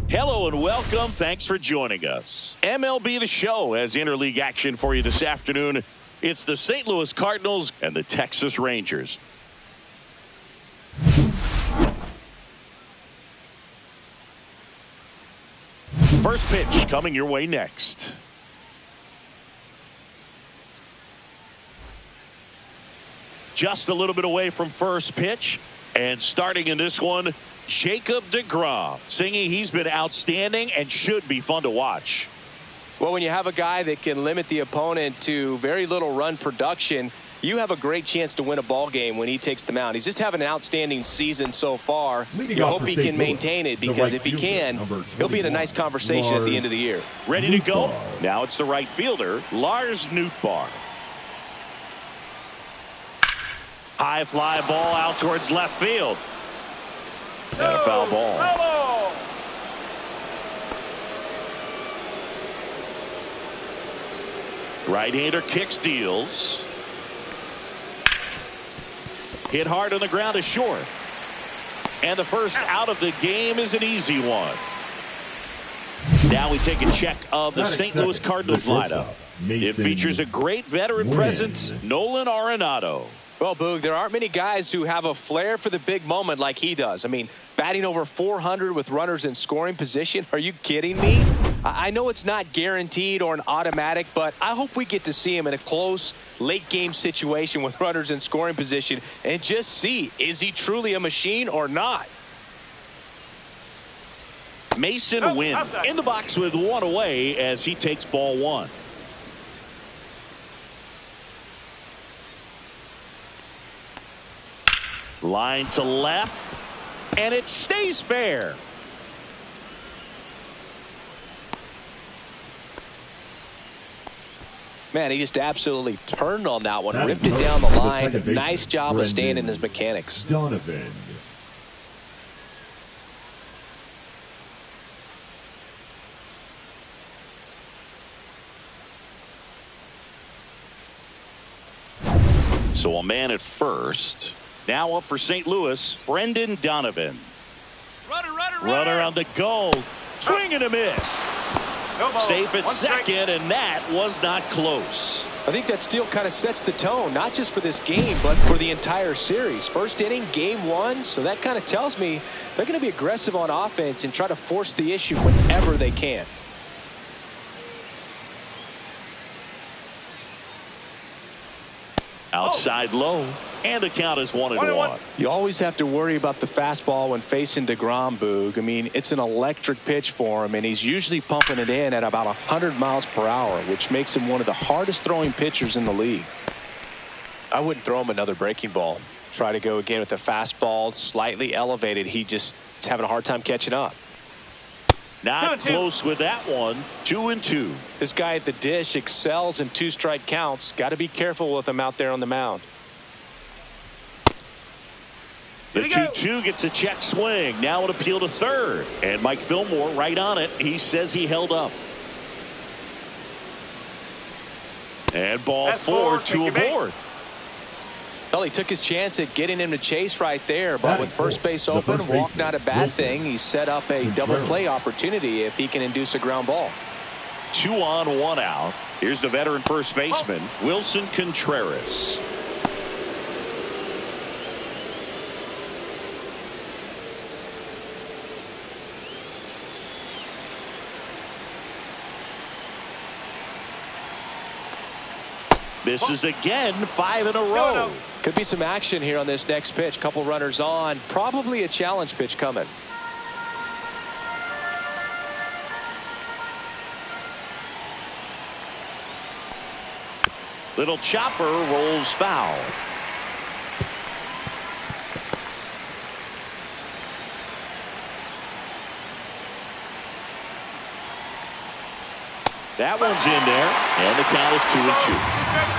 Hello and welcome. Thanks for joining us. MLB The Show has interleague action for you this afternoon. It's the St. Louis Cardinals and the Texas Rangers. First pitch coming your way next. Just a little bit away from first pitch. And starting in this one, Jacob deGrom, singing he's been outstanding and should be fun to watch. Well, when you have a guy that can limit the opponent to very little run production, you have a great chance to win a ball game when he takes the mound. He's just having an outstanding season so far. You hope he can maintain it, because if he can, he'll be in a nice conversation at the end of the year. Ready to go? Now it's the right fielder, Lars Nootbaar. High fly ball out towards left field. And a foul ball. Right-hander kicks, deals. Hit hard on the ground is short. And the first out of the game is an easy one. Now we take a check of the St. Louis Cardinals lineup. It features a great veteran presence, Nolan Arenado. Well, Boog, there aren't many guys who have a flair for the big moment like he does. I mean, batting over 400 with runners in scoring position. Are you kidding me? I know it's not guaranteed or an automatic, but I hope we get to see him in a close late game situation with runners in scoring position and just see, is he truly a machine or not? Mason Wynn in the box with one away as he takes ball one. Line to left, and it stays fair. Man, he just absolutely turned on that one, ripped it down the line. Nice job of staying in his mechanics. Donovan. So a man at first. Now up for St. Louis, Brendan Donovan. Runner on the go. Swing and a miss. Safe at second, and that was not close. I think that still kind of sets the tone, not just for this game, but for the entire series. First inning, game one, so that kind of tells me they're going to be aggressive on offense and try to force the issue whenever they can. Outside low, and the count is 1-1. You always have to worry about the fastball when facing deGrom, Boog. I mean, it's an electric pitch for him, and he's usually pumping it in at about 100 miles per hour, which makes him one of the hardest throwing pitchers in the league. I wouldn't throw him another breaking ball. Try to go again with the fastball, slightly elevated. He just is having a hard time catching up. Not close with that one. 2-2. This guy at the dish excels in two-strike counts. Got to be careful with him out there on the mound. The 2-2 gets a check swing. Now an appeal to third. And Mike Fillmore right on it. He says he held up. And ball four, two aboard. Well, he took his chance at getting him to chase right there, but with first base open, walk not a bad thing. He set up a double play opportunity if he can induce a ground ball. 2 on, 1 out. Here's the veteran first baseman, Wilson Contreras. Misses again, 5 in a row. Could be some action here on this next pitch. Couple runners on. Probably a challenge pitch coming. Little chopper rolls foul. That one's in there, and the count is 2-2.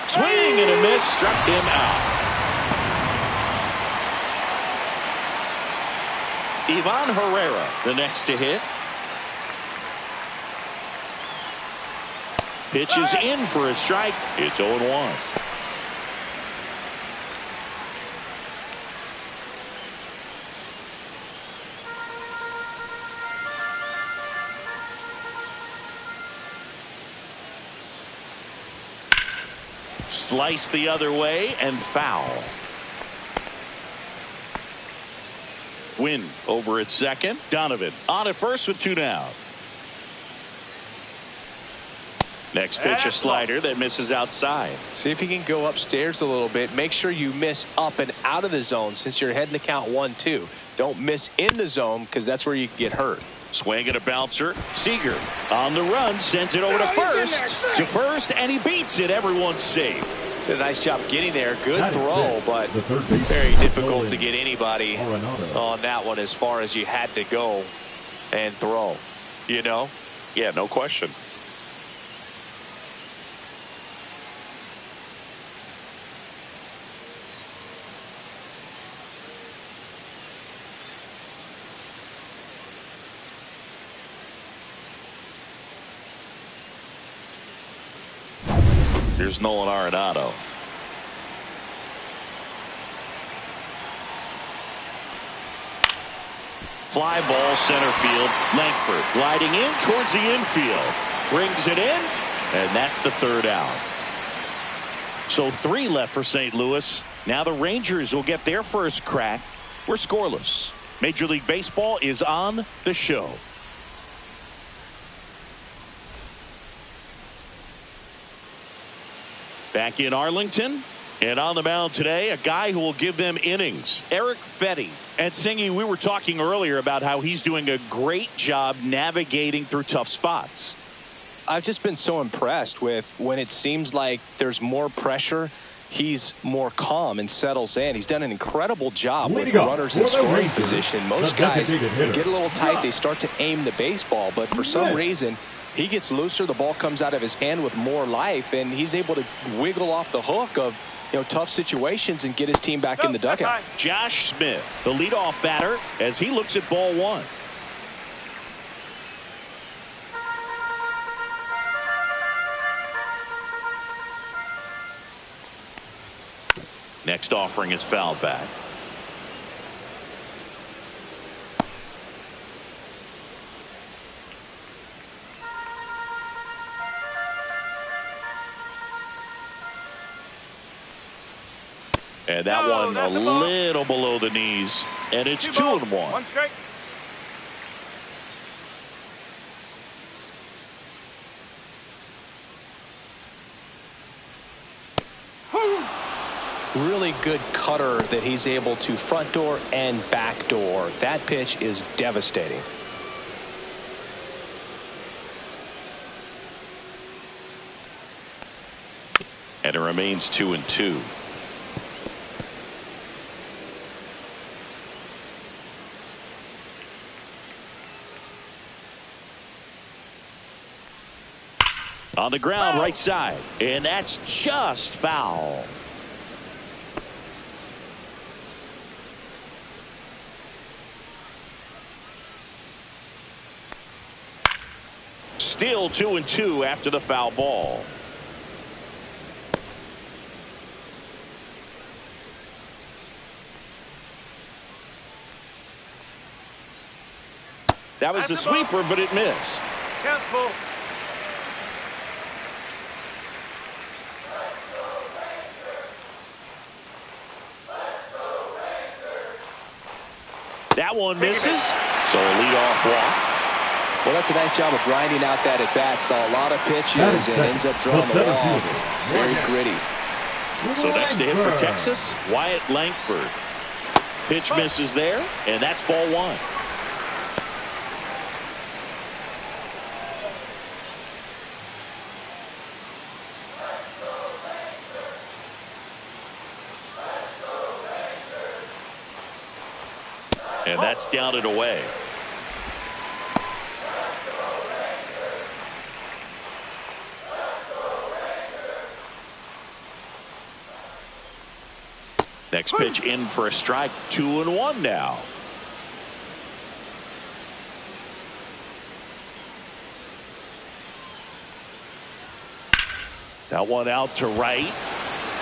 Swing and a miss, struck him out. Ivan Herrera, the next to hit. Pitch is in for a strike. It's 0-1. Slice the other way and foul. Win over at second. Donovan on at first with 2 down. Next pitch, a slider that misses outside. See if you can go upstairs a little bit. Make sure you miss up and out of the zone since you're heading to count 1-2. Don't miss in the zone because that's where you can get hurt. Swing and a bouncer. Seager on the run, sends it over to first, and he beats it. Everyone's safe. Did a nice job getting there. Good throw, but very difficult to get anybody on that one as far as you had to go and throw. You know? Yeah, no question. Here's Nolan Arenado. Fly ball center field. Langford gliding in towards the infield. Brings it in, and that's the 3rd out. So 3 left for St. Louis. Now the Rangers will get their first crack. We're scoreless. Major League Baseball is on the show. Back in Arlington, and on the mound today, a guy who will give them innings, Eric Fetty. And Singy, we were talking earlier about how he's doing a great job navigating through tough spots. I've just been so impressed with when it seems like there's more pressure, he's more calm and settles in. He's done an incredible job with runners in scoring position. Most guys get a little tight, they start to aim the baseball, but for some reason, he gets looser, the ball comes out of his hand with more life, and he's able to wiggle off the hook of tough situations and get his team back in the dugout. Josh Smith, the leadoff batter, as he looks at ball 1. Next offering is fouled back. And that one a little below the knees, and it's 2-1. One strike. Really good cutter that he's able to front door and back door. That pitch is devastating. And it remains 2-2. On the ground, right side, and that's just foul. Still 2-2 after the foul ball. That was the sweeper, but it missed. Careful. That one misses, so a leadoff walk. Well, that's a nice job of grinding out that at bat. Saw a lot of pitches and ends up drawing the wall. Very gritty. So next to hit for Texas, Wyatt Langford. Pitch misses there, and that's ball 1. And that's down and away. Next pitch in for a strike. 2-1 now. That one out to right.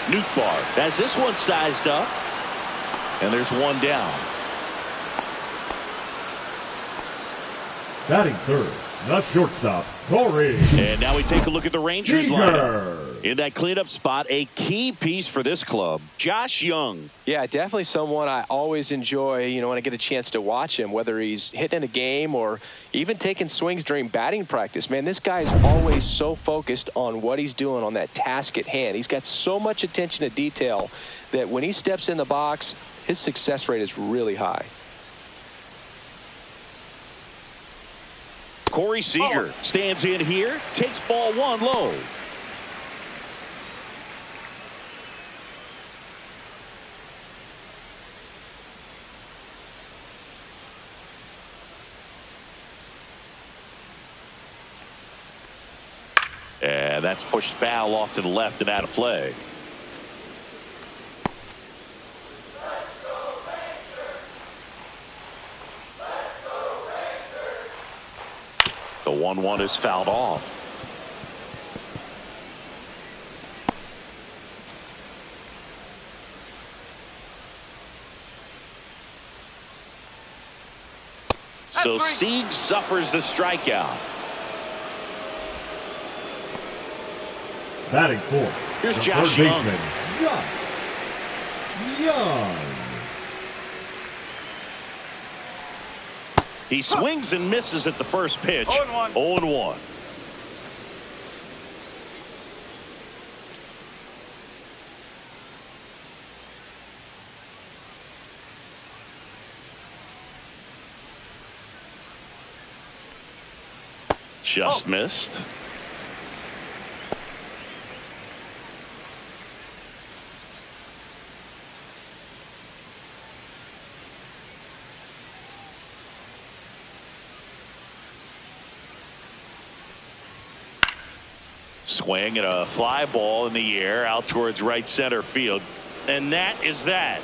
Nootbaar has this one sized up. And there's one down. Batting third, the shortstop, Corey. And now we take a look at the Rangers Seager. lineup. In that cleanup spot, a key piece for this club, Josh Young. Yeah, definitely someone I always enjoy, when I get a chance to watch him, whether he's hitting a game or even taking swings during batting practice. Man, this guy is always so focused on what he's doing on that task at hand. He's got so much attention to detail that when he steps in the box, his success rate is really high. Corey Seager stands in here, takes ball one low. And that's pushed foul off to the left and out of play. The 1-1 is fouled off. So Sieg suffers the strikeout. Batting fourth. Here's the Josh third Young. baseman, Young. He swings and misses at the first pitch. 0-1. Just missed. Swing and a fly ball in the air out towards right center field. And that is that.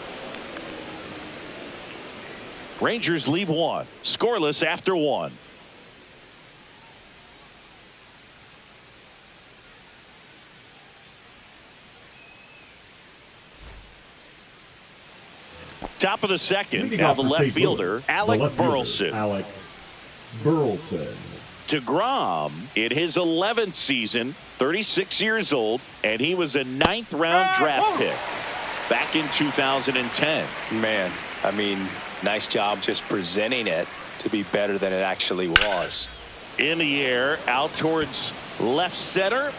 Rangers leave one. Scoreless after one. Top of the second. Leading Now off the for left St. fielder, Louis, Alec the left fielder, Burleson. Alec Burleson. DeGrom in his 11th season, 36 years old, and he was a 9th-round draft pick back in 2010. Man, I mean, nice job just presenting it to be better than it actually was. In the air, out towards left center.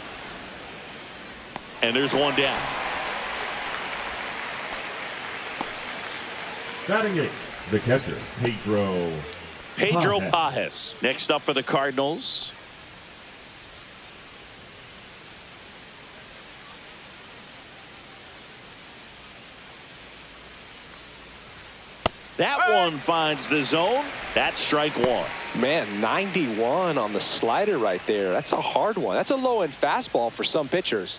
And there's one down. Batting eighth, the catcher, Pedro Pages. Next up for the Cardinals. That one finds the zone. That's strike one. Man, 91 on the slider right there. That's a hard one. That's a low-end fastball for some pitchers.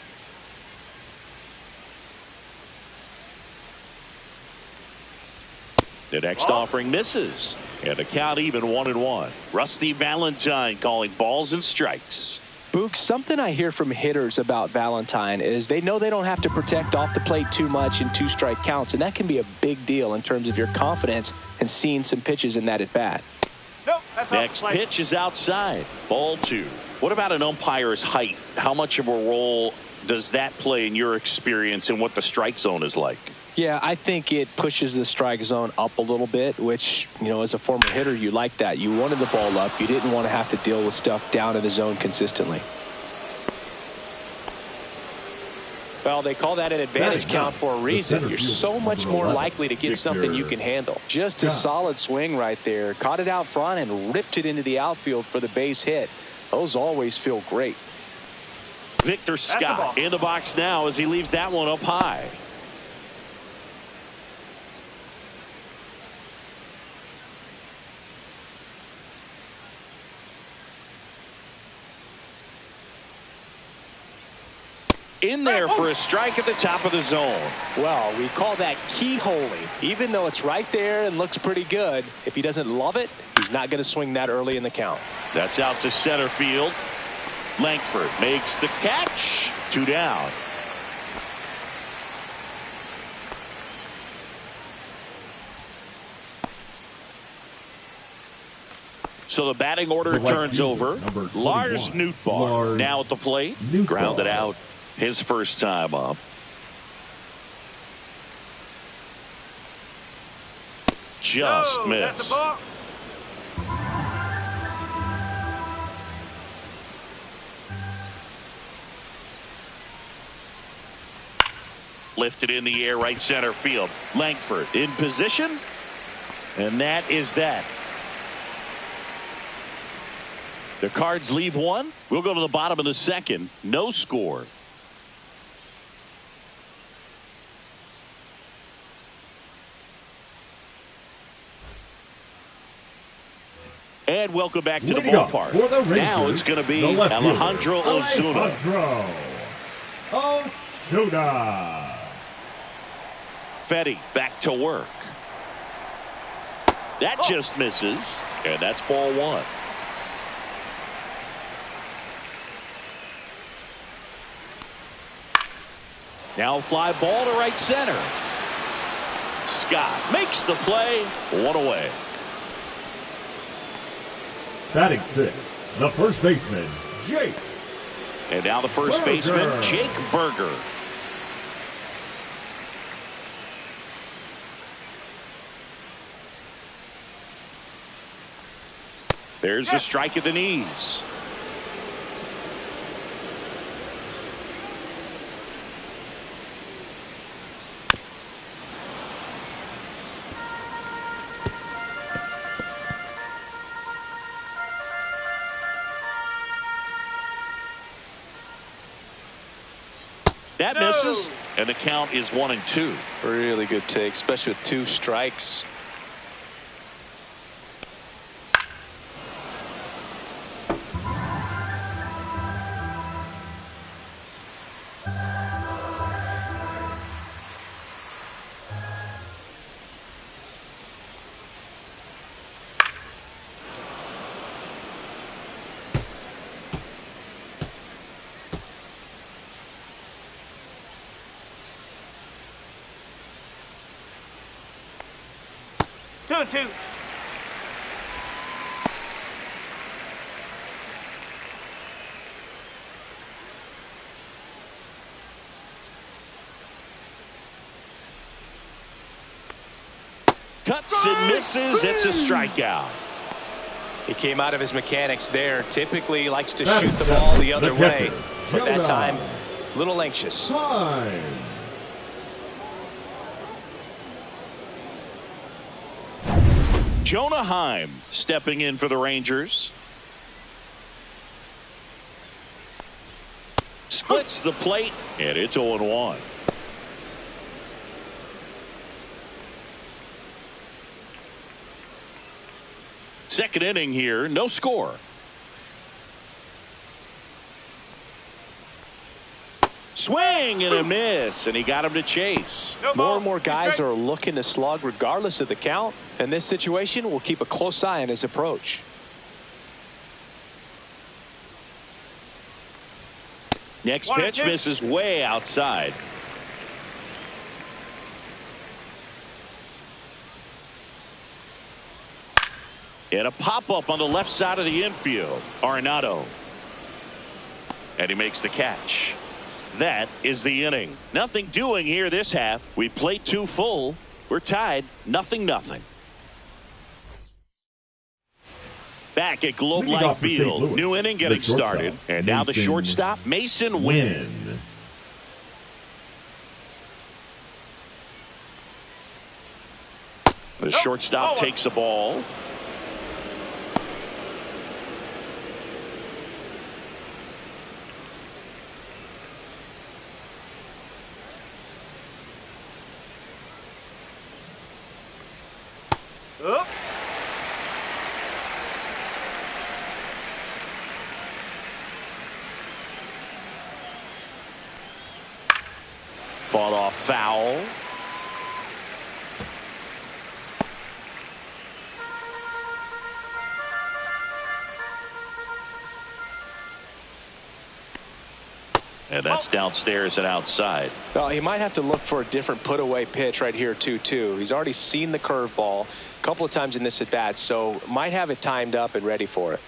The next offering misses. And the count even 1-1. Rusty Valentine calling balls and strikes. Boog, something I hear from hitters about Valentine is they know they don't have to protect off the plate too much in 2-strike counts, and that can be a big deal in terms of your confidence and seeing some pitches in that at-bat. Next pitch is outside. Ball 2. What about an umpire's height? How much of a role does that play in your experience and what the strike zone is like? Yeah, I think it pushes the strike zone up a little bit, which, as a former hitter, you like that. You wanted the ball up. You didn't want to have to deal with stuff down in the zone consistently. Well, they call that an advantage count for a reason. You're so much more likely to get something you can handle. Just a solid swing right there. Caught it out front and ripped it into the outfield for the base hit. Those always feel great. Victor Scott in the box now as he leaves that one up high. In there for a strike at the top of the zone. Well, we call that keyholing. Even though it's right there and looks pretty good, if he doesn't love it, he's not going to swing that early in the count. That's out to center field. Langford makes the catch. 2 down. So the batting order turns over. Lars Nootbaar now at the plate. Grounded out his first time up. Just missed. Lifted in the air, right center field. Langford in position. And that is that. The Cards leave one. We'll go to the bottom of the second. No score. And welcome back to the ballpark. Now it's going to be Alejandro Ozuna. Fetty back to work. That just misses. And that's ball one. Now fly ball to right center. Scott makes the play. One away. Batting sixth, the first baseman, Jake. And now the first baseman, Jake Burger. There's a strike at the knees. That misses, and the count is 1-2. Really good take, especially with 2 strikes. Two. Cuts and misses. It's a strikeout. He came out of his mechanics there. Typically likes to shoot the ball the other way. But that time, a little anxious. Jonah Heim stepping in for the Rangers. Splits the plate, and it's 0-1. Second inning here, no score. Swing and a miss, and he got him to chase. More and more guys are looking to slug regardless of the count. In this situation, we'll keep a close eye on his approach. Next pitch misses way outside. And a pop-up on the left side of the infield. Arenado. And he makes the catch. That is the inning. Nothing doing here this half. We played 2 full. We're tied 0-0. Back at Globe Life Field. New inning getting started. And now the shortstop, Mason Wynn. The shortstop takes the ball. Fought off foul. And that's downstairs and outside. Well, he might have to look for a different put-away pitch right here, 2-2. He's already seen the curveball a couple of times in this at-bat, so might have it timed up and ready for it.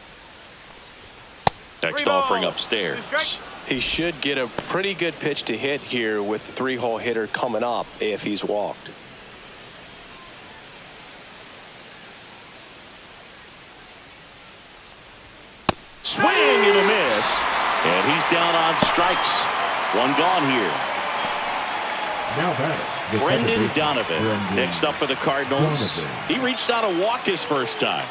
Next offering upstairs. He should get a pretty good pitch to hit here with the 3-hole hitter coming up if he's walked. Swing and a miss. And he's down on strikes. One gone here. Now batting, Brendan Donovan. Next up for the Cardinals. He reached out a walk his first time.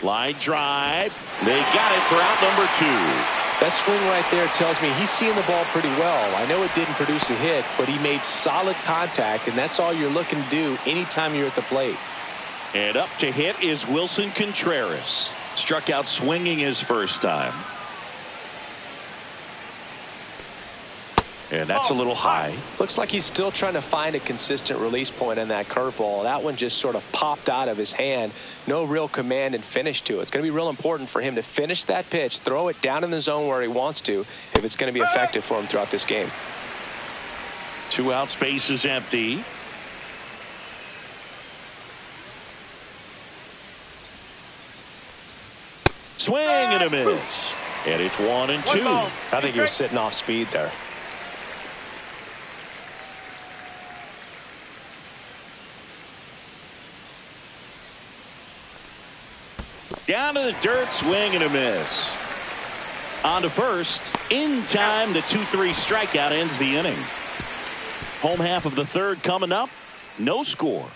Line drive. They got it for out number 2. That swing right there tells me he's seeing the ball pretty well. I know it didn't produce a hit, but he made solid contact, and that's all you're looking to do anytime you're at the plate. And up to hit is Wilson Contreras. Struck out swinging his first time. And that's a little high. Looks like he's still trying to find a consistent release point on that curveball. That one just sort of popped out of his hand. No real command and finish to it. It's going to be real important for him to finish that pitch, throw it down in the zone where he wants to, if it's going to be effective for him throughout this game. 2 outs, base is empty. Swing and a miss. And it's 1-2. I think he was sitting off speed there. Down to the dirt, swing and a miss. On to first. In time, the 2-3 strikeout ends the inning. Home half of the third coming up. No score.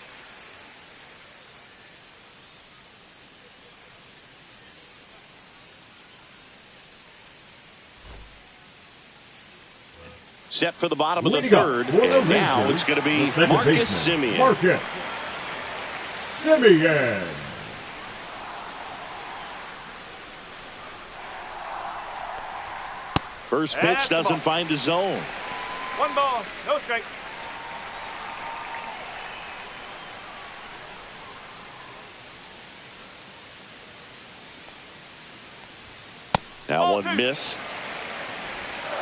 Set for the bottom of the third. And now it's going to be Marcus Semien. Marcus Semien. First pitch doesn't find the zone. 1 ball, no strike. That one missed.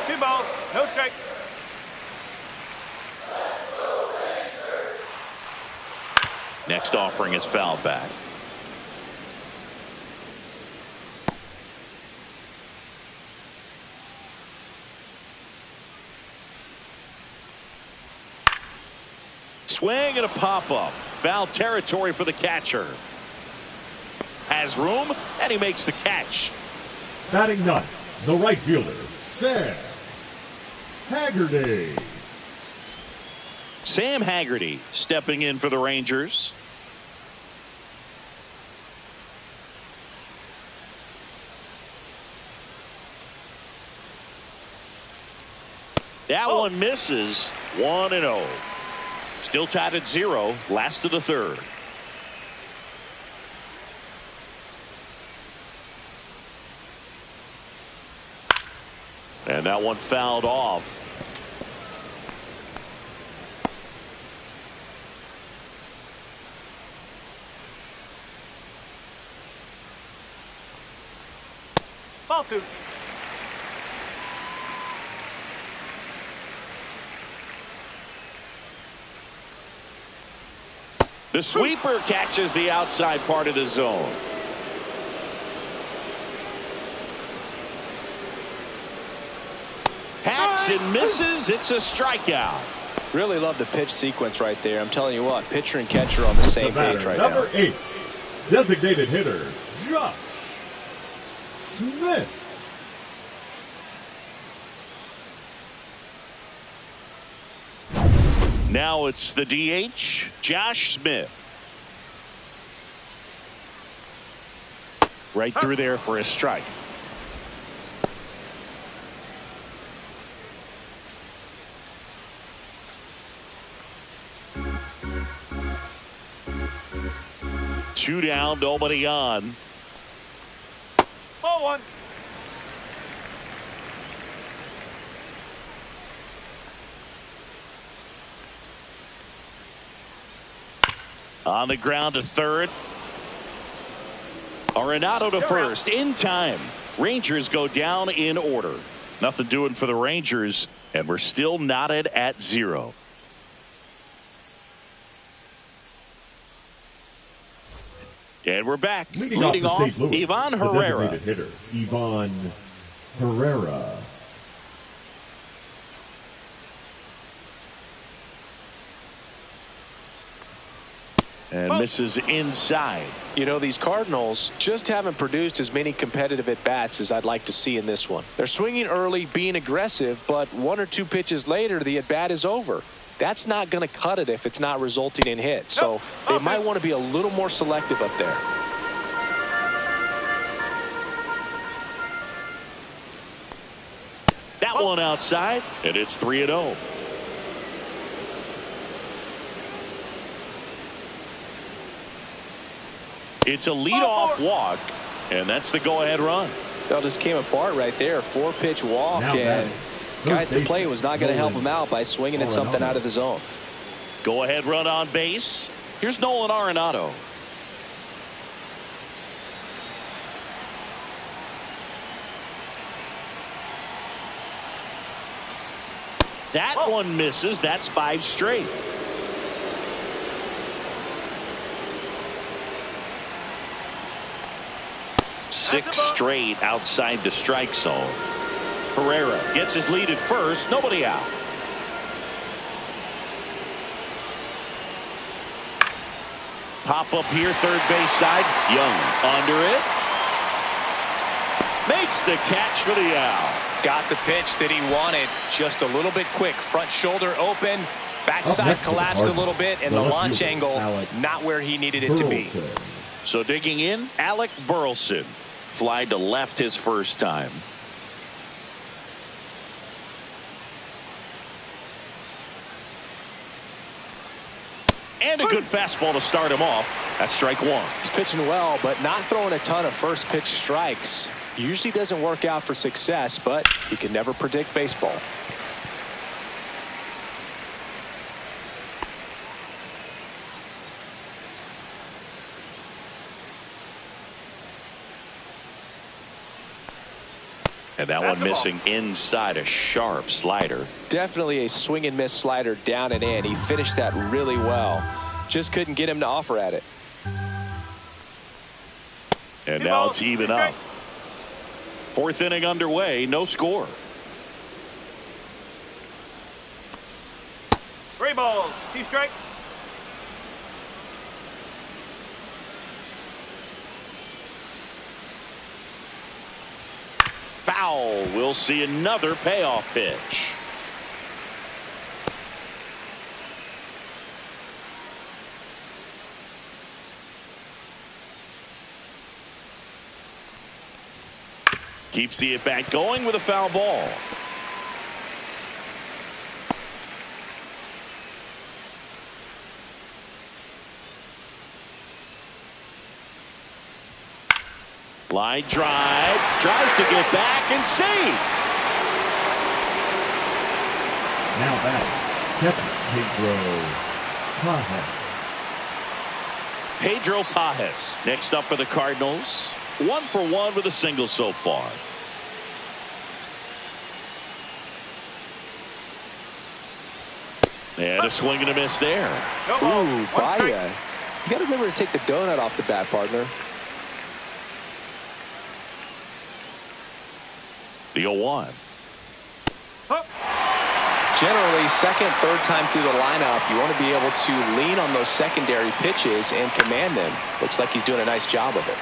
2 balls, no strike. Next offering is fouled back. Swing and a pop-up. Foul territory for the catcher. Has room, and he makes the catch. Batting ninth, the right fielder, Sam Haggerty. Sam Haggerty stepping in for the Rangers. That one misses. 1-0. Still tied at 0. Last of the third. And that one fouled off. Ball 2. The sweeper catches the outside part of the zone. Hacks and misses. It's a strikeout. Really love the pitch sequence right there. I'm telling you what, pitcher and catcher are on the same page right now. Number 8, designated hitter, Josh Smith. Now it's the DH, Josh Smith. Right through there for a strike. Two down, nobody on. Ball 1. On the ground to third. Arenado to first in time. Rangers go down in order. Nothing doing for the Rangers, and we're still knotted at 0. And we're back. Leading off, St. Louis, Ivan the Herrera. designated hitter, Ivan Herrera. And misses inside. You know, these Cardinals just haven't produced as many competitive at-bats as I'd like to see in this one. They're swinging early, being aggressive, but 1 or 2 pitches later, the at-bat is over. That's not going to cut it if it's not resulting in hits. So they might want to be a little more selective up there. That one outside, and it's 3-0. It's a leadoff walk, and that's the go-ahead run. That just came apart right there. 4-pitch walk, and guy at the plate was not going to help him out by swinging at something out of the zone. Go-ahead run on base. Here's Nolan Arenado. That one misses. That's 5 straight. Six straight outside the strike zone. Herrera gets his lead at first. Nobody out. Pop up here, third base side. Young under it. Makes the catch for the out. Got the pitch that he wanted. Just a little bit quick. Front shoulder open. Backside collapsed a little bit, and the launch angle not where he needed it to be. So digging in, Alec Burleson. Fly to left his first time. And a good fastball to start him off. That's strike 1. He's pitching well, but not throwing a ton of first pitch strikes. Usually doesn't work out for success, but you can never predict baseball. And that one missing inside, a sharp slider. Definitely a swing and miss slider down and in. He finished that really well. Just couldn't get him to offer at it. And now it's even up. 4th inning underway, no score. 3 balls, 2 strikes. Foul. We'll see another payoff pitch. Keeps the at-bat going with a foul ball. Line drive, tries to get back and save. Now back, catcher Pedro Pajes next up for the Cardinals. 1 for 1 with a single so far. And a swing and a miss there. Ooh, Baia. You got to remember to take the donut off the bat, partner. The 0-1. Generally, second, third time through the lineup, you want to be able to lean on those secondary pitches and command them. Looks like he's doing a nice job of it.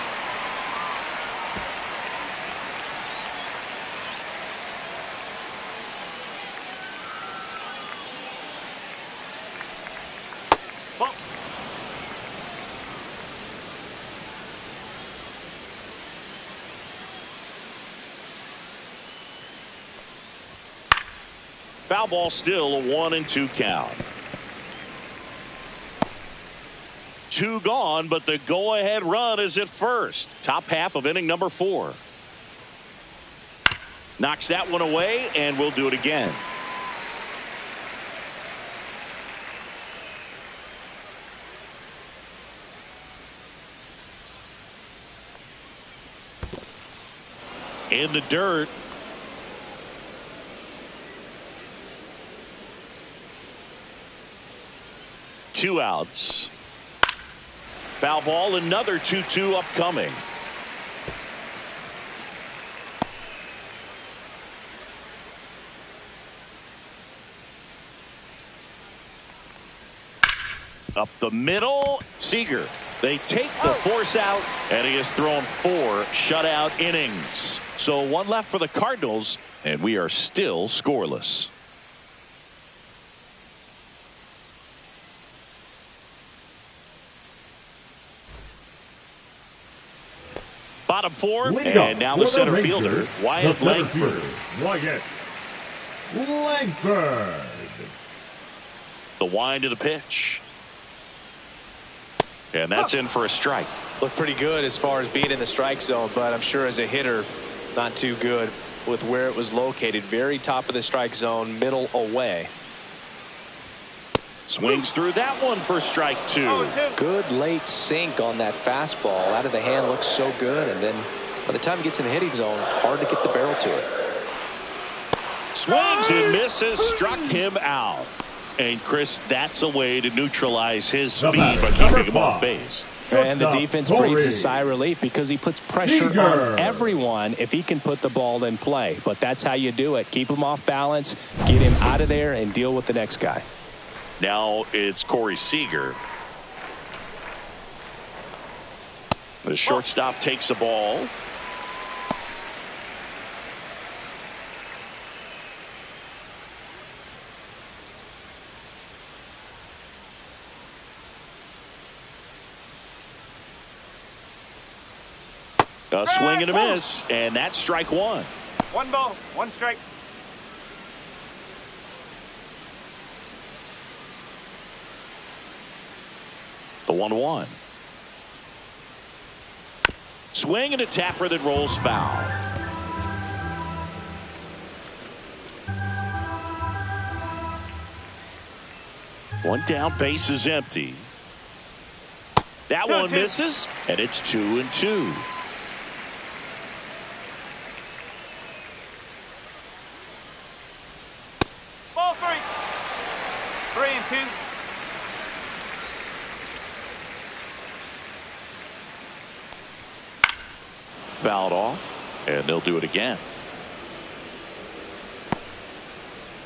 Foul ball, still a 1-2 count. 2 gone, but the go-ahead run is at first. Top half of inning number 4. Knocks that one away, and we'll do it again. in the dirt. Two outs. Foul ball, another 2-2 upcoming. Up the middle, Seager. They take the force out, and he has thrown 4 shutout innings. So one left for the Cardinals, and we are still scoreless. Bottom 4, and now the center fielder, Wyatt Langford. Wyatt Langford. The wind of the pitch. And that's in for a strike. Looked pretty good as far as being in the strike zone, but I'm sure as a hitter, not too good with where it was located. Very top of the strike zone, middle away. Swings through that one for strike 2. Good late sink on that fastball. Out of the hand looks so good, and then by the time it gets in the hitting zone, hard to get the barrel to it. Swings and misses, struck him out. And Chris, that's a way to neutralize his speed by keeping him off base. And the defense breathes a sigh of relief because he puts pressure on everyone if he can put the ball in play. But that's how you do it. Keep him off balance, get him out of there, and deal with the next guy. Now it's Corey Seager. The shortstop takes the ball. A swing and a miss, and that's strike 1. 1 ball, 1 strike. The 1-1. Swing and a tapper that rolls foul. One down, base is empty. That one misses, and it's 2-2. Ball 3. 3-2. Fouled off, and they'll do it again.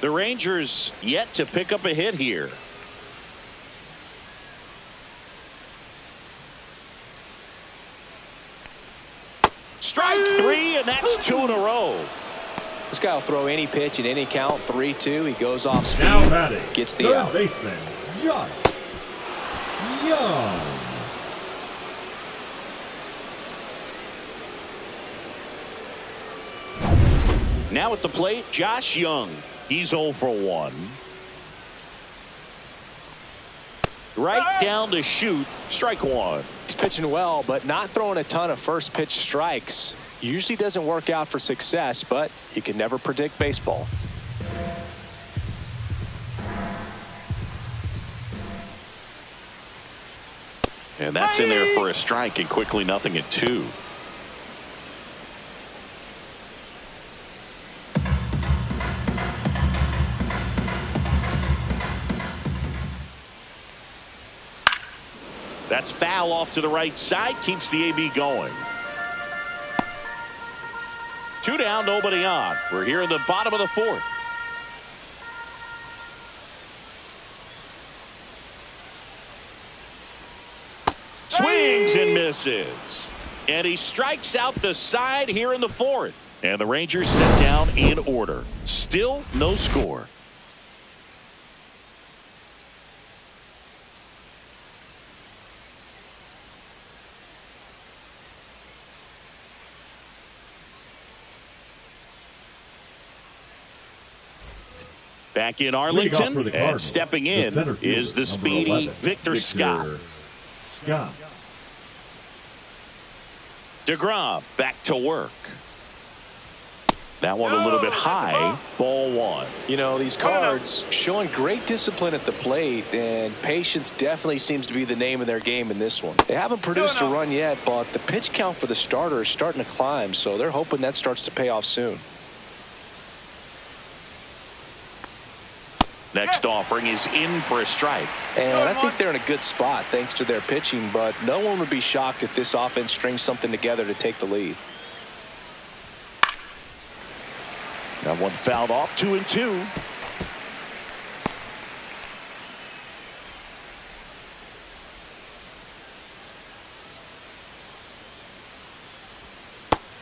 The Rangers yet to pick up a hit here. Strike 3, and that's 2 in a row. This guy will throw any pitch at any count. 3-2. He goes off speed, Now batting, gets the third out. baseman, Josh Young. Now at the plate, Josh Young. He's 0 for 1. Right down to shoot, strike 1. He's pitching well, but not throwing a ton of first pitch strikes. Usually doesn't work out for success, but you can never predict baseball. And that's in there for a strike, and quickly nothing at 2. That's foul off to the right side, keeps the AB going. 2 down, nobody on. We're here in the bottom of the 4th. Swings and misses. And he strikes out the side here in the 4th. And the Rangers set down in order. Still no score. Back in Arlington, and stepping in is the speedy 11, Victor Scott. DeGrom back to work. That one a little bit high. Ball one. You know, these Cards showing great discipline at the plate, and patience definitely seems to be the name of their game in this one. They haven't produced a run yet, but the pitch count for the starter is starting to climb, so they're hoping that starts to pay off soon. Next offering is in for a strike. And I think they're in a good spot thanks to their pitching, but no one would be shocked if this offense strings something together to take the lead. That one fouled off. 2-2.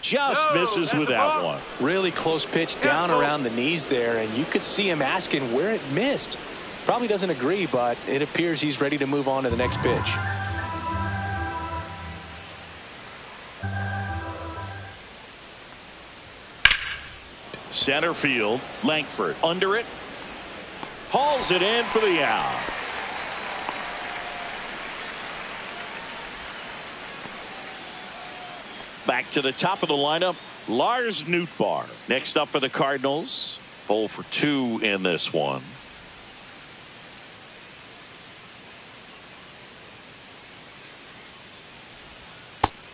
Just misses with that one. Really close pitch down around the knees there, and you could see him asking where it missed. Probably doesn't agree, but it appears he's ready to move on to the next pitch. Center field, Langford under it, hauls it in for the out. Back to the top of the lineup, Lars Nootbaar. Next up for the Cardinals, 0 for 2 in this one.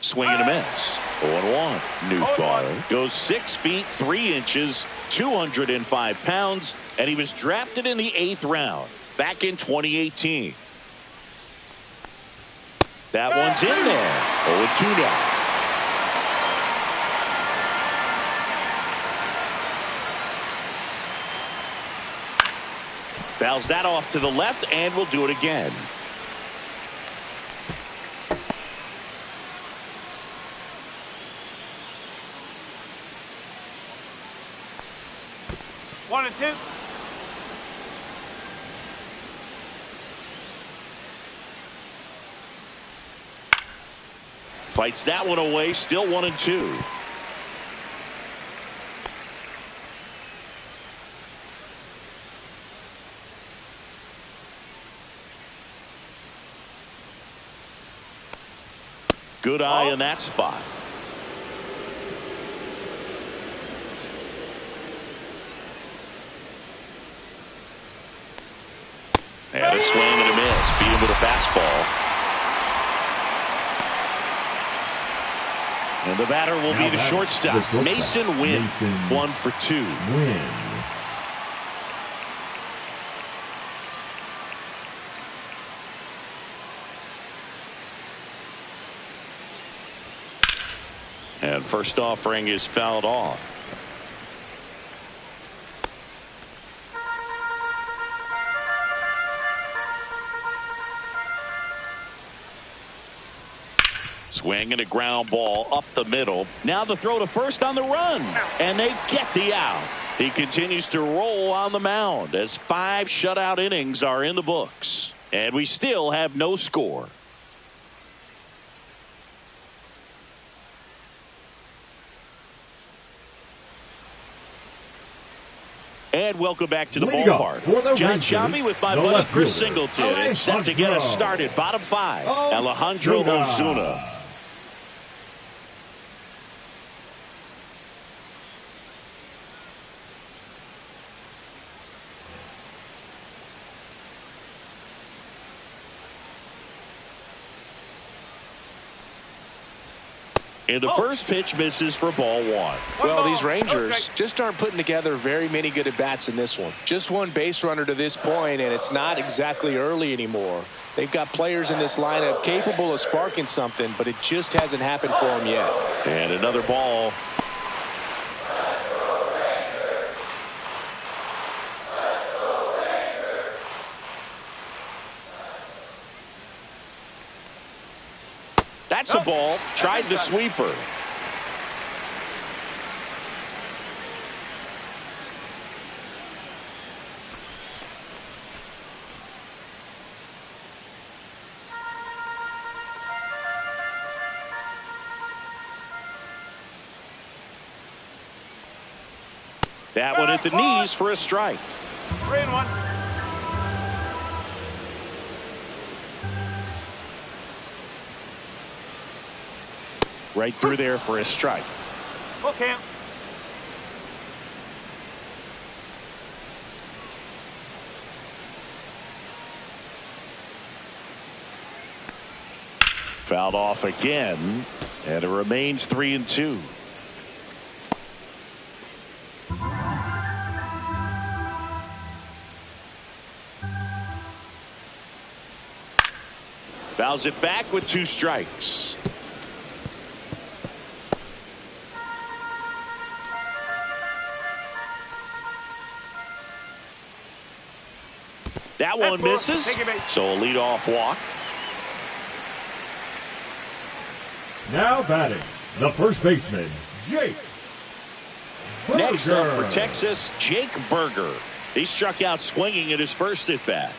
Swing and a miss. 0-1. Nootbaar goes 6 feet 3 inches, 205 pounds, and he was drafted in the 8th round back in 2018. That one's in there. 0-2 now. Fouls that off to the left, and we'll do it again. One and two. Fights that one away, still 1-2. Good eye in that spot. And a swing and a miss. Beat him with a fastball. And the batter will be the shortstop. Mason Wynn. 1 for 2. And first offering is fouled off. Swing and a ground ball up the middle. Now the throw to first on the run. And they get the out. He continues to roll on the mound as 5 shutout innings are in the books. And we still have no score. And welcome back to the ballpark. John Sciambi with my buddy Chris Singleton. It's set to get us started. Bottom 5. Alejandro Ozuna. And the first pitch misses for ball 1. Well, these Rangers just aren't putting together very many good at-bats in this one. Just one base runner to this point, and it's not exactly early anymore. They've got players in this lineup capable of sparking something, but it just hasn't happened for them yet. And another ball. That's a ball. Tried the sweeper. That one at the knees for a strike. 3-1. Right through there for a strike. Okay. Fouled off again, and it remains 3-2. Fouls it back with 2 strikes. That one misses, so a leadoff walk. Now batting, the first baseman, Jake Burger. Next up for Texas, Jake Burger. He struck out swinging at his first at bat.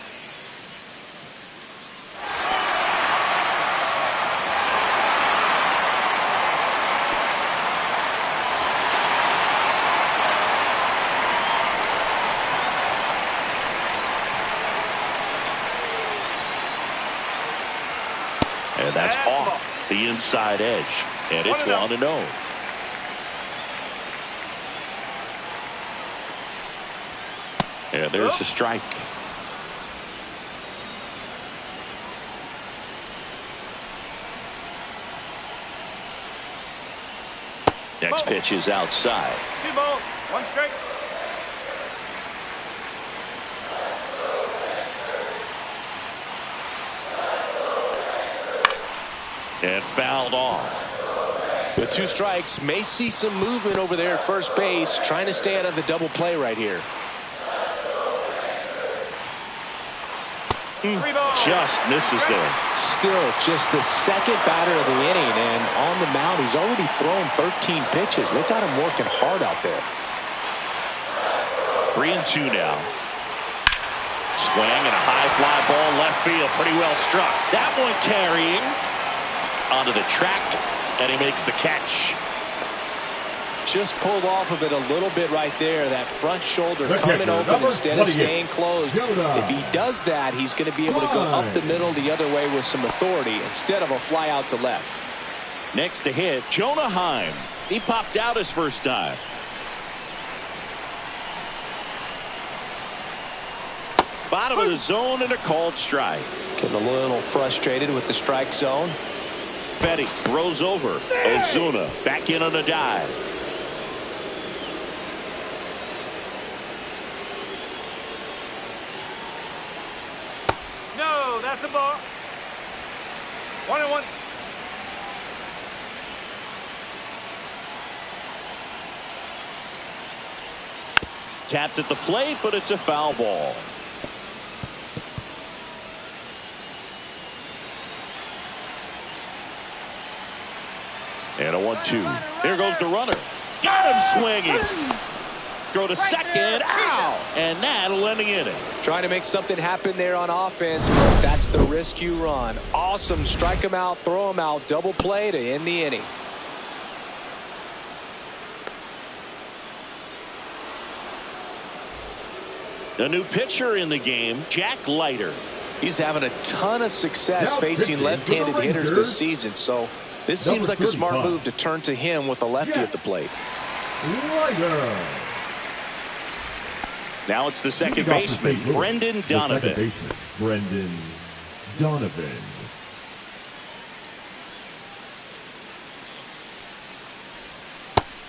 And that's off the inside edge. And it's 1-0. And there's the strike. Next pitch is outside. 2 balls, 1 strike. And fouled off. With 2 strikes, may see some movement over there at first base, trying to stay out of the double play right here. Just misses there. Still just the second batter of the inning, and on the mound he's already thrown 13 pitches. They got him working hard out there. 3-2 now. Swing and a high fly ball left field, pretty well struck. That one carrying onto the track, and he makes the catch. Just pulled off of it a little bit right there. That front shoulder coming open instead of staying closed. If he does that, he's going to be able to go up the middle the other way with some authority instead of a fly out to left. Next to hit, Jonah Heim. He popped out his first time. Bottom of the zone and a called strike. Getting a little frustrated with the strike zone. Fetty throws over. Ozuna back in on a dive. No, that's a ball. 1-1. Tapped at the plate, but it's a foul ball. And a 1-2. Here goes the runner. Got him swinging. Throw to second. Ow! And that'll end the inning. Trying to make something happen there on offense, but that's the risk you run. Awesome. Strike him out, throw him out, double play to end the inning. The new pitcher in the game, Jack Leiter. He's having a ton of success facing left-handed hitters this season, so this seems like a smart move to turn to him with a lefty at the plate. Leiter. Now it's the second baseman, Brendan Donovan. Brendan Donovan.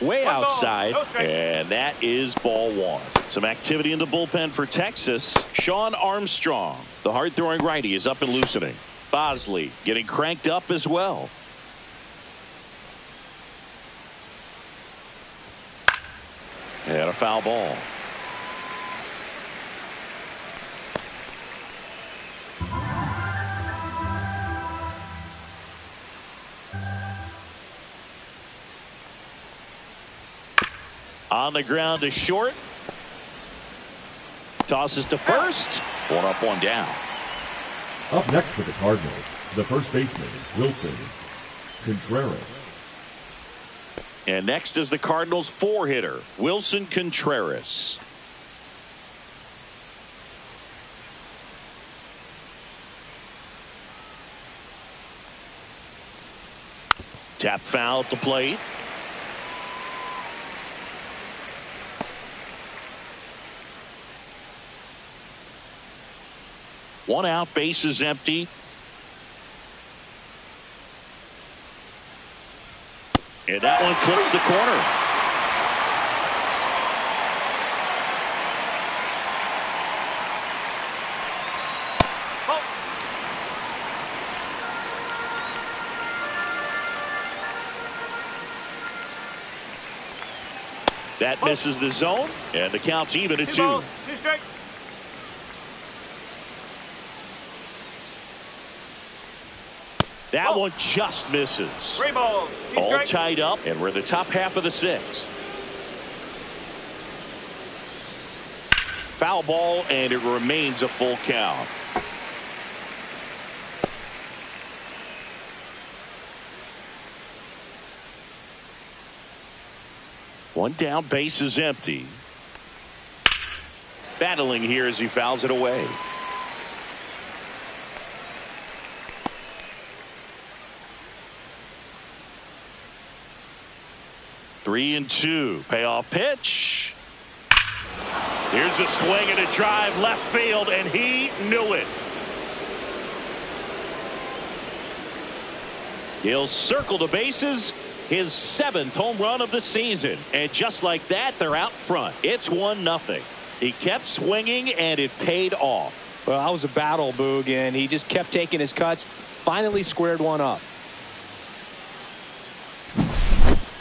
Way outside, and that is ball 1. Some activity in the bullpen for Texas. Sean Armstrong, the hard-throwing righty, is up and loosening. Bosley getting cranked up as well. And a foul ball. On the ground to short. Tosses to first. 1 up, 1 down. Up next for the Cardinals, the first baseman, Wilson Contreras. And next is the Cardinals 4-hitter, Wilson Contreras. Tap foul at the plate. One out, base is empty. And that one clips the corner. That misses the zone, and the count's even at 2. 2 strike. That one just misses. 3 balls. 2 All strikes. tied up, and we're in the top half of the 6th. Foul ball, and it remains a full count. One down, base is empty. Battling here as he fouls it away. Three and 2. Payoff pitch. Here's a swing and a drive left field, and he knew it. He'll circle the bases. His 7th home run of the season. And just like that, they're out front. It's 1-0. He kept swinging, and it paid off. Well, that was a battle, Boog, and he just kept taking his cuts. Finally squared one up.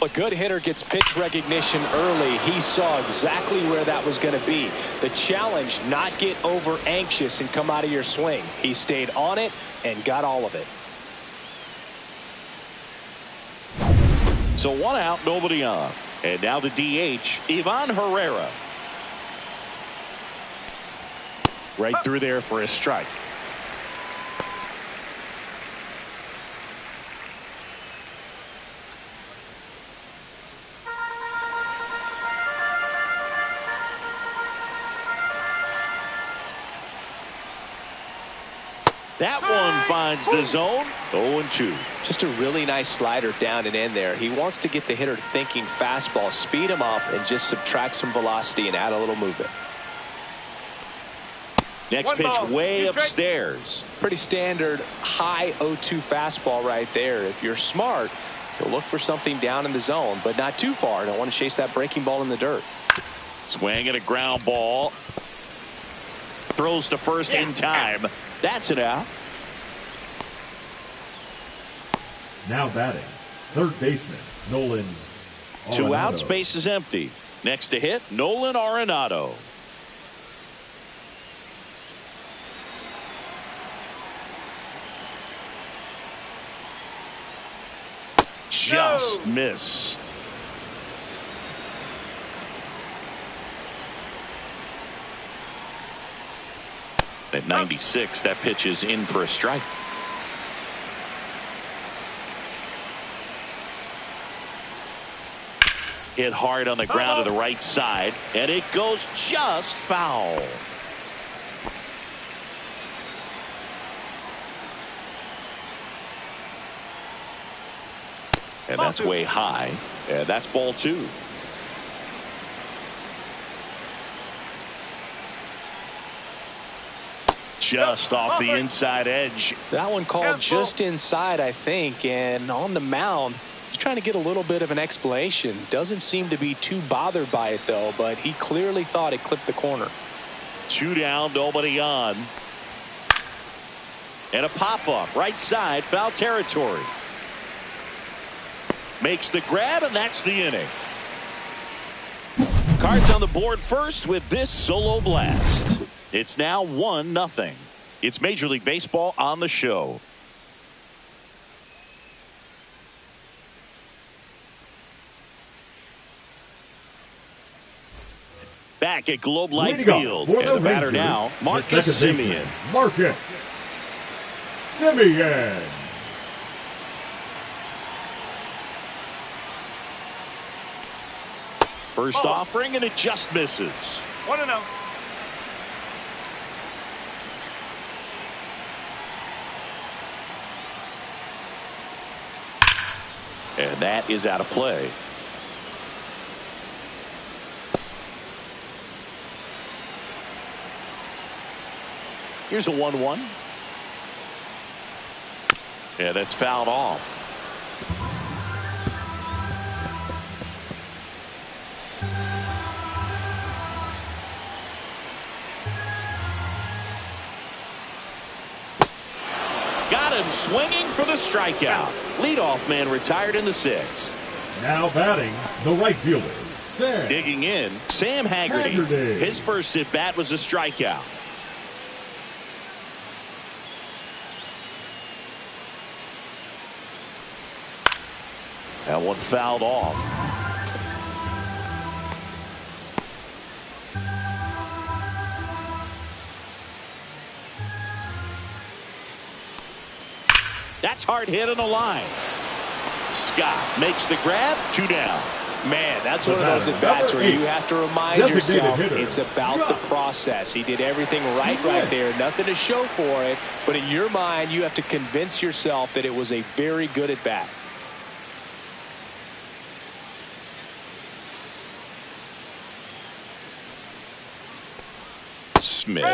A good hitter gets pitch recognition early. He saw exactly where that was going to be. The challenge, not get over anxious and come out of your swing. He stayed on it and got all of it. So 1 out, nobody on. And now the DH, Ivan Herrera. Right through there for a strike. That one finds the zone. 0-2. Just a really nice slider down and in there. He wants to get the hitter thinking fastball, speed him up, and just subtract some velocity and add a little movement. Next 1 pitch ball. way 2 strikes. upstairs. Pretty standard high 0-2 fastball right there. If you're smart, you'll look for something down in the zone, but not too far. Don't want to chase that breaking ball in the dirt. Swing and a ground ball. Throws to first in time. That's it out. Now batting, third baseman, Nolan 2 outs, Arenado. base is empty. Next to hit, Nolan Arenado. Just missed. At 96, that pitch is in for a strike. Hit hard on the ground to the right side, and it goes just foul. And that's way high, and that's ball 2. Just off the inside edge. That one called just inside, I think, and on the mound, he's trying to get a little bit of an explanation. Doesn't seem to be too bothered by it, though, but he clearly thought it clipped the corner. 2 down, nobody on. And a pop-up, right side, foul territory. Makes the grab, and that's the inning. Cards on the board first with this solo blast. It's now 1-0. It's Major League Baseball on the show. Back at Globe Life Field. And the batter Rangers, now, the Marcus second baseman, Semien. Marcus Semien. First offering, and it just misses. 1-0. And that is out of play. Here's a 1-1. Yeah, that's fouled off. Got him swinging for the strikeout. Leadoff man retired in the 6th. Now batting, the right fielder, Sam. Digging in, Sam Haggerty. His first at-bat was a strikeout. That one fouled off. That's hard hit on the line. Scott makes the grab, 2 down. Man, that's one of those at-bats where you have to remind yourself it's about the process. He did everything right there. Nothing to show for it. But in your mind, you have to convince yourself that it was a very good at-bat. Smith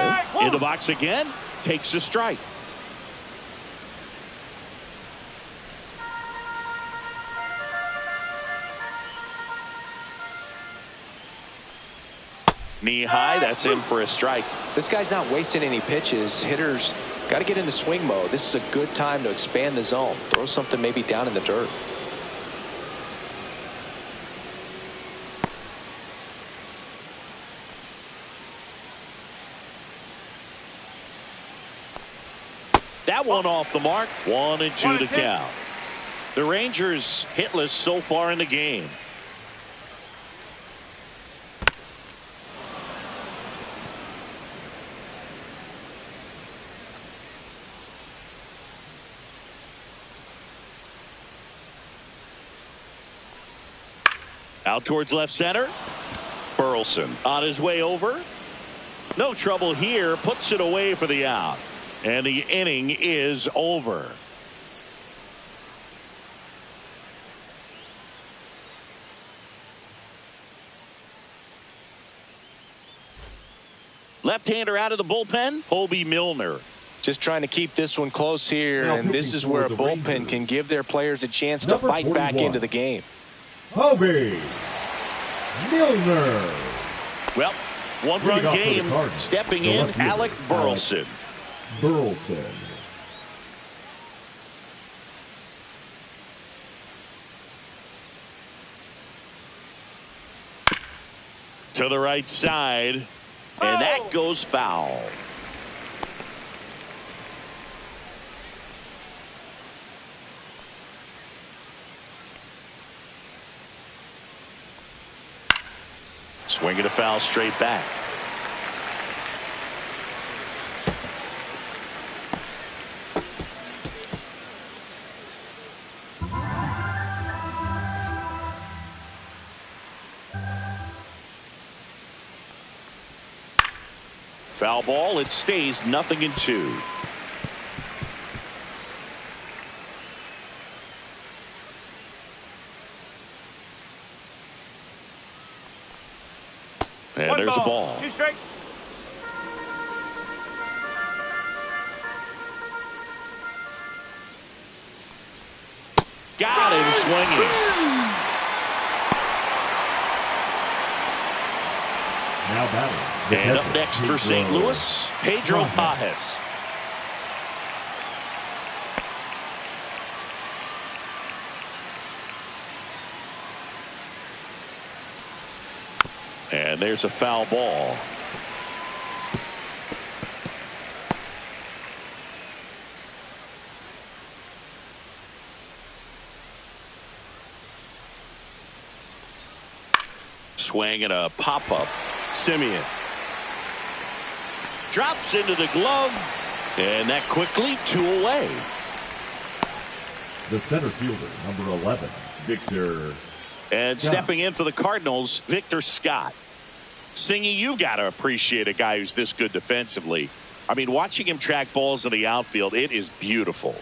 in the box again, takes a strike. Knee high, that's in for a strike. This guy's not wasting any pitches. Hitters got to get into swing mode. This is a good time to expand the zone. Throw something maybe down in the dirt. That one off the mark. 1-2 to count. The Rangers hitless so far in the game. Out towards left center. Burleson on his way over. No trouble here. Puts it away for the out. And the inning is over. Left-hander out of the bullpen, Hobie Milner. Just trying to keep this one close here, and this is where a bullpen can give their players a chance to fight back into the game. Hobie Milner. Well, one-run game. Stepping in, Alec Burleson. To the right side, and that goes foul. Swinging a foul straight back. Foul ball. It stays 0-2. And there's a ball. 2 strikes. Got him swinging. Now batting. And up next for St. Louis, Pedro Pajes. And there's a foul ball. Swing and a pop-up. Simeon drops into the glove, and that quickly 2 away. The center fielder, number 11, Victor. And stepping in for the Cardinals, Victor Scott. Singy, you got to appreciate a guy who's this good defensively. I mean, watching him track balls in the outfield, it is beautiful.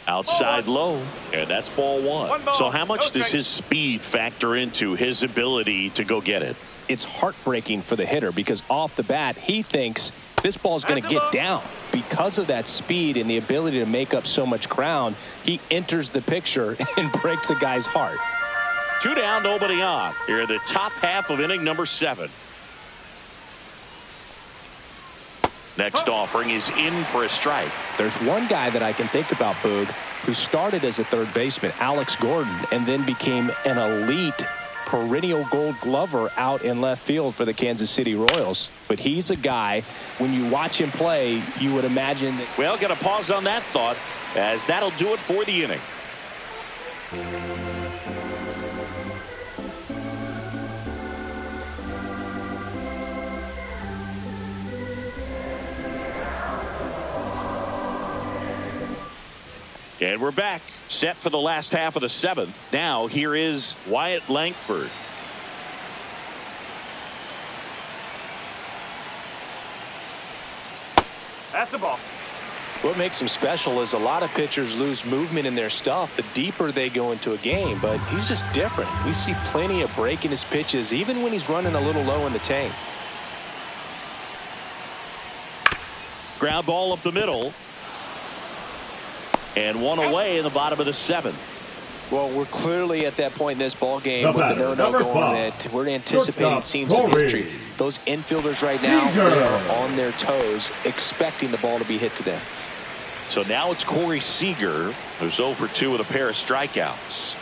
Outside low, and that's ball 1. So how much does his speed factor into his ability to go get it? It's heartbreaking for the hitter because off the bat he thinks this ball's going to get down. Because of that speed and the ability to make up so much ground, he enters the picture and breaks a guy's heart. 2 down, nobody on. Here in the top half of inning number 7. Next offering is in for a strike. There's one guy that I can think about, Boog, who started as a third baseman, Alex Gordon, and then became an elite perennial gold glover out in left field for the Kansas City Royals. But he's a guy, when you watch him play, you would imagine that. Well, got to pause on that thought, as that'll do it for the inning. And we're back, set for the last half of the seventh. Now, here is Wyatt Langford. That's the ball. What makes him special is a lot of pitchers lose movement in their stuff the deeper they go into a game, but he's just different. We see plenty of break in his pitches, even when he's running a little low in the tank. Ground ball up the middle. And one away in the bottom of the seventh. Well, we're clearly at that point in this ball game with the no-no going that we're anticipating seeing some history. Those infielders right now, they are on their toes, expecting the ball to be hit to them. So now it's Corey Seager, who's 0 for 2 with a pair of strikeouts.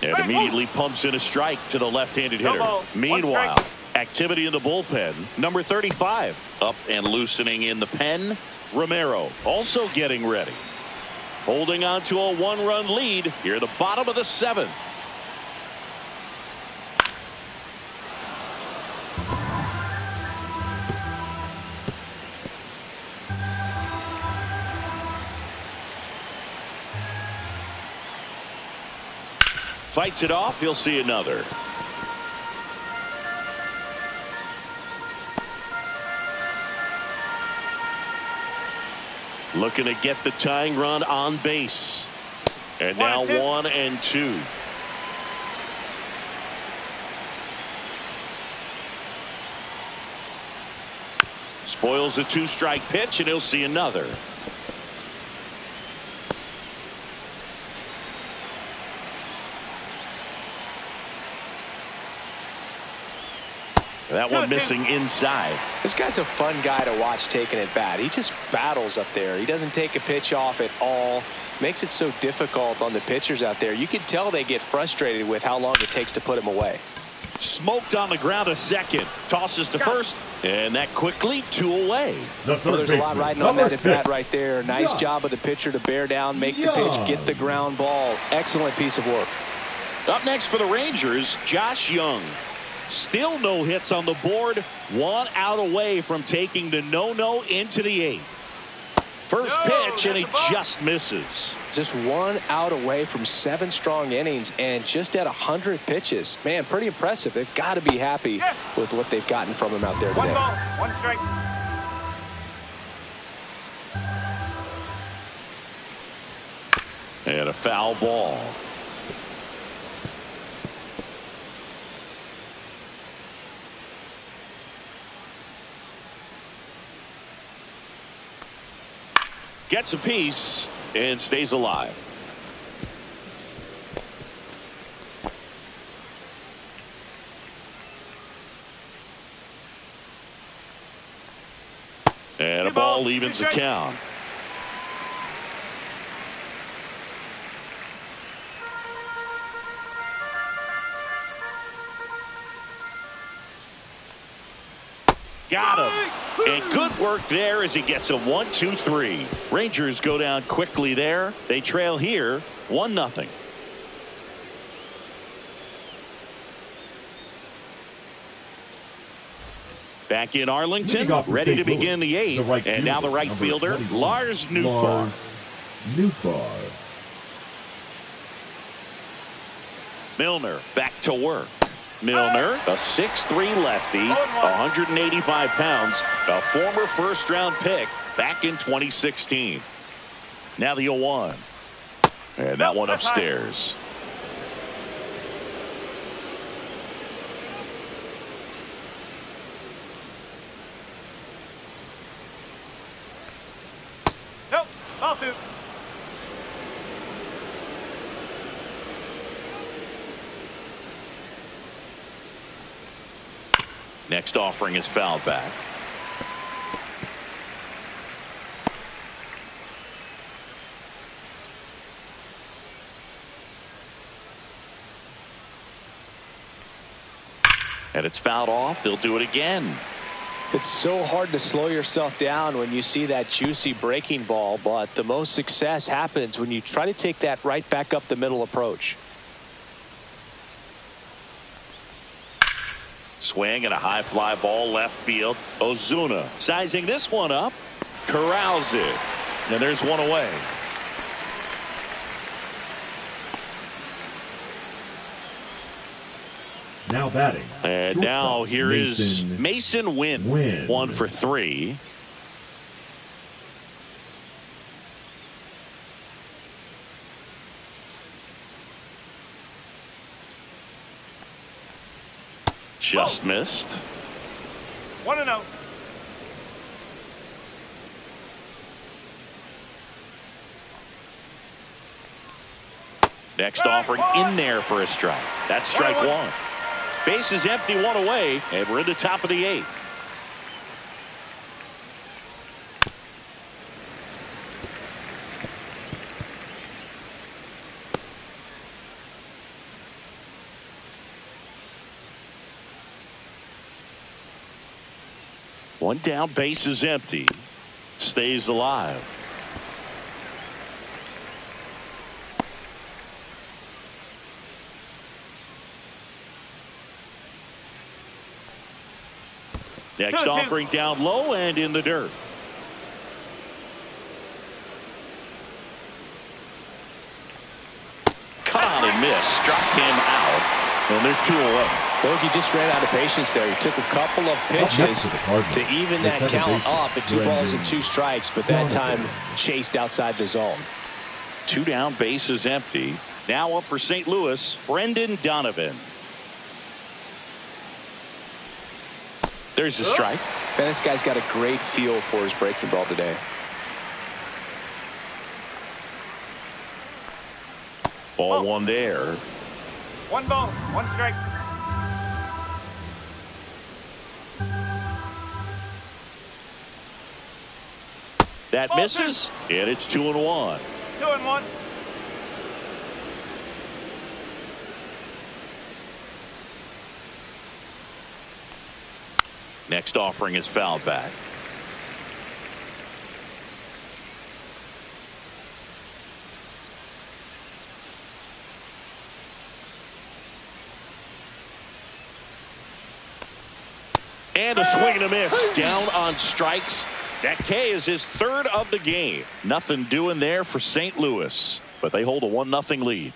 And immediately pumps in a strike to the left-handed hitter. Meanwhile, activity in the bullpen. Number 35 up and loosening in the pen. Romero also getting ready. Holding on to a one-run lead here at the bottom of the seventh. Fights it off. He'll see another. Looking to get the tying run on base. And now 1 and 2. Spoils the 2-strike pitch, and he'll see another. That one missing inside. This guy's a fun guy to watch taking at bat. He just battles up there. He doesn't take a pitch off at all. Makes it so difficult on the pitchers out there. You can tell they get frustrated with how long it takes to put him away. Smoked on the ground a second. Tosses to first. And that quickly 2 away. Well, there's a lot riding on that at bat right there. Nice job of the pitcher to bear down, make the pitch, get the ground ball. Excellent piece of work. Up next for the Rangers, Josh Young. Still no hits on the board. 1 out away from taking the no-no into the 8th. First pitch, and he just misses. Just 1 out away from 7 strong innings and just at 100 pitches. Man, pretty impressive. They've got to be happy with what they've gotten from him out there today. 1 ball, 1 strike. And a foul ball. Gets a piece and stays alive. And a ball evens the count. Got him. And good work there as he gets a 1-2-3. Rangers go down quickly there. They trail here 1-0. Back in Arlington, ready to begin the 8th. And now the right fielder, Lars Nootbaar. Milner back to work. Milner, a 6'3 lefty, 185 pounds, a former first-round pick back in 2016. Now the 0-1. And that one upstairs. Nope, ball 2. Next offering is fouled back. And it's fouled off. They'll do it again. It's so hard to slow yourself down when you see that juicy breaking ball, but the most success happens when you try to take that right back up the middle approach. Swing and a high fly ball left field. Ozuna sizing this one up. Corrals it. And there's one away. Now batting. And shortstop, now here is Mason Wynn. 1 for 3. Just missed. 1-0. Next offering in there for a strike. That's strike 1. Base is empty, 1 away, and we're in the top of the 8th. One down, base is empty. Stays alive. Next offering down low and in the dirt. Cut on and miss. Struck him out. And there's 2 away. Bogey just ran out of patience there. He took a couple of pitches to even that count up at 2 balls and 2 strikes, but that time chased outside the zone. 2 down, base is empty. Now up for St. Louis, Brendan Donovan. There's the strike. Man, this guy's got a great feel for his breaking ball today. Ball 1 there. 1 ball, 1 strike. That misses, and it's 2-1. 2-1. Next offering is fouled back. And a swing and a miss. Down on strikes. That K is his 3rd of the game. Nothing doing there for St. Louis, but they hold a 1-0 lead.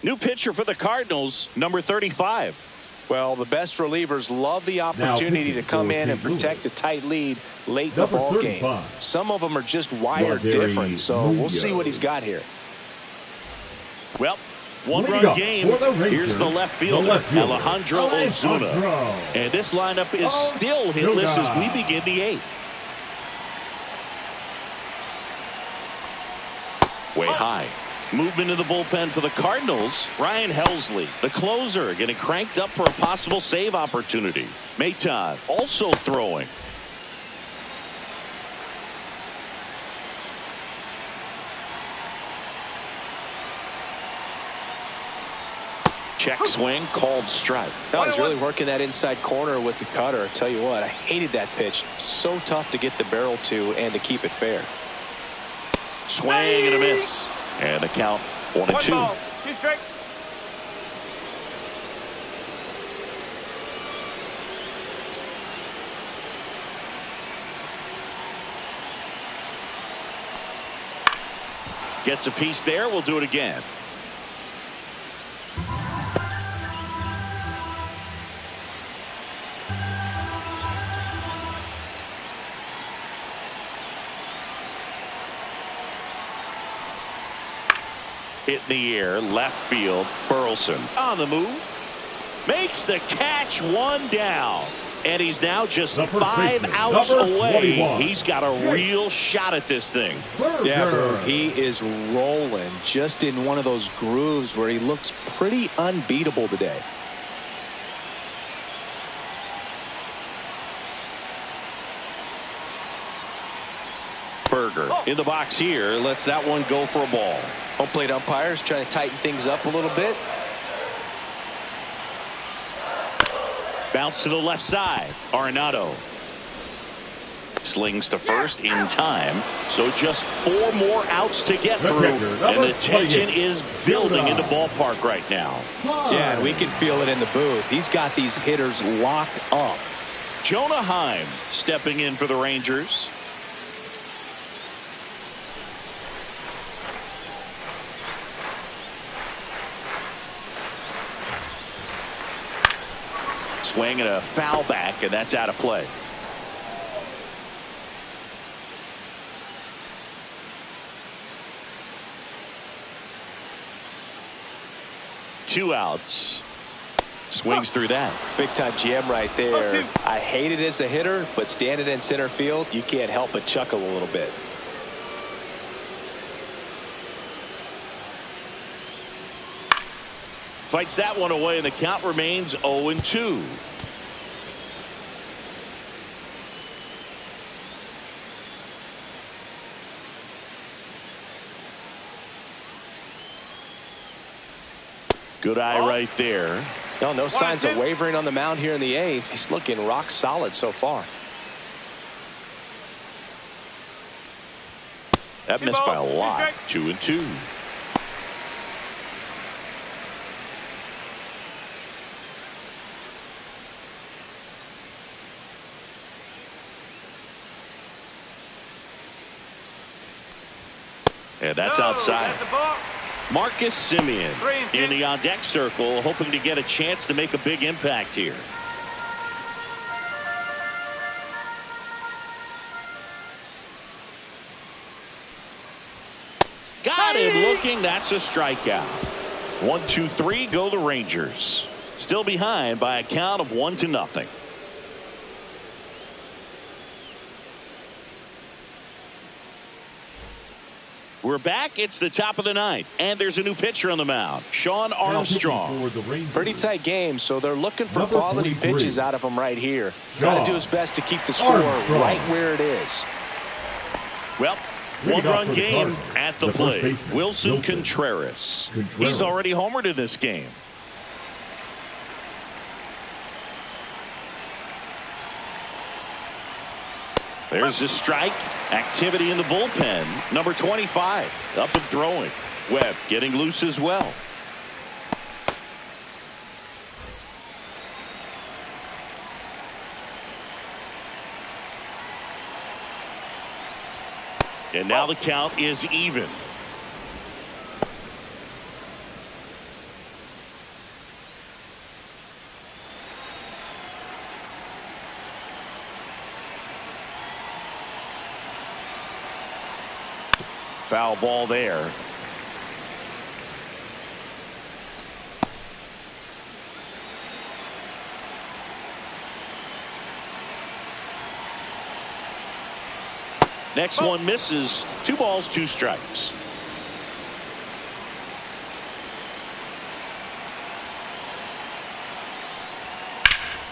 New pitcher for the Cardinals, number 35. Well, the best relievers love the opportunity to come in and protect a tight lead late in the ball game. Some of them are just wired different, so we'll see what he's got here. Well, 1-run game. Here's the left fielder, Alejandro Ozuna. And this lineup is still hitless as we begin the 8th. Way high. Movement in the bullpen for the Cardinals. Ryan Helsley, the closer, getting cranked up for a possible save opportunity. Maton also throwing. Check swing, called strike. No, he's really working that inside corner with the cutter. I tell you what, I hated that pitch. So tough to get the barrel to and to keep it fair. Swing and a miss. And the count 1-2. 1 ball, 2 strikes. Gets a piece there. We'll do it again. Hit in the air, left field. Burleson on the move. Makes the catch, 1 down. And he's now just The first 5 baseman, outs number away. 21. He's got a real shot at this thing. Yeah, Boog, he is rolling just in one of those grooves where he looks pretty unbeatable today. Berger in the box here. Lets that one go for a ball. Home plate umpires trying to tighten things up a little bit. Bounce to the left side. Arenado slings to first in time. So just 4 more outs to get through. And the tension is building in the ballpark right now. Yeah, and we can feel it in the booth. He's got these hitters locked up. Jonah Heim stepping in for the Rangers. Swing and a foul back, and that's out of play. Two outs. Swings through that. Big time gem right there. I hate it as a hitter, but standing in center field, you can't help but chuckle a little bit. Fights that one away, and the count remains 0-2. Good eye right there. No signs of wavering on the mound here in the 8th. He's looking rock solid so far. That missed by a lot. 2-2. And that's outside. Marcus Semien in the on-deck circle, hoping to get a chance to make a big impact here. Got him looking. That's a strikeout. 1-2-3 go the Rangers. Still behind by a count of 1-0. We're back. It's the top of the 9th, and there's a new pitcher on the mound, Sean Armstrong. Pretty tight game, so they're looking for quality pitches out of him right here. Got to do his best to keep the score right where it is. Well, 1-run game at the plate. Wilson Contreras. He's already homered in this game. There's a strike. Activity in the bullpen. Number 25 up and throwing. Webb getting loose as well. And now the count is even. Foul ball there. Next one misses. 2 balls, 2 strikes.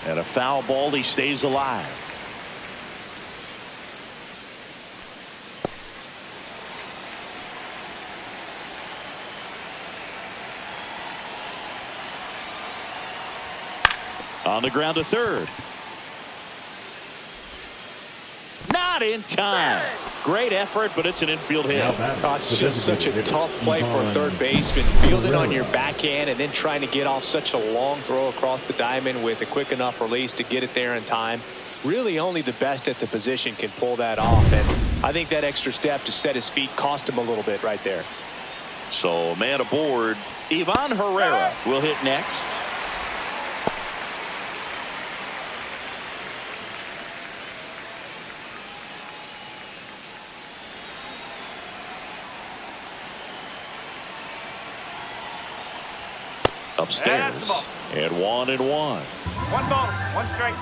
And a foul ball. He stays alive. On the ground to third. Not in time. Great effort, but it's an infield hit. It's just such a tough play for a third baseman. Fielding on your backhand and then trying to get off such a long throw across the diamond with a quick enough release to get it there in time. Really only the best at the position can pull that off. And I think that extra step to set his feet cost him a little bit right there. So a man aboard. Ivan Herrera will hit next. Upstairs, and 1-1. 1 ball, 1 strike.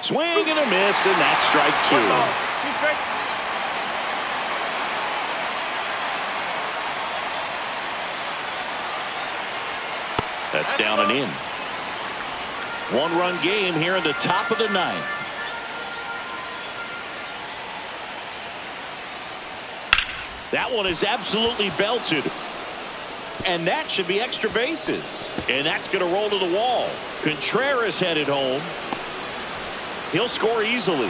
Swing and a miss, and that's strike two. 2 strikes. That's down and in. 1-run game here in the top of the ninth. That one is absolutely belted. And that should be extra bases. And that's going to roll to the wall. Contreras headed home. He'll score easily.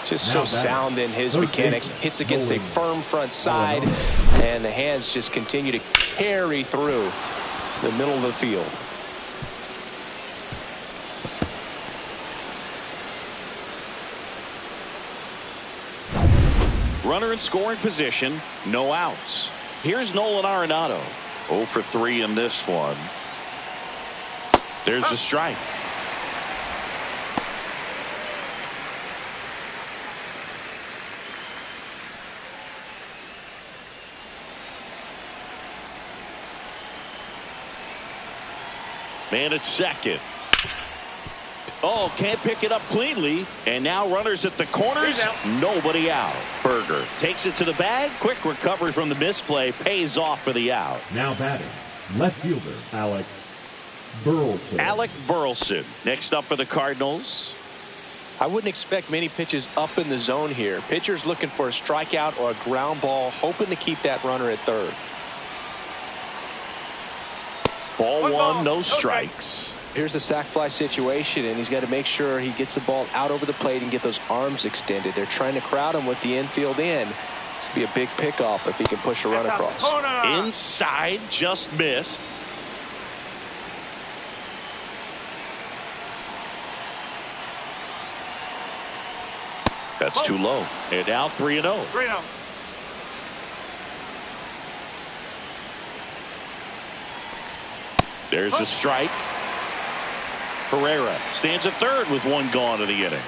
Just so sound in his mechanics. Hits against a firm front side. And the hands just continue to carry through the middle of the field. Runner in scoring position. No outs. Here's Nolan Arenado. 0 for 3 in this one. There's the strike. Man at second. Oh, can't pick it up cleanly. And now runners at the corners. Nobody out. Berger takes it to the bag. Quick recovery from the misplay. Pays off for the out. Now batting, left fielder Alec Burleson. Alec Burleson next up for the Cardinals. I wouldn't expect many pitches up in the zone here. Pitcher's looking for a strikeout or a ground ball, hoping to keep that runner at third. Ball one, no strikes. Here's a sac fly situation, and he's got to make sure he gets the ball out over the plate and get those arms extended. They're trying to crowd him with the infield in. This would be a big pickoff if he can push a run across. Inside, just missed. That's too low. And now 3-0. 3-0. There's the strike. Herrera stands at third with one gone in the inning.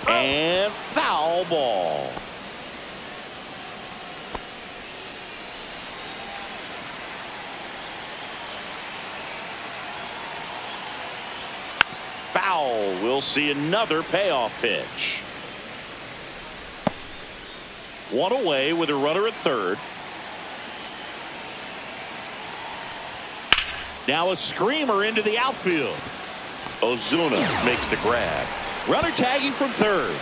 And foul ball. Foul. We'll see another payoff pitch. One away with a runner at third. Now a screamer into the outfield. Ozuna makes the grab. Runner tagging from third.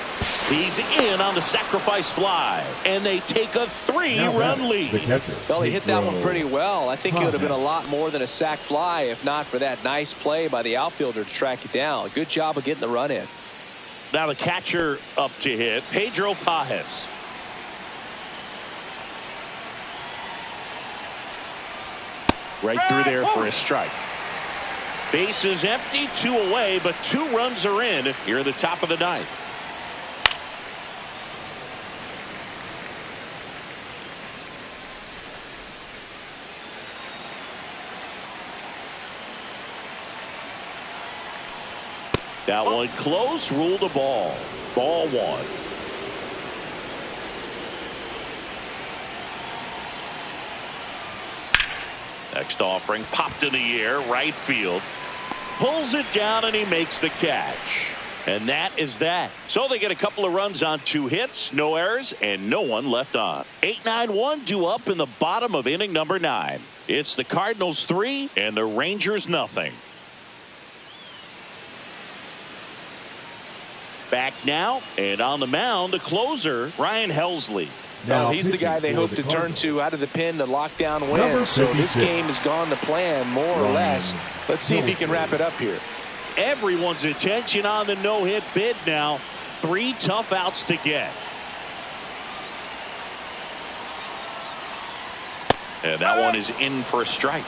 He's in on the sacrifice fly. And they take a 3-run lead. Well, he hit that one pretty well. I think it would have been a lot more than a sac fly if not for that nice play by the outfielder to track it down. Good job of getting the run in. Now the catcher up to hit, Pedro Pajes. Right through there for a strike. Base is empty, 2 away, but 2 runs are in here at the top of the ninth. That one close, ruled a ball. Ball one. Next offering popped in the air, right field. Pulls it down and he makes the catch. And that is that. So they get a couple of runs on 2 hits, no errors, and no one left on. 8-9-1 due up in the bottom of inning number 9. It's the Cardinals 3 and the Rangers nothing. Back now, and on the mound, the closer, Ryan Helsley. Well, he's the guy they hope to turn to out of the pen to lock down wins. So this game has gone to plan more or less. Let's see if he can wrap it up here. Everyone's attention on the no-hit bid now. 3 tough outs to get. And that one is in for a strike.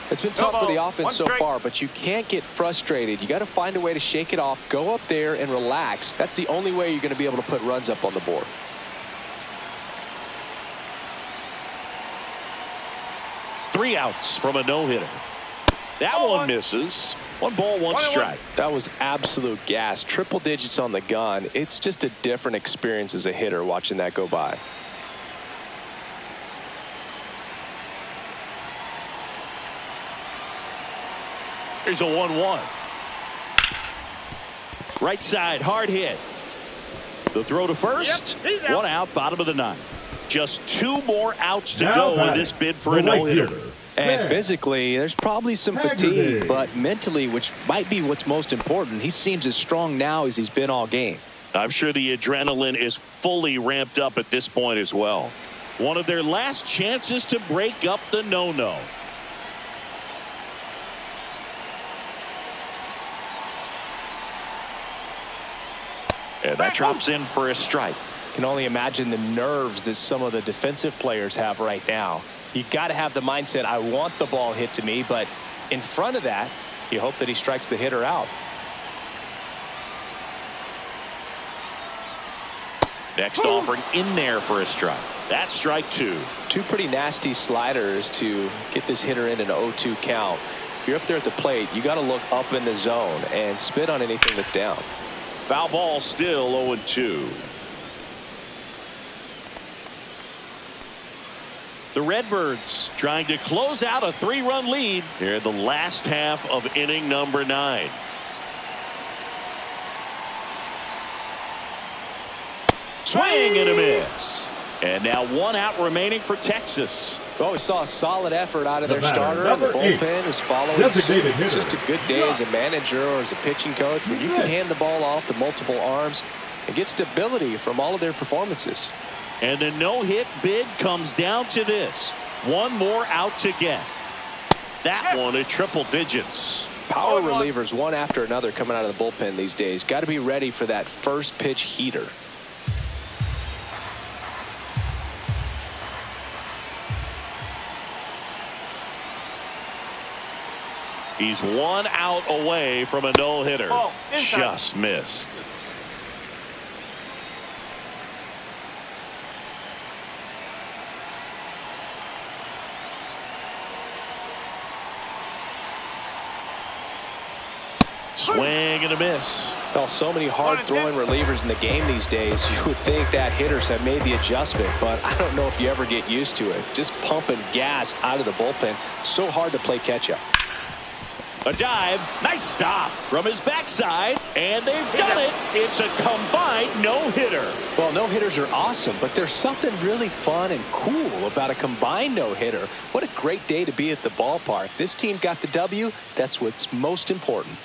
It's been tough for the offense so far, but you can't get frustrated. You got to find a way to shake it off, go up there and relax. That's the only way you're going to be able to put runs up on the board. Three outs from a no-hitter. That one misses. 1 ball, 1 strike. That was absolute gas. Triple digits on the gun. It's just a different experience as a hitter watching that go by. There's a 1-1. Right side, hard hit. The throw to first. Yep, he's out. One out, bottom of the ninth. Just 2 more outs to Now go in batting, this bid for the a no-hitter. right fielder, And Sam physically, there's probably some Haggerty. fatigue, but mentally, which might be what's most important, he seems as strong now as he's been all game. I'm sure the adrenaline is fully ramped up at this point as well. One of their last chances to break up the no-no. And that drops in for a strike. Can only imagine the nerves that some of the defensive players have right now. You got to have the mindset, I want the ball hit to me, but in front of that, you hope that he strikes the hitter out. Next offering in there for a strike. That's strike 2. 2 pretty nasty sliders to get this hitter in an 0-2 count. If you're up there at the plate, you got to look up in the zone and spit on anything that's down. Foul ball, still 0-2. The Redbirds trying to close out a 3-run lead here in the last half of inning number 9. Swing and a miss. And now 1 out remaining for Texas. Well, we saw a solid effort out of The their batter, starter, and the number 8, bullpen is following designated suit. It's hitter, just a good day as a manager or as a pitching coach when you can hand the ball off to multiple arms and get stability from all of their performances. And the no-hit bid comes down to this. 1 more out to get. That one at triple digits. Power relievers one after another coming out of the bullpen these days. Got to be ready for that first pitch heater. He's 1 out away from a no-hitter. Ball, inside. Just missed. Swing and a miss. Well, so many hard-throwing relievers in the game these days. You would think that hitters have made the adjustment, but I don't know if you ever get used to it. Just pumping gas out of the bullpen. So hard to play catch-up. A dive. Nice stop from his backside. And they've done it. It's a combined no-hitter. Well, no-hitters are awesome, but there's something really fun and cool about a combined no-hitter. What a great day to be at the ballpark. This team got the W. That's what's most important.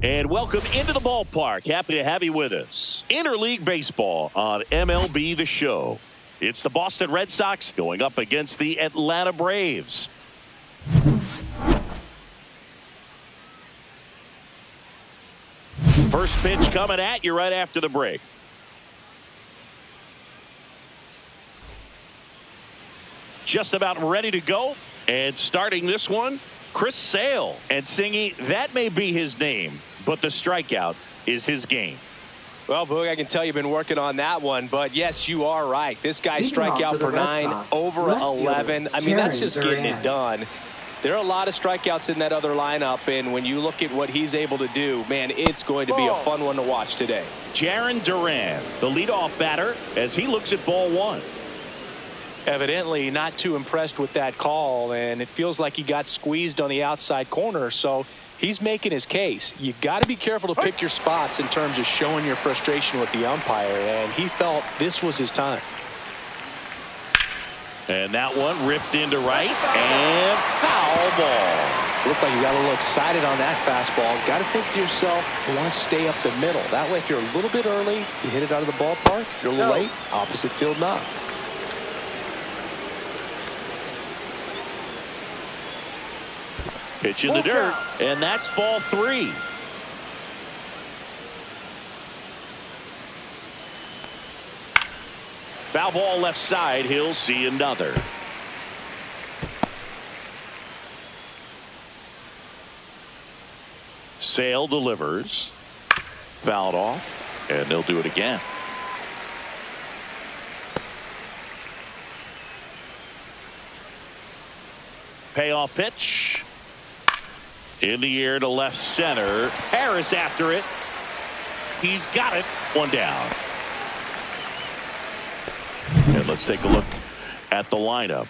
And welcome into the ballpark. Happy to have you with us. Interleague Baseball on MLB The Show. It's the Boston Red Sox going up against the Atlanta Braves. First pitch coming at you right after the break. Just about ready to go. And starting this one, Chris Sale. And Singy, that may be his name, but the strikeout is his game. Well, Boog, I can tell you've been working on that one, but yes, you are right. This guy strikeout per 9, over 11. I mean, that's just getting it done. There are a lot of strikeouts in that other lineup, and when you look at what he's able to do, man, it's going to be a fun one to watch today. Jarren Duran, the leadoff batter, as he looks at ball 1. Evidently not too impressed with that call, and it feels like he got squeezed on the outside corner, so he's making his case. You got to be careful to pick your spots in terms of showing your frustration with the umpire, and he felt this was his time. And that one ripped into right, and foul ball. Looked like you got a little excited on that fastball. Got to think to yourself, you want to stay up the middle. That way, if you're a little bit early, you hit it out of the ballpark. If you're a little late, opposite field knock. Pitch in the dirt, and that's ball 3. Foul ball left side. He'll see another. Sale delivers. Fouled off, and they'll do it again. Payoff pitch. In the air to left center. Harris after it. He's got it. One down. And let's take a look at the lineup.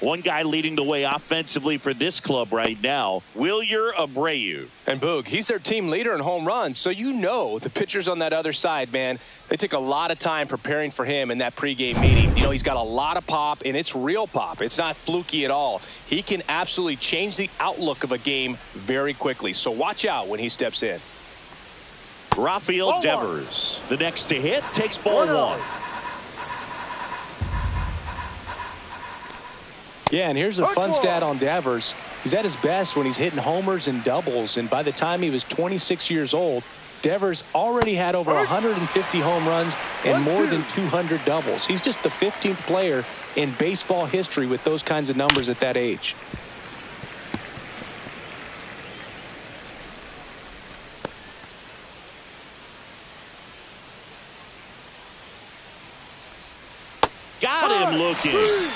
One guy leading the way offensively for this club right now, Wilyer Abreu. And Boog, he's their team leader in home runs, so you know the pitchers on that other side, man, they took a lot of time preparing for him in that pregame meeting. You know, he's got a lot of pop, and it's real pop. It's not fluky at all. He can absolutely change the outlook of a game very quickly, so watch out when he steps in. Rafael Devers, the next to hit, takes ball 1. Yeah, and here's a fun stat on Devers. He's at his best when he's hitting homers and doubles, and by the time he was 26 years old, Devers already had over 150 home runs and more than 200 doubles. He's just the 15th player in baseball history with those kinds of numbers at that age. Got him looking.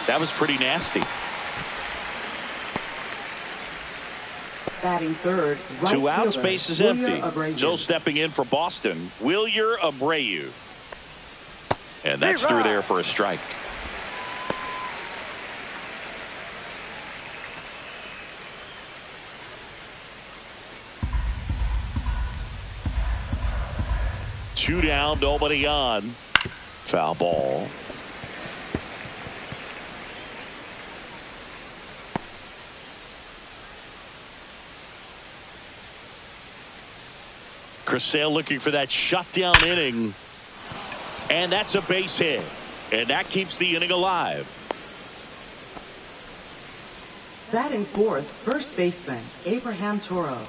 That was pretty nasty. Batting third, right 2 outs, fielder, base is Wilyer empty. Abreu. So stepping in for Boston, Wilyer Abreu. And that's through there for a strike. Two down, nobody on. Foul ball. Chris Sale looking for that shutdown inning. And that's a base hit. And that keeps the inning alive. Batting fourth, first baseman, Abraham Toro.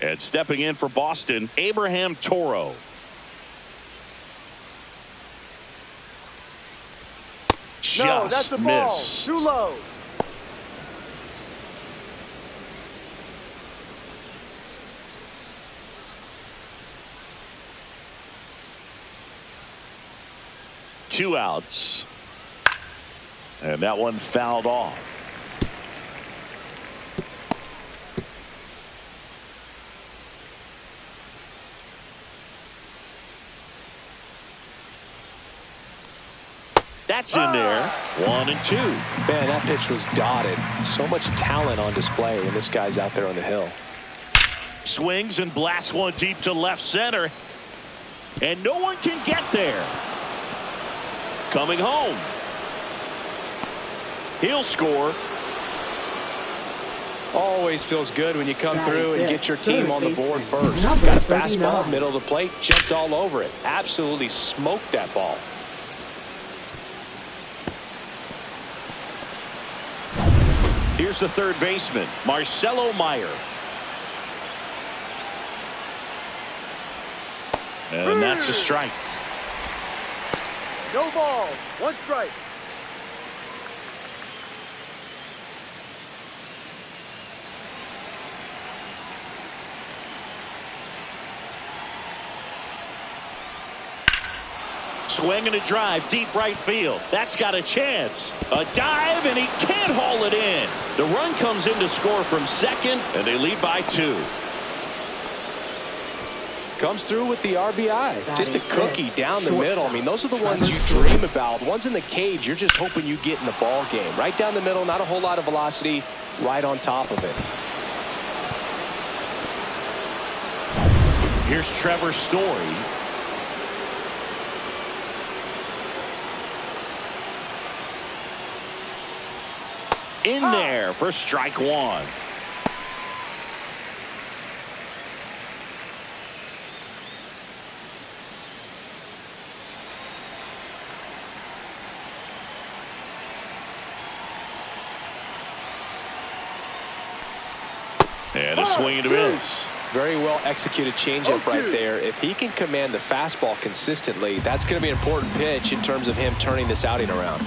And stepping in for Boston, Abraham Toro. No, that's a ball. Missed. Too low. Two outs. And that one fouled off. That's in there. 1 and 2. Man, that pitch was dotted. So much talent on display when this guy's out there on the hill. Swings and blasts one deep to left center. And no one can get there. Coming home. He'll score. Always feels good when you come through and get your team on the board first. Number Got a 39. fastball, middle of the plate, jumped all over it. Absolutely smoked that ball. Here's the third baseman, Marcelo Meyer. And that's a strike. No ball. One strike. Swing and a drive, deep right field. That's got a chance. A dive, and he can't haul it in. The run comes in to score from second, and they lead by 2. Comes through with the RBI. Just a cookie down the middle. I mean, those are the ones you Trevor dream about. The ones in the cage, you're just hoping you get in the ball game. Right down the middle, not a whole lot of velocity, right on top of it. Here's Trevor Story. In there for strike 1. And a swing and a miss. Very well executed changeup right there. If he can command the fastball consistently, that's going to be an important pitch in terms of him turning this outing around.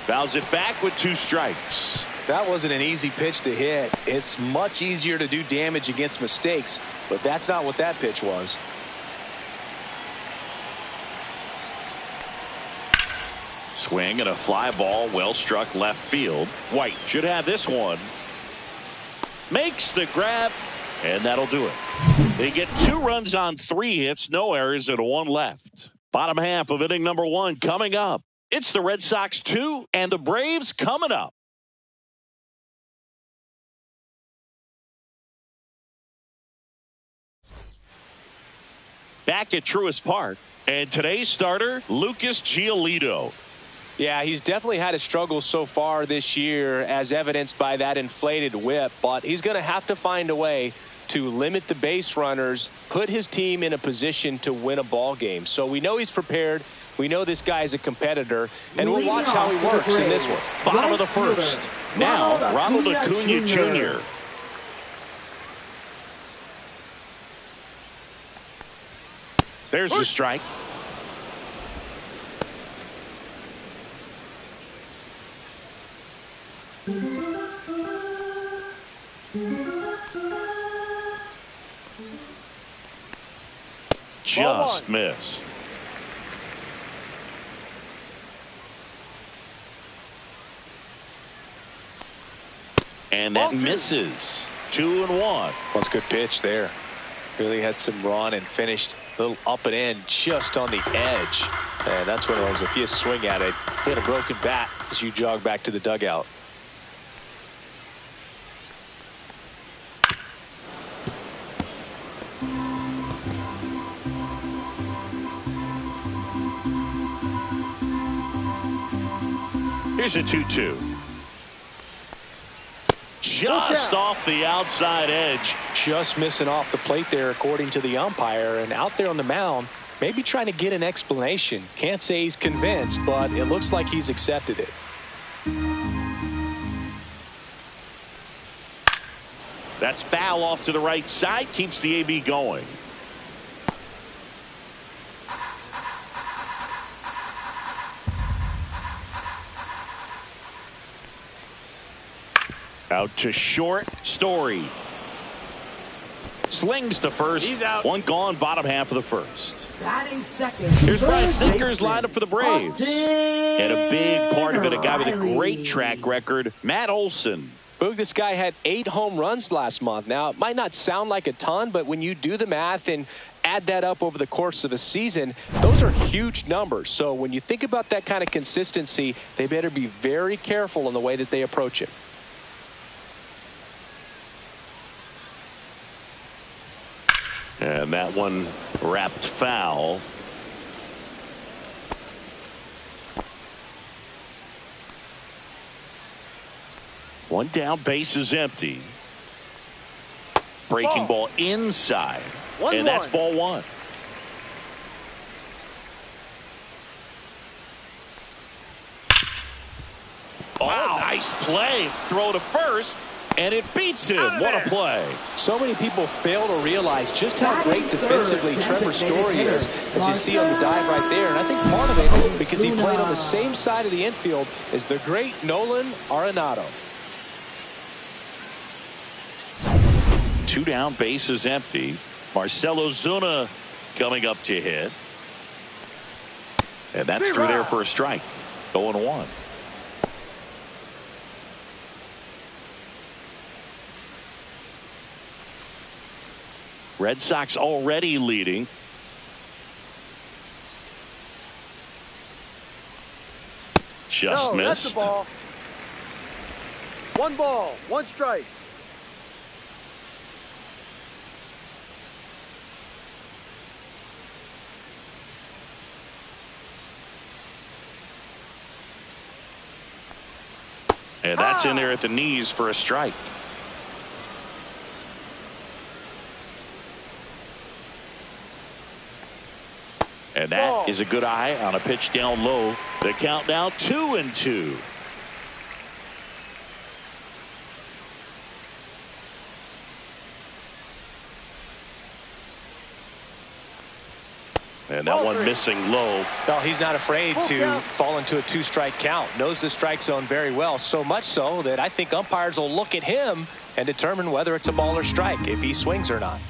Fouls it back with 2 strikes. That wasn't an easy pitch to hit. It's much easier to do damage against mistakes, but that's not what that pitch was. Swing and a fly ball, well struck left field. White should have this one. Makes the grab, and that'll do it. They get 2 runs on 3 hits, no errors, and 1 left. Bottom half of inning number 1 coming up. It's the Red Sox 2 and the Braves coming up. Back at Truist Park, and today's starter, Lucas Giolito. Yeah, he's definitely had his struggles so far this year, as evidenced by that inflated whip, but he's going to have to find a way to limit the base runners, put his team in a position to win a ball game. So we know he's prepared. We know this guy's a competitor, and we'll watch how he works in this one. Bottom of the first. Now, Ronald Acuna Jr. There's the strike. Just missed. And that misses. 2-1. That's a good pitch there. Really had some run and finished a little up and in just on the edge. And that's one of those, if you swing at it, hit a broken bat as you jog back to the dugout. Here's a 2-2. Just off the outside edge. Just missing off the plate there, according to the umpire. And out there on the mound, maybe trying to get an explanation. Can't say he's convinced, but it looks like he's accepted it. That's foul off to the right side. Keeps the AB going. Out to short. Story slings to first. He's out. 1 gone, bottom half of the first. Batting second. Here's Brian Third Snickers baseman, lined up for the Braves. And a big part of it, a guy with a great track record, Matt Olson. Boog, this guy had 8 home runs last month. Now, it might not sound like a ton, but when you do the math and add that up over the course of a season, those are huge numbers. So when you think about that kind of consistency, they better be very careful in the way that they approach it. And that one wrapped foul. One down, base is empty. Breaking ball inside. And that's ball one. Oh, nice play. Throw to first, and it beats him. What a play. So many people fail to realize just how great defensively Trevor Story is, as you see on the dive right there. And I think part of it because he played on the same side of the infield as the great Nolan Arenado. Two down, base is empty. Marcell Ozuna coming up to hit. And that's through there for a strike. 0-1. Red Sox already leading. Just missed. That's the ball. One ball, one strike. And that's in there at the knees for a strike. And that is a good eye on a pitch down low. The count now 2-2. And that one missing low. Well, he's not afraid to fall into a two-strike count. Knows the strike zone very well. So much so that I think umpires will look at him and determine whether it's a ball or strike, if he swings or not.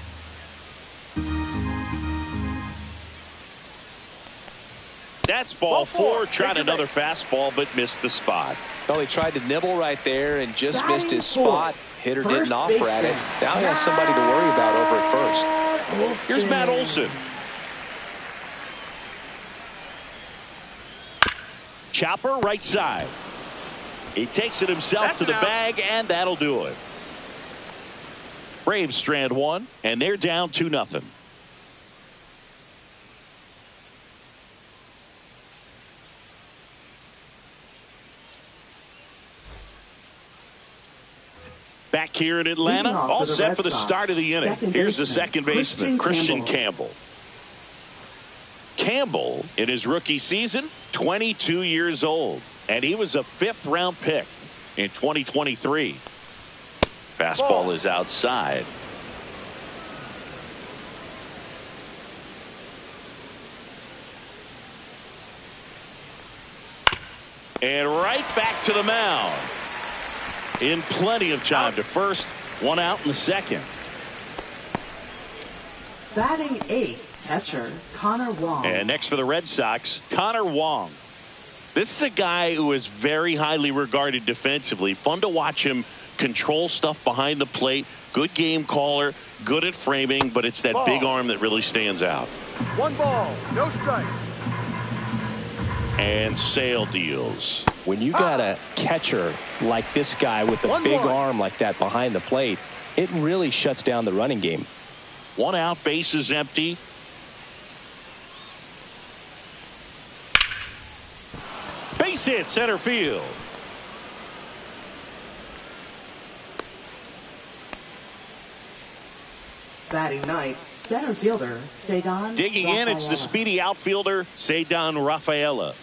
That's ball four. Tried another fastball, but missed the spot. Well, he tried to nibble right there and just missed his spot. Hitter didn't offer at it. Now he has somebody to worry about over at first. Here's Matt Olson. Chopper right side. He takes it himself to the bag, and that'll do it. Braves strand one, and they're down 2-0. Back here in Atlanta, all set for the start of the inning. Here's the second baseman, Christian Campbell. Campbell, in his rookie season, 22 years old, and he was a 5th-round pick in 2023. Fastball is outside. And right back to the mound. In plenty of time to first, one out in the second. Batting 8th, catcher Connor Wong. And next for the Red Sox, Connor Wong. This is a guy who is very highly regarded defensively. Fun to watch him control stuff behind the plate. Good game caller, good at framing, but it's that big arm that really stands out. One ball, no strike. And Sale deals. When you got a catcher like this guy with a big arm like that behind the plate, it really shuts down the running game. One out, base is empty. Base hit, center field. Batting 9th, center fielder Ceddanne Digging in, it's the speedy outfielder Ceddanne Rafaela.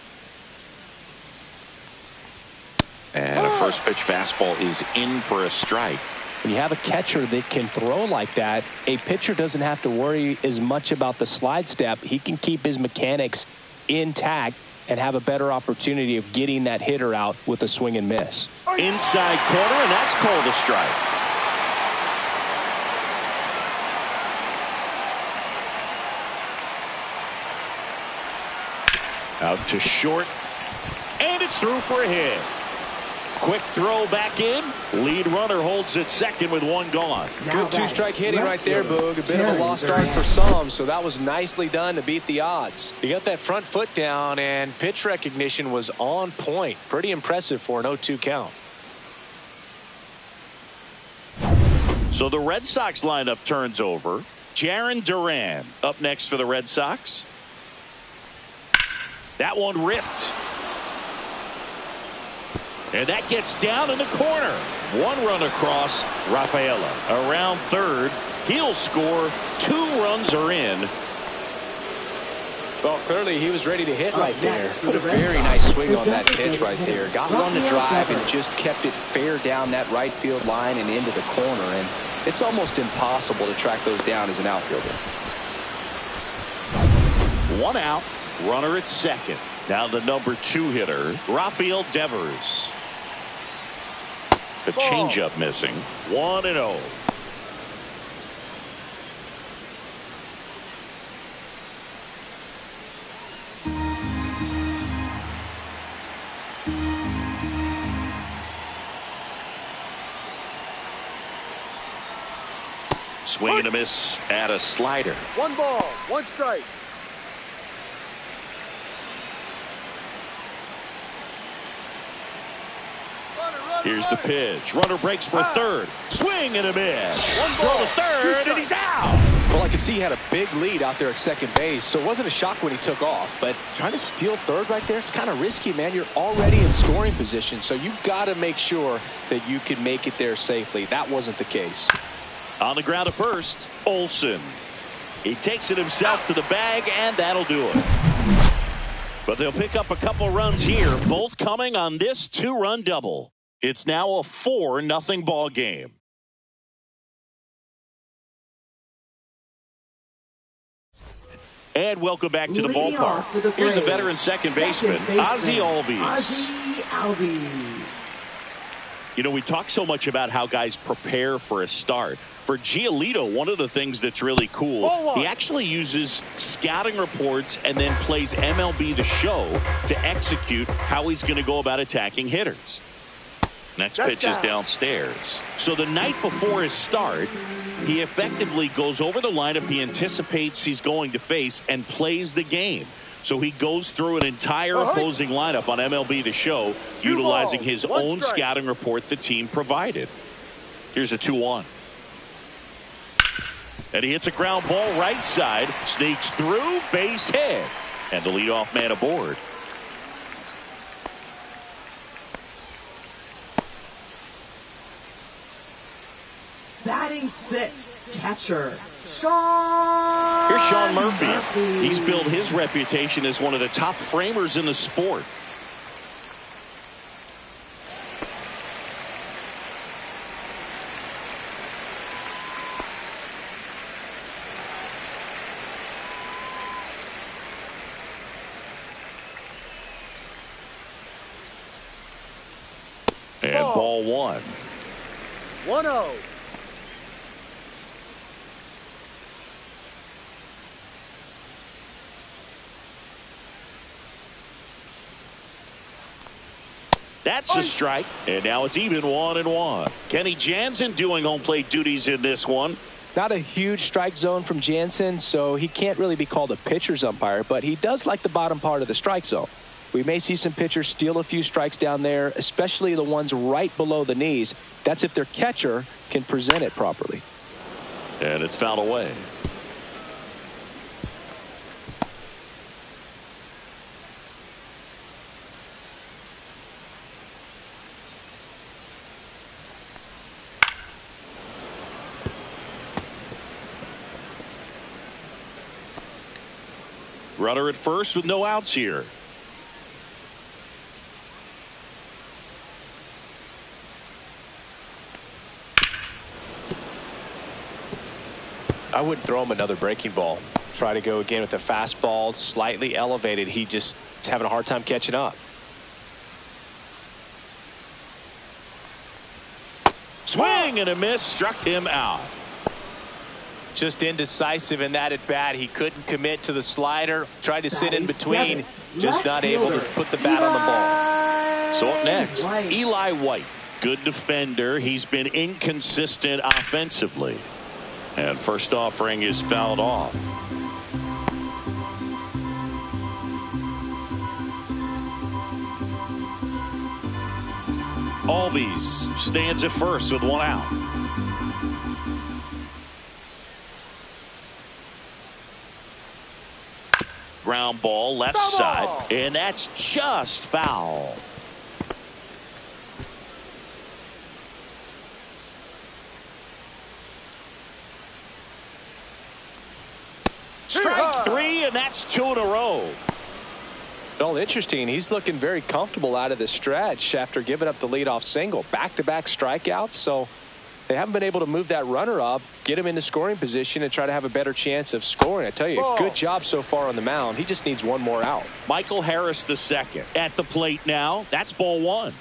And a first pitch fastball is in for a strike. When you have a catcher that can throw like that, a pitcher doesn't have to worry as much about the slide step. He can keep his mechanics intact and have a better opportunity of getting that hitter out with a swing and miss. Inside corner, and that's called a strike. Out to short, and it's through for a hit. Quick throw back in. Lead runner holds at second with one gone. Good two-strike hitting right there, Boog. A bit of a lost art for some, so that was nicely done to beat the odds. He got that front foot down, and pitch recognition was on point. Pretty impressive for an 0-2 count. So the Red Sox lineup turns over. Jarren Duran up next for the Red Sox. That one ripped. And that gets down in the corner. One run across. Rafaela around third. He'll score. 2 runs are in. Well, clearly he was ready to hit right there. Put a very nice swing on that pitch right there. Got one to drive and just kept it fair down that right field line and into the corner. And it's almost impossible to track those down as an outfielder. 1 out. Runner at second. Now the number 2 hitter, Rafael Devers. The changeup missing. 1-0. Swing and a miss at a slider. 1 ball, 1 strike. Here's the pitch. Runner breaks for third. Swing and a miss. Throw to third, and he's out. Well, I could see he had a big lead out there at second base, so it wasn't a shock when he took off. But trying to steal third right there, it's kind of risky, man. You're already in scoring position, so you've got to make sure that you can make it there safely. That wasn't the case. On the ground at first, Olsen. He takes it himself to the bag, and that'll do it. But they'll pick up a couple runs here, both coming on this 2-run double. It's now a 4-0 ball game. And welcome back to the ballpark. Here's the veteran second baseman, Ozzie Albies. You know, we talk so much about how guys prepare for a start. For Giolito, one of the things that's really cool, he actually uses scouting reports and then plays MLB The Show to execute how he's going to go about attacking hitters. Next pitch is downstairs. So the night before his start, he effectively goes over the lineup he anticipates he's going to face and plays the game. So he goes through an entire opposing lineup on MLB The Show, utilizing his own scouting report the team provided. Here's a 2-1. And he hits a ground ball right side, sneaks through, base hit. And the leadoff man aboard. Batting 6th, catcher, Sean. Here's Sean Murphy. He's built his reputation as one of the top framers in the sport. And ball 1. 1-0. That's a strike, and now it's even 1-1. Kenny Jansen doing home plate duties in this one. Not a huge strike zone from Jansen, so he can't really be called a pitcher's umpire, but he does like the bottom part of the strike zone. We may see some pitchers steal a few strikes down there, especially the ones right below the knees. That's if their catcher can present it properly. And it's fouled away. Runner at first with no outs here. I wouldn't throw him another breaking ball. Try to go again with the fastball, slightly elevated. He just is having a hard time catching up. Swing and a miss, struck him out. Just indecisive in that at bat. He couldn't commit to the slider. Tried to sit in between. Just not able to put the bat on the ball. So up next, Eli White. Good defender. He's been inconsistent offensively. And first offering is fouled off. Albies stands at first with 1 out. Ground ball left side, and that's just foul. Strike three, and that's 2 in a row. Well, interesting. He's looking very comfortable out of the stretch after giving up the leadoff single. Back-to-back strikeouts, so they haven't been able to move that runner up, get him into scoring position, and try to have a better chance of scoring. I tell you, good job so far on the mound. He just needs one more out. Michael Harris the second at the plate now. That's ball one.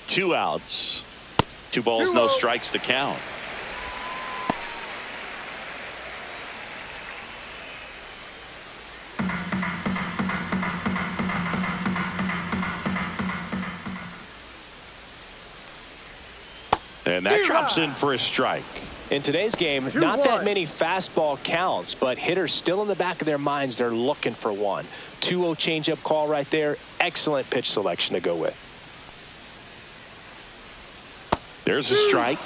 Two outs. 2 balls, no strikes to count. And that drops in for a strike. In today's game, not that many fastball counts, but hitters still in the back of their minds, they're looking for one. 2-0 changeup call right there. Excellent pitch selection to go with. There's a strike.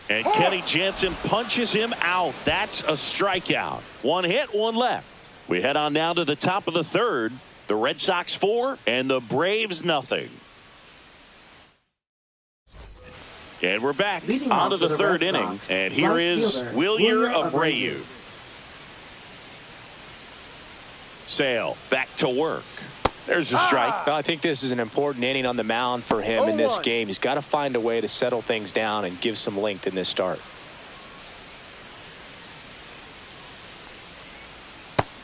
And Kenny Jansen punches him out. That's a strikeout. 1 hit, 1 left. We head on now to the top of the third. The Red Sox 4 and the Braves nothing. And we're back onto the third inning. And here is Wilyer Abreu. Sale back to work. There's a strike. I think this is an important inning on the mound for him in this game. He's got to find a way to settle things down and give some length in this start.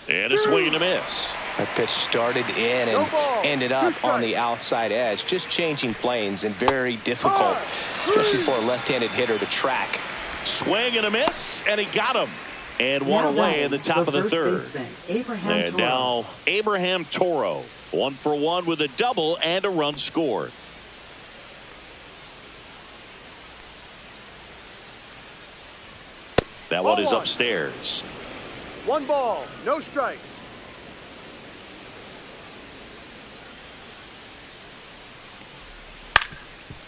And a swing and a miss. That pitch started in and ended up on the outside edge. Just changing planes and very difficult, especially for a left-handed hitter to track. Swing and a miss, and he got him. And one away in the top of the third. And now Abraham Toro. 1 for 1 with a double and a run scored. That one is upstairs. 1 ball, no strikes.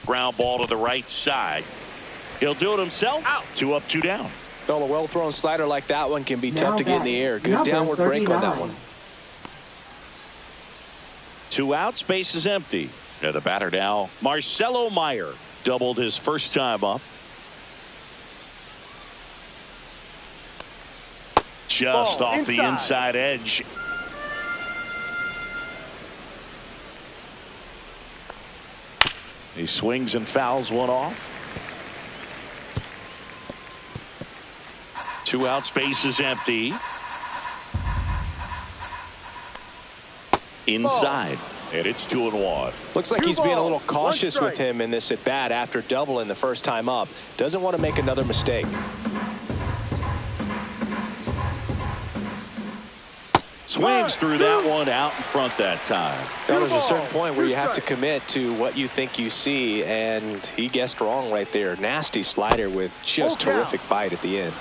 Ground ball to the right side. He'll do it himself. Out. 2 up, 2 down. Well, a well-thrown slider like that one can be tough to get in the air. Good downward break on that one. 2 outs, base is empty. And the batter now, Marcelo Meyer. Doubled his first time up. Just off the inside edge. He swings and fouls one off. 2 outs, base is empty. Inside, and it's 2-1. Looks like he's being a little cautious with him in this at bat after doubling the first time up. Doesn't want to make another mistake. Swings through that one out in front that time. Now, there's a certain point where you have to commit to what you think you see, and he guessed wrong right there. Nasty slider with just terrific bite at the end.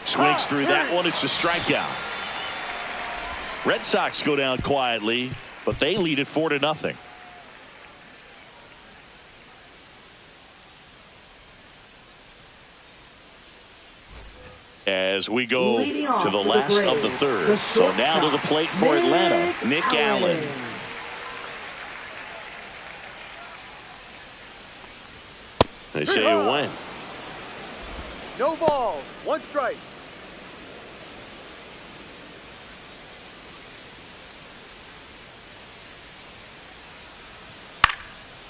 Swings through that one. It's a strikeout. Red Sox go down quietly, but they lead it 4-0. As we go to the last of the third. So now to the plate for Atlanta, Nick Allen. They say you win. No balls, 1 strike.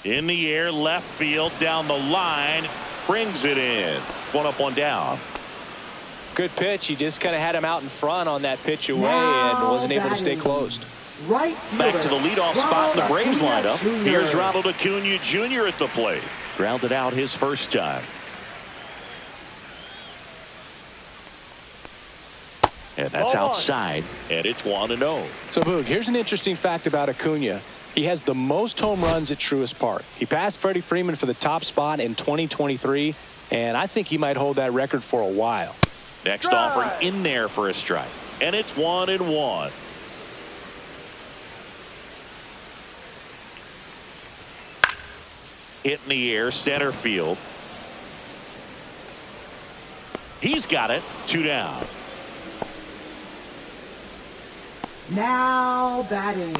In the air, left field, down the line, brings it in. 1 up, 1 down. Good pitch. He just kind of had him out in front on that pitch away and wasn't able to stay closed. Right. Back to the leadoff spot in the Braves lineup. Here's Ronald Acuna Jr. at the plate. Grounded out his first time. And that's outside, and it's 1-0. So, Boog, here's an interesting fact about Acuna. He has the most home runs at Truist Park. He passed Freddie Freeman for the top spot in 2023, and I think he might hold that record for a while. Next offering in there for a strike, and it's 1-1. Hit in the air, center field. He's got it. 2 down. Now batting.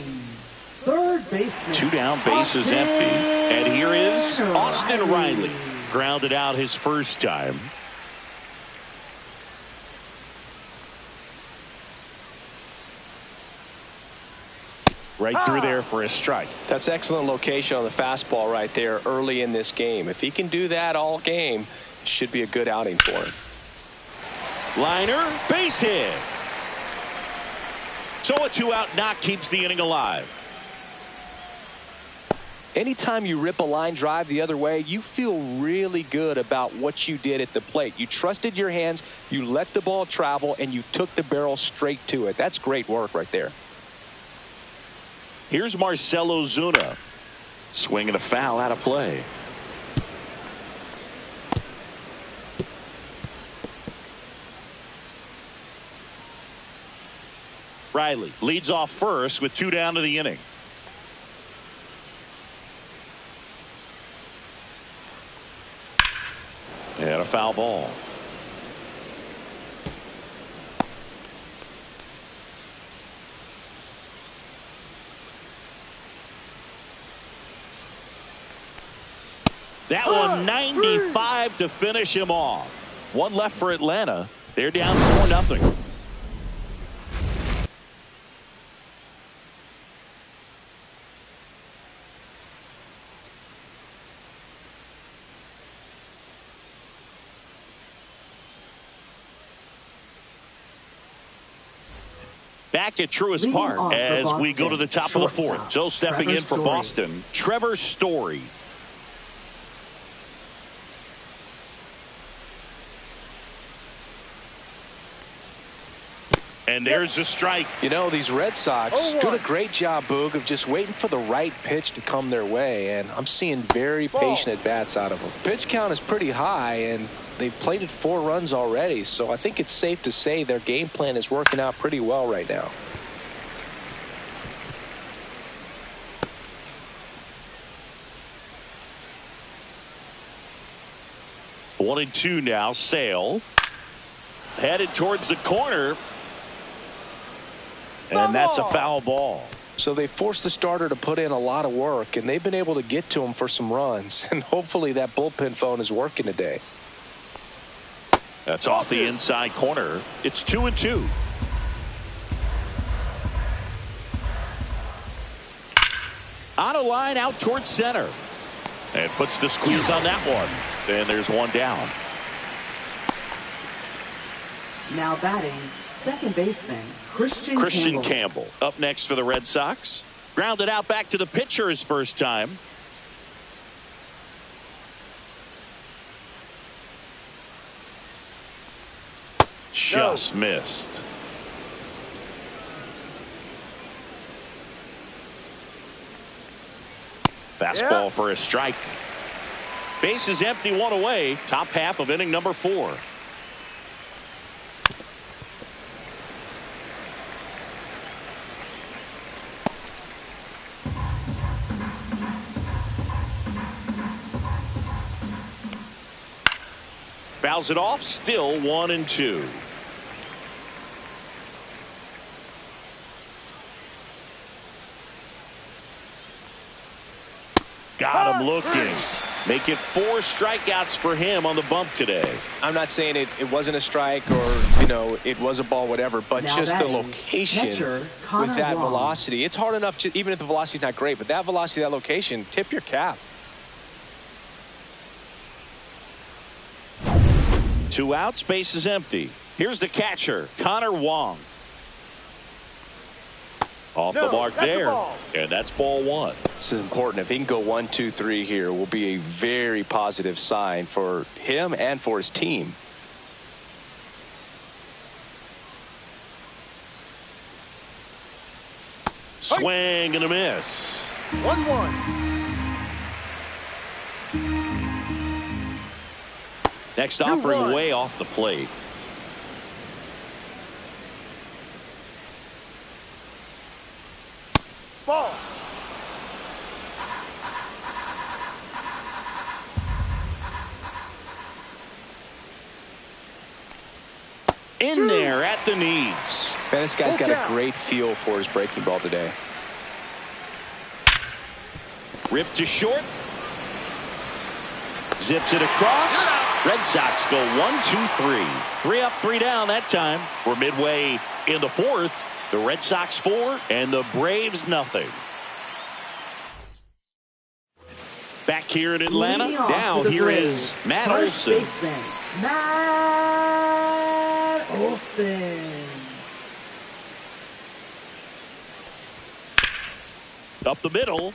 Third baseman. 2 down, base is empty. And here is Austin Riley. Grounded out his first time. Right through there for a strike. That's excellent location on the fastball right there early in this game. If he can do that all game, it should be a good outing for him. Liner, base hit. So a 2-out knock keeps the inning alive. Anytime you rip a line drive the other way, you feel really good about what you did at the plate. You trusted your hands, you let the ball travel, and you took the barrel straight to it. That's great work right there. Here's Marcell Ozuna. Swinging a foul out of play. Riley leads off first with 2 down to the inning. And a foul ball. That one 95 to finish him off. One left for Atlanta. They're down 4-0. Back at Truist Park as we go to the top of the 4th. So stepping in for Boston, Trevor Story. And there's a strike. You know, these Red Sox doing a great job, Boog, of just waiting for the right pitch to come their way. And I'm seeing very patient at-bats out of them. Pitch count is pretty high, and they've plated 4 runs already. So I think it's safe to say their game plan is working out pretty well right now. One and 2 now. Sale headed towards the corner. And that's a foul ball. So they forced the starter to put in a lot of work, and they've been able to get to him for some runs. And hopefully that bullpen phone is working today. That's off the inside corner. It's 2 and 2. On a line out towards center. And puts the squeeze on that one. And there's 1 down. Now batting. Second baseman, Christian Campbell. Up next for the Red Sox. Grounded out back to the pitcher his first time. Just missed. Fastball for a strike. Base is empty, 1 away. Top half of inning number 4. Fouls it off. Still 1 and 2. Got him looking. Make it 4 strikeouts for him on the bump today. I'm not saying it wasn't a strike or, you know, it was a ball, whatever, but now just the location with that velocity. It's hard enough, to, even if the velocity's not great, but that velocity, that location, tip your cap. 2 outs, base is empty. Here's the catcher, Connor Wong. Off the mark there, and that's ball 1. This is important. If he can go 1, 2, 3 here, will be a very positive sign for him and for his team. Swing and a miss. 1-1. Next offering way off the plate. Ball. in there at the knees. Man, this guy's got a great feel for his breaking ball today. Ripped to short. Zips it across. Red Sox go 1-2-3. 3 up, 3 down that time. We're midway in the fourth. The Red Sox 4 and the Braves nothing. Back here in Atlanta. Now here is Matt Olson. Matt Olson. Up the middle.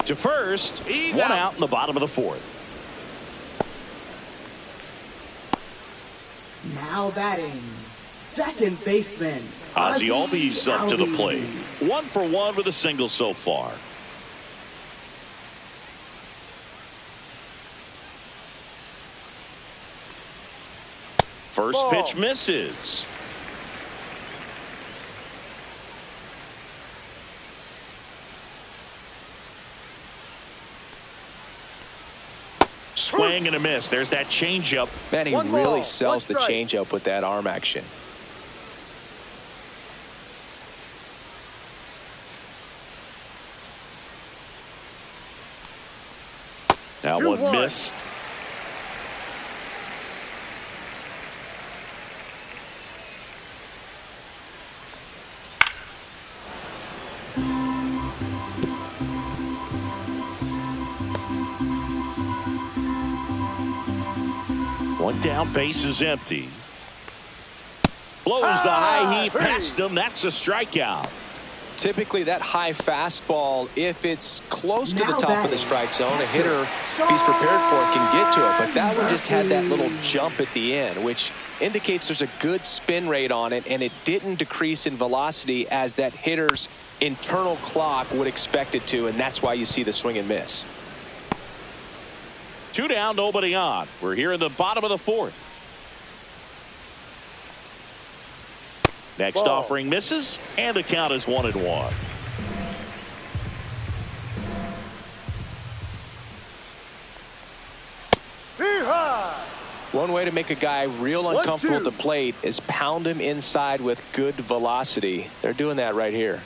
To first. One out in the bottom of the fourth. Now batting, second baseman Ozzie Albies up to the plate. 1 for 1 with a single so far. First pitch misses. Swing and a miss. There's that changeup. Man, he really sells the changeup with that arm action. That one missed. One down, base is empty. Blows the high heat past him. That's a strikeout. Typically, that high fastball, if it's close to the top of the strike zone, a hitter, if he's prepared for it, can get to it. But that one just had that little jump at the end, which indicates there's a good spin rate on it, and it didn't decrease in velocity as that hitter's internal clock would expect it to, and that's why you see the swing and miss. 2 down, nobody on. We're here in the bottom of the fourth. Next offering misses, and the count is 1-1. One way to make a guy real uncomfortable at the plate is pound him inside with good velocity. They're doing that right here.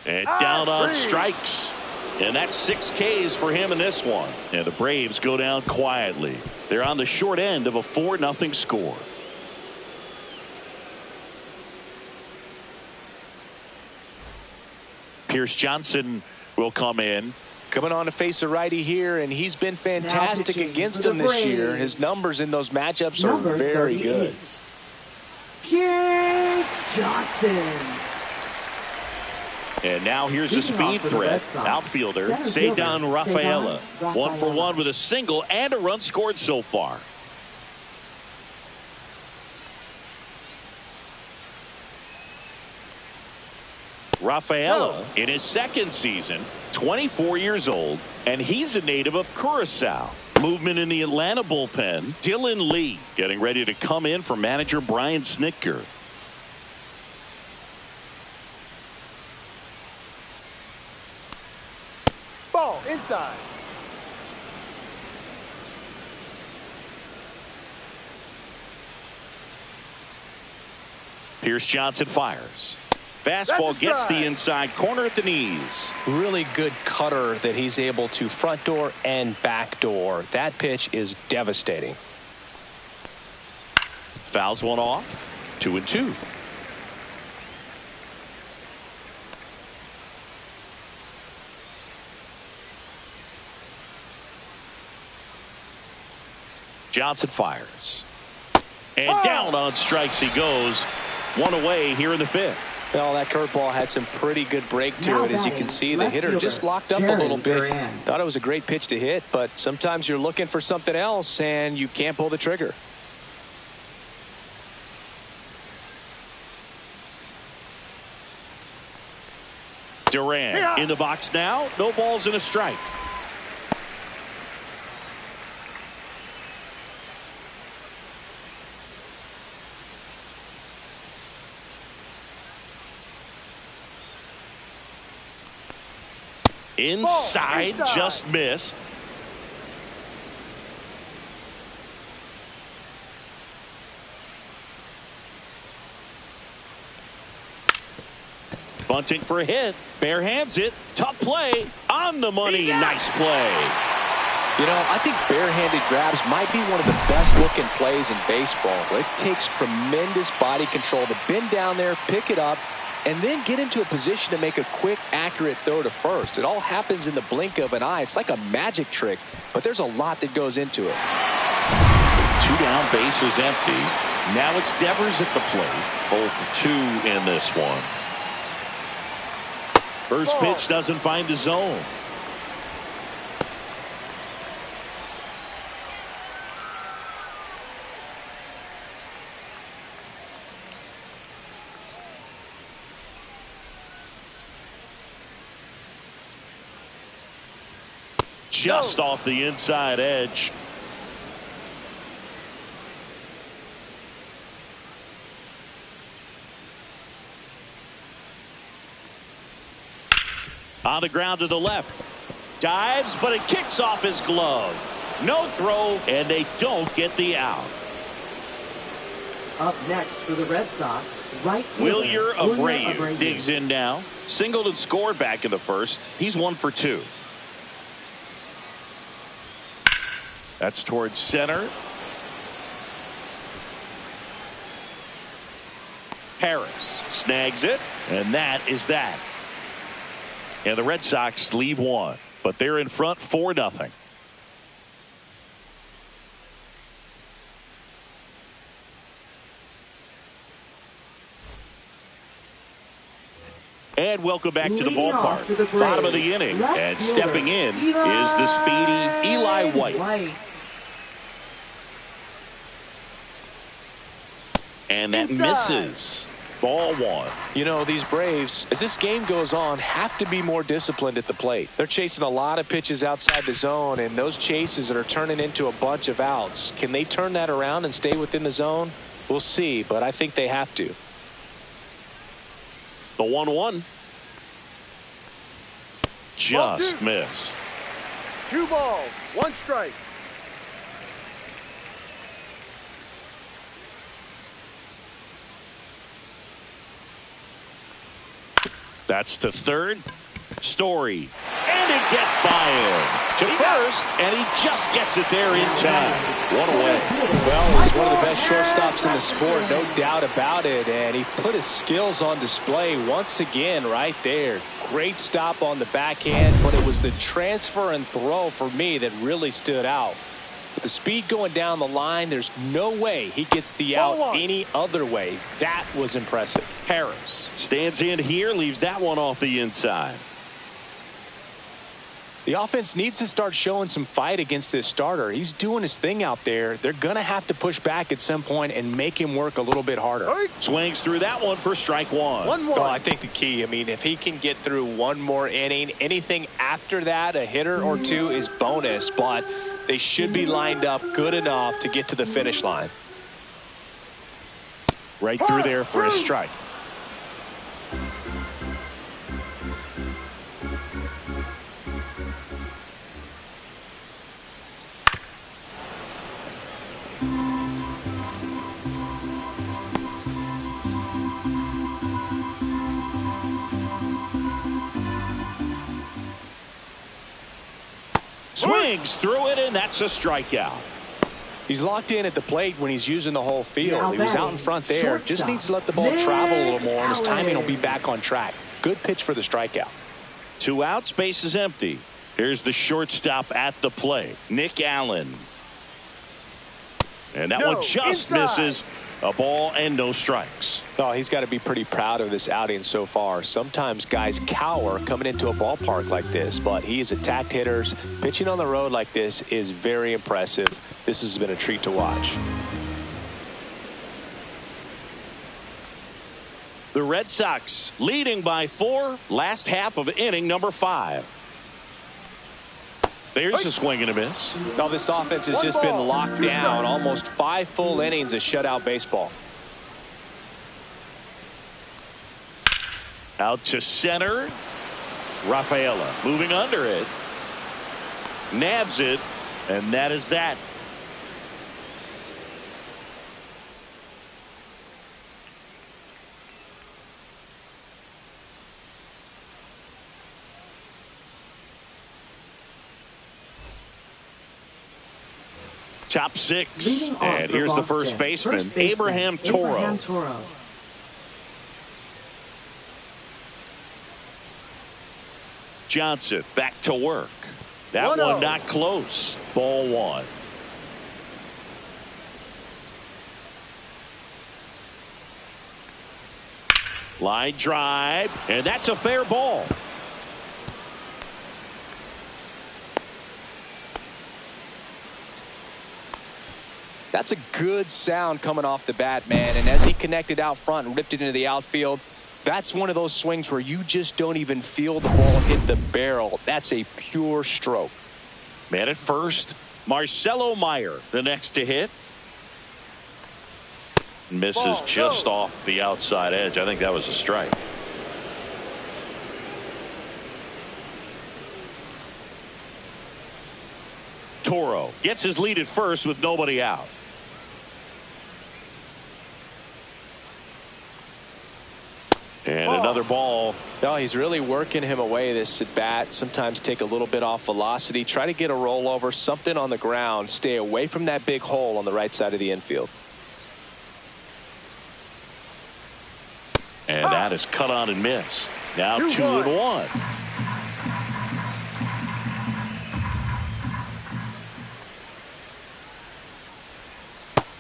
And down on strikes. And that's 6 Ks for him in this one. And the Braves go down quietly. They're on the short end of a 4-0 score. Pierce Johnson will come in. Coming on to face a righty here, and he's been fantastic against him this year. His numbers in those matchups are very good. Pierce Johnson. And now here's a speed threat. Outfielder, Ceddanne Rafaela. 1 for 1 with a single and a run scored so far. Rafaela in his second season, 24 years old, and he's a native of Curacao. Movement in the Atlanta bullpen. Dylan Lee getting ready to come in for manager Brian Snitker. Ball inside. Pierce Johnson fires. Fastball gets the inside corner at the knees. Really good cutter that he's able to front door and back door. That pitch is devastating. Fouls one off. 2-2. Johnson fires. And down on strikes he goes. One away here in the fifth. Well, that curveball had some pretty good break to it. As you can see, the hitter just locked up a little bit. Thought it was a great pitch to hit, but sometimes you're looking for something else and you can't pull the trigger. Duran in the box now. No balls and a strike. Inside, just missed. Bunting for a hit. Bare hands it. Tough play. On the money. Nice play. You know, I think barehanded grabs might be one of the best looking plays in baseball. It takes tremendous body control to bend down there, pick it up, and then get into a position to make a quick, accurate throw to first. It all happens in the blink of an eye. It's like a magic trick, but there's a lot that goes into it. 2 down, bases empty. Now it's Devers at the plate. 0 for 2 in this one. First pitch doesn't find the zone. Just off the inside edge. On the ground to the left. Dives, but it kicks off his glove. No throw, and they don't get the out. Up next for the Red Sox, right fielder Wilyer Abreu digs in now. Singled and scored back in the first. He's 1 for 2. That's towards center. Harris snags it, and that is that. And the Red Sox leave 1, but they're in front 4-0. And welcome back to the ballpark. Bottom of the inning, and stepping in is the speedy Eli White. And that misses. Ball 1. You know, these Braves, as this game goes on, have to be more disciplined at the plate. They're chasing a lot of pitches outside the zone, and those chases that are turning into a bunch of outs. Can they turn that around and stay within the zone? We'll see, but I think they have to. The 1-1. Just missed. 2 balls, 1 strike. That's to third. Story. And it gets by him to first, and he just gets it there in time. What a way. Well, he's one of the best shortstops in the sport, no doubt about it. And he put his skills on display once again right there. Great stop on the backhand, but it was the transfer and throw for me that really stood out. With the speed going down the line, there's no way he gets the out any other way. That was impressive. Harris stands in here, leaves that one off the inside. The offense needs to start showing some fight against this starter. He's doing his thing out there. They're going to have to push back at some point and make him work a little bit harder. Swings through that one for strike 1. Well, I think the key, I mean, if he can get through one more inning, anything after that, a hitter or 2 is bonus, but they should be lined up good enough to get to the finish line. Right through there for a strike. Swings through it, and that's a strikeout. He's locked in at the plate when he's using the whole field. He was out in front there. Just needs to let the ball travel a little more, and his timing will be back on track. Good pitch for the strikeout. 2 outs, base is empty. Here's the shortstop at the plate, Nick Allen. And that one just misses. A ball and no strikes. Oh, he's got to be pretty proud of this outing so far. Sometimes guys cower coming into a ballpark like this, but he has attacked hitters. Pitching on the road like this is very impressive. This has been a treat to watch. The Red Sox leading by 4, last half of inning number 5. There's a swing and a miss. No, this offense has just been locked down. Almost 5 full innings of shutout baseball. Out to center. Rafaela moving under it. Nabs it, and that is that. Top six. Leading off And for here's the Boston, first baseman, Abraham Toro. Abraham Toro. Johnson back to work. That 1-0. one not close. Ball one. Line drive, and that's a fair ball. That's a good sound coming off the bat, man. And as he connected out front and ripped it into the outfield, that's one of those swings where you just don't even feel the ball hit the barrel. That's a pure stroke. Man at first, Marcelo Meyer, the next to hit. Misses Ball, just go. off the outside edge. I think that was a strike. Toro gets his lead at first with nobody out. And another ball. No, he's really working him away this at bat. Sometimes take a little bit off velocity. Try to get a rollover, something on the ground. Stay away from that big hole on the right side of the infield. And that is cut on and missed. Now 2-1.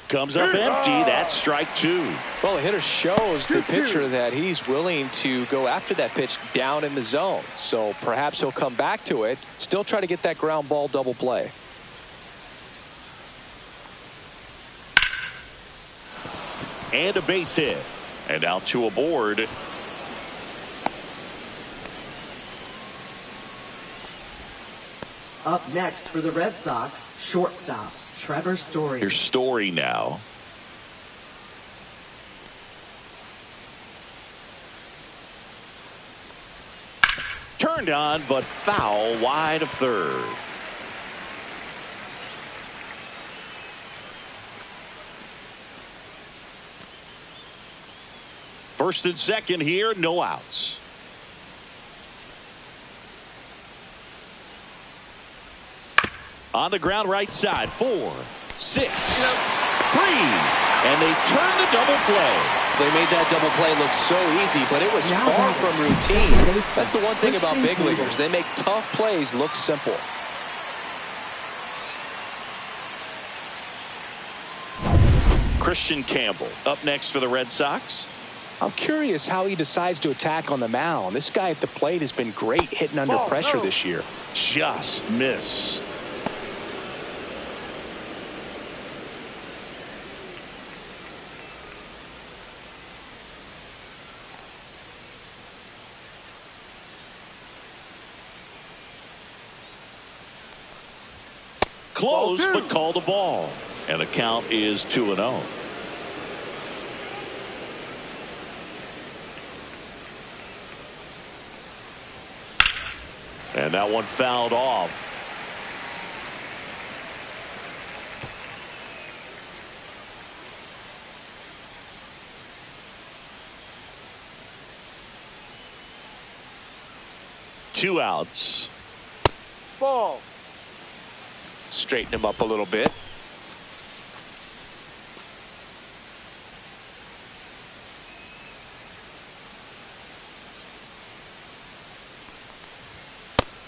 Comes up empty. That's strike two. Well, the hitter shows the pitcher that he's willing to go after that pitch down in the zone. So perhaps he'll come back to it. Still try to get that ground ball double play. And a base hit. And now two aboard. Up next for the Red Sox, shortstop, Trevor Story. Here's Story now. Turned on, but foul wide of third. First and second here, no outs. On the ground right side, 4, 6, 3, and they turn the double play. They made that double play look so easy, but it was far from routine. That's the one thing about big leaguers. They make tough plays look simple. Christian Campbell up next for the Red Sox. I'm curious how he decides to attack on the mound. This guy at the plate has been great hitting under pressure this year. Just missed. Close, but called a ball. And the count is 2-0. And that one fouled off. Two outs. Ball. Straighten him up a little bit.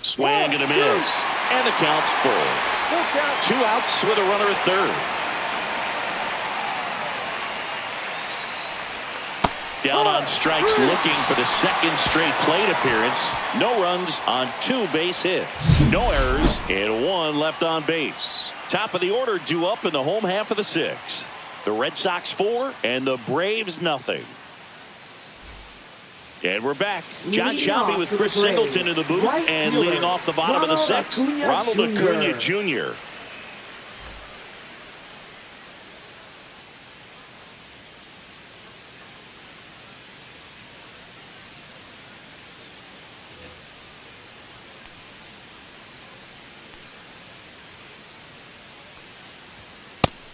Swing and a miss. And the count's full. 2 outs with a runner at third. Down on strikes, looking for the second straight plate appearance. No runs on 2 base hits. No errors and 1 left on base. Top of the order due up in the home half of the 6th. The Red Sox 4 and the Braves nothing. And we're back. John Shelby with Chris Singleton in the booth, and leading off the bottom of the 6th, Ronald Acuna Jr.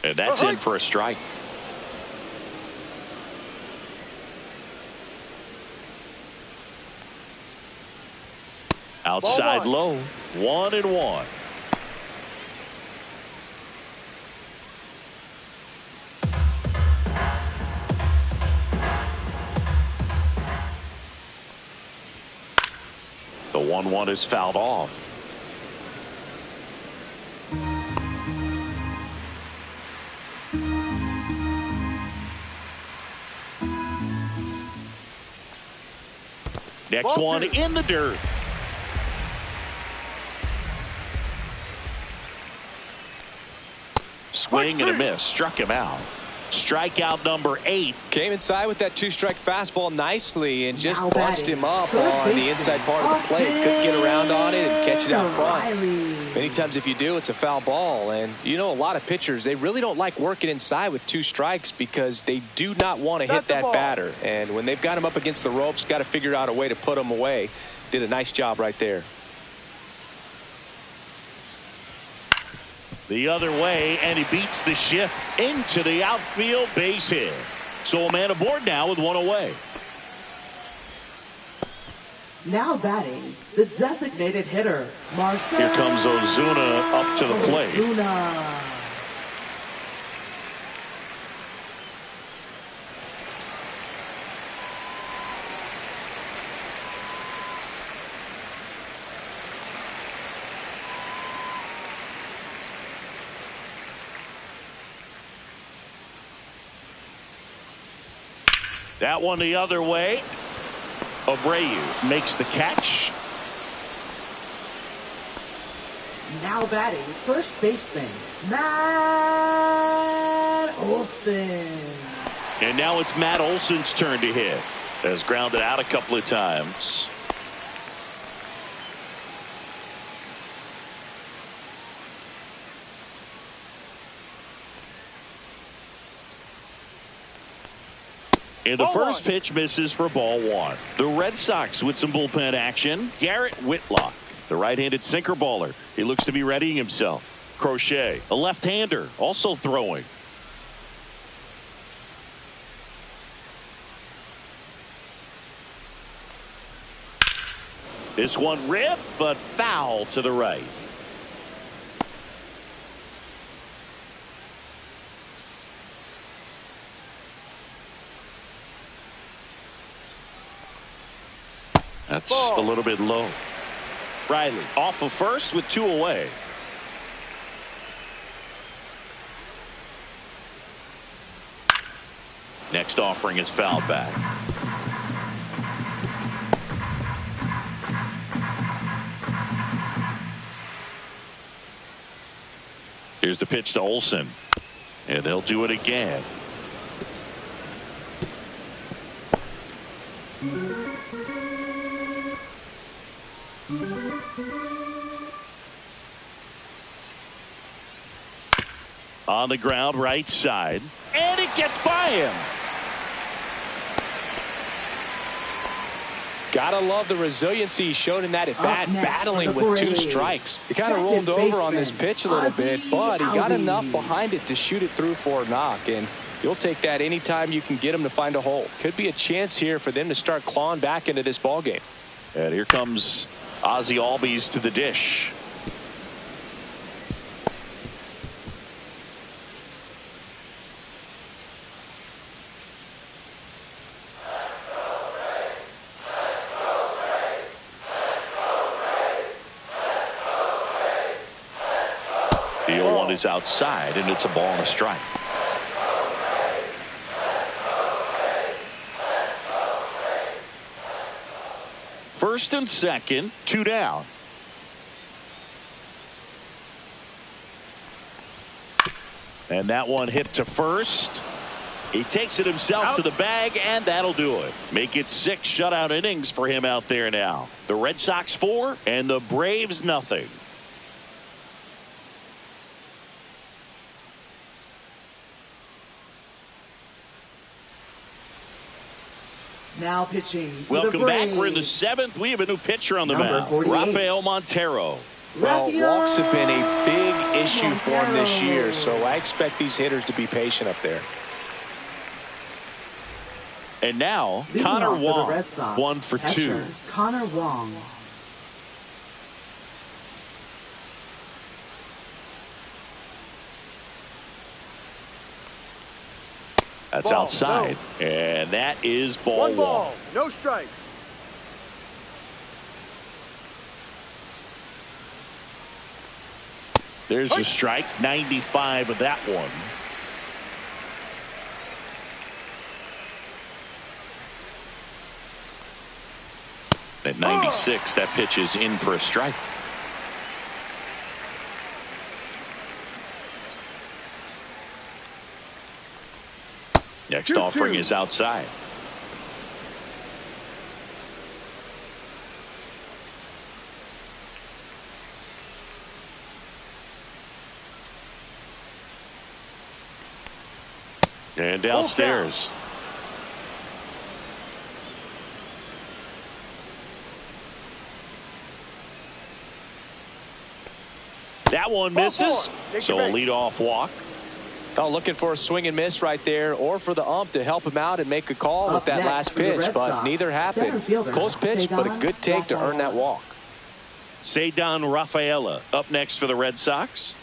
And that's in for a strike. Outside low, 1-1. 1-1 is fouled off. Next one in the dirt. Swing and a miss. Struck him out. Strikeout number 8. Came inside with that 2-strike fastball nicely and just bunched him up on the inside part of the plate. Couldn't get around on it and catch it out front. Many times if you do, it's a foul ball. And you know, a lot of pitchers, they really don't like working inside with 2 strikes because they do not want to hit that batter. And when they've got him up against the ropes, got to figure out a way to put him away. Did a nice job right there. The other way, and he beats the shift into the outfield base hit. So a man aboard now with 1 away. Now batting, the designated hitter, Marcell. Here comes Ozuna up to the plate. Ozuna. That one the other way. Abreu makes the catch. Now batting, first baseman, Matt Olson. And now it's Matt Olson's turn to hit. Has grounded out a couple of times. And the first pitch misses for ball 1. The Red Sox with some bullpen action. Garrett Whitlock, the right-handed sinker baller. He looks to be readying himself. Crochet, a left-hander, also throwing. This one ripped, but foul to the right. That's a little bit low. Riley off of first with 2 away. Next offering is fouled back. Here's the pitch to Olson. And they'll do it again. On the ground, right side. And it gets by him. Gotta love the resiliency he showed in that at bat, battling with 2 strikes. He kind of rolled over on this pitch a little bit, but he got enough behind it to shoot it through for a knock. And you'll take that anytime you can get him to find a hole. Could be a chance here for them to start clawing back into this ball game. And here comes Ozzie Albies to the dish. The 0-1 is outside, and it's a ball and a strike. First and second, 2 down. And that one hit to first. He takes it himself to the bag, and that'll do it. Make it 6 shutout innings for him out there now. The Red Sox 4 and the Braves nothing. Now pitching. Welcome back. We're in the 7th. We have a new pitcher on the mound. Rafael Montero. Well, walks have been a big issue for him this year, so I expect these hitters to be patient up there. And now, Connor Wong, 1 for 2. Connor Wong. That's outside, and that is ball 1. No strikes. There's the strike. 95 of that one. At 96, that pitch is in for a strike. Next offering is outside. And downstairs. That one misses. So a leadoff walk. Oh, looking for a swing and miss right there, or for the ump to help him out and make a call with that last pitch, but neither happened. Close pitch, but a good take to earn that walk. Cedar Rafaela up next for the Red Sox.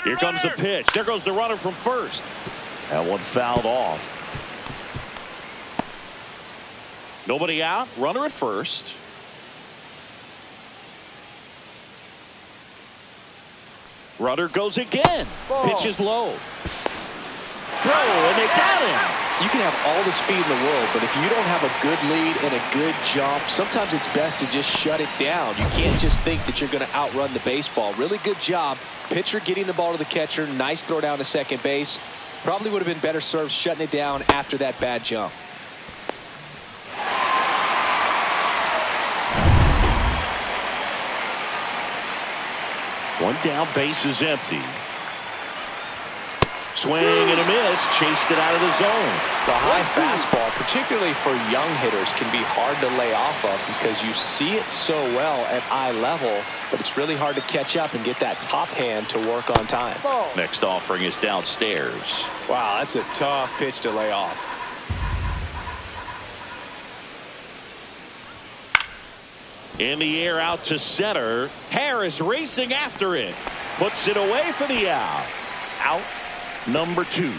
Here comes the pitch. There goes the runner from first. That one fouled off. Nobody out. Runner at first. Runner goes again. Pitch is low. Throw, and they got him. You can have all the speed in the world, but if you don't have a good lead and a good jump, sometimes it's best to just shut it down. You can't just think that you're going to outrun the baseball. Really good job. Pitcher getting the ball to the catcher. Nice throw down to second base. Probably would have been better served shutting it down after that bad jump. One down, base is empty. Swing and a miss, chased it out of the zone. The high fastball, particularly for young hitters, can be hard to lay off of because you see it so well at eye level, but it's really hard to catch up and get that top hand to work on time. Next offering is downstairs. Wow, that's a tough pitch to lay off. In the air out to center. Harris racing after it. Puts it away for the out. Out number 2.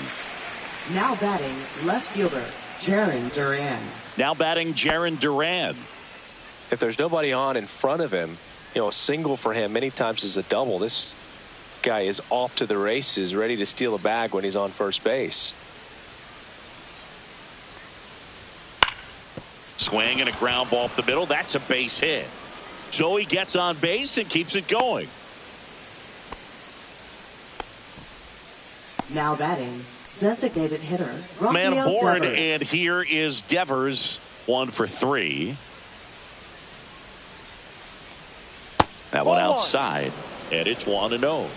Now batting, left fielder, Jarren Duran. Now batting, Jarren Duran. If there's nobody on in front of him, you know, a single for him many times is a double. This guy is off to the races, ready to steal a bag when he's on first base. Swing and a ground ball up the middle. That's a base hit. So he gets on base and keeps it going. Now batting, designated hitter, Man Rafael aboard, Devers. and here is Devers, 1 for 3. That one outside, and it's 1-0.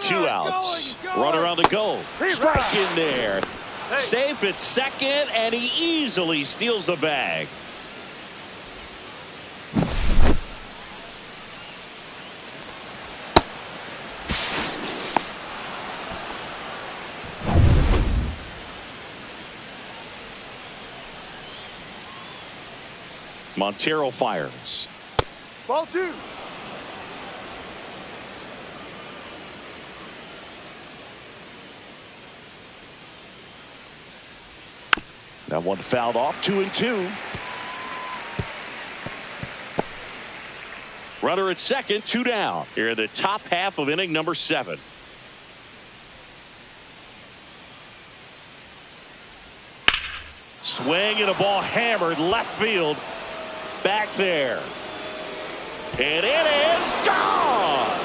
Two outs. Runner on the go. Strike in there. Safe at second, and he easily steals the bag. Montero fires. Ball 2. That one fouled off. 2-2. Runner at second, 2 down. Here in the top half of inning number 7. Swing and a ball hammered left field. Back there. And it is gone.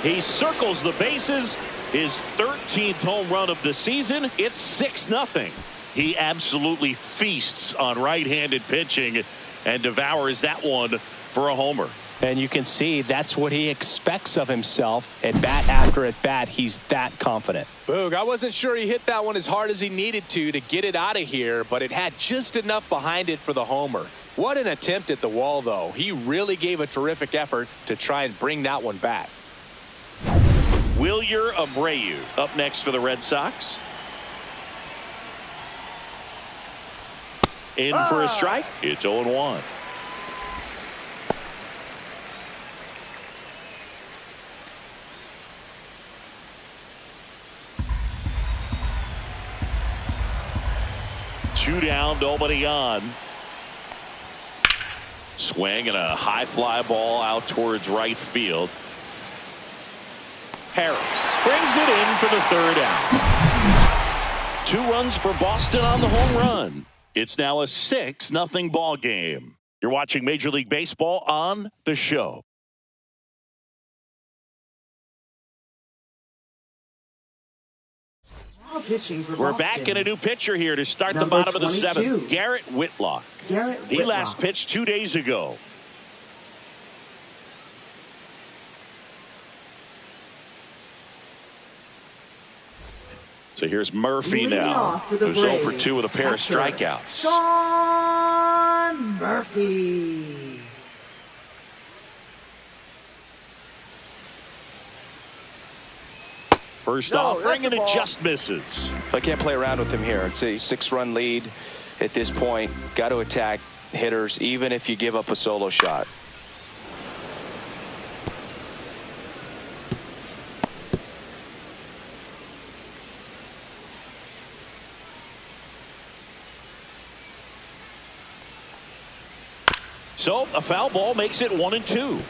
He circles the bases. His 13th home run of the season. It's 6-0. He absolutely feasts on right-handed pitching and devours that one for a homer. And you can see that's what he expects of himself. At bat after at bat, he's that confident. Boog, I wasn't sure he hit that one as hard as he needed to get it out of here, but it had just enough behind it for the homer. What an attempt at the wall, though. He really gave a terrific effort to try and bring that one back. Wilyer Abreu up next for the Red Sox. In for a strike. It's 0-1. 2 down, nobody on. Swing and a high fly ball out towards right field. Harris brings it in for the 3rd out. 2 runs for Boston on the home run. It's now a 6-0 ball game. You're watching Major League Baseball on The Show. We're back in a new pitcher here to start the bottom of the 7th. Garrett Whitlock. He last pitched 2 days ago. So here's Murphy now, who's 0 for 2 with a pair of strikeouts. Sean Murphy. First offering, and it just misses. So I can't play around with him here. It's a 6-run lead at this point. Got to attack hitters, even if you give up a solo shot. So a foul ball makes it 1-2.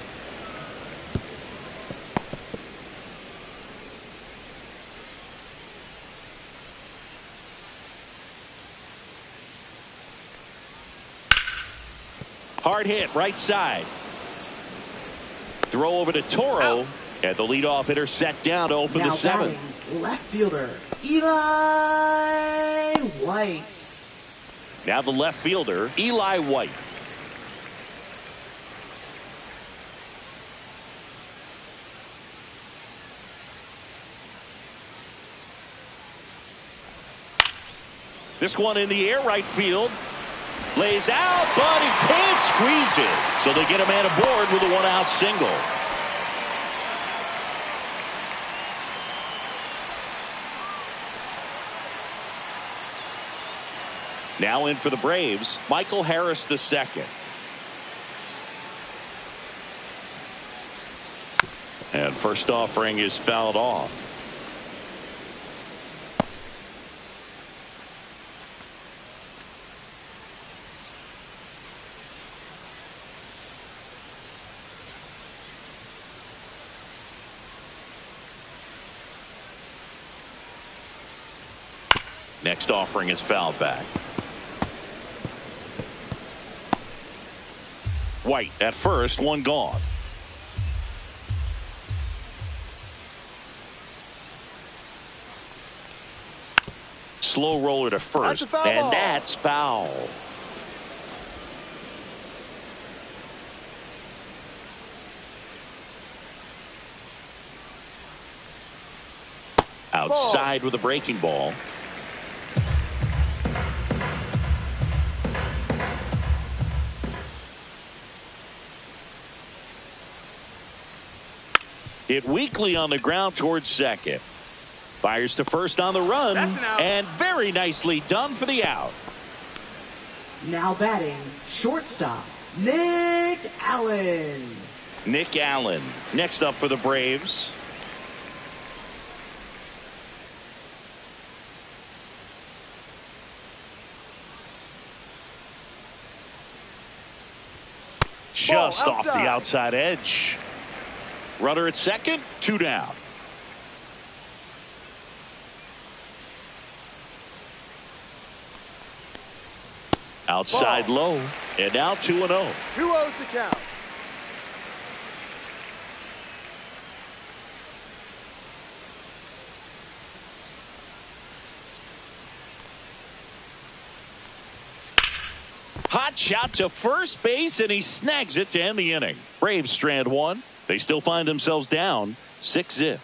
Hard hit right side. Throw over to Toro. And the leadoff hitter set down to open the 7th. Left fielder Eli White. Now the left fielder Eli White. This one in the air, right field. Lays out, but he can't squeeze it. So they get a man aboard with a 1-out single. Now in for the Braves, Michael Harris II. And first offering is fouled off. Next offering is fouled back. White at first, one gone. Slow roller to first, and that's foul. Outside with a breaking ball. Hit weakly on the ground towards second. Fires to first on the run, and very nicely done for the out. Now batting, shortstop, Nick Allen. Nick Allen, next up for the Braves. Just off the outside edge. Runner at second, 2 down. Outside low, and now 2-0. 2-0's the count. Hot shot to first base, and he snags it to end the inning. Braves strand 1. They still find themselves down 6-0.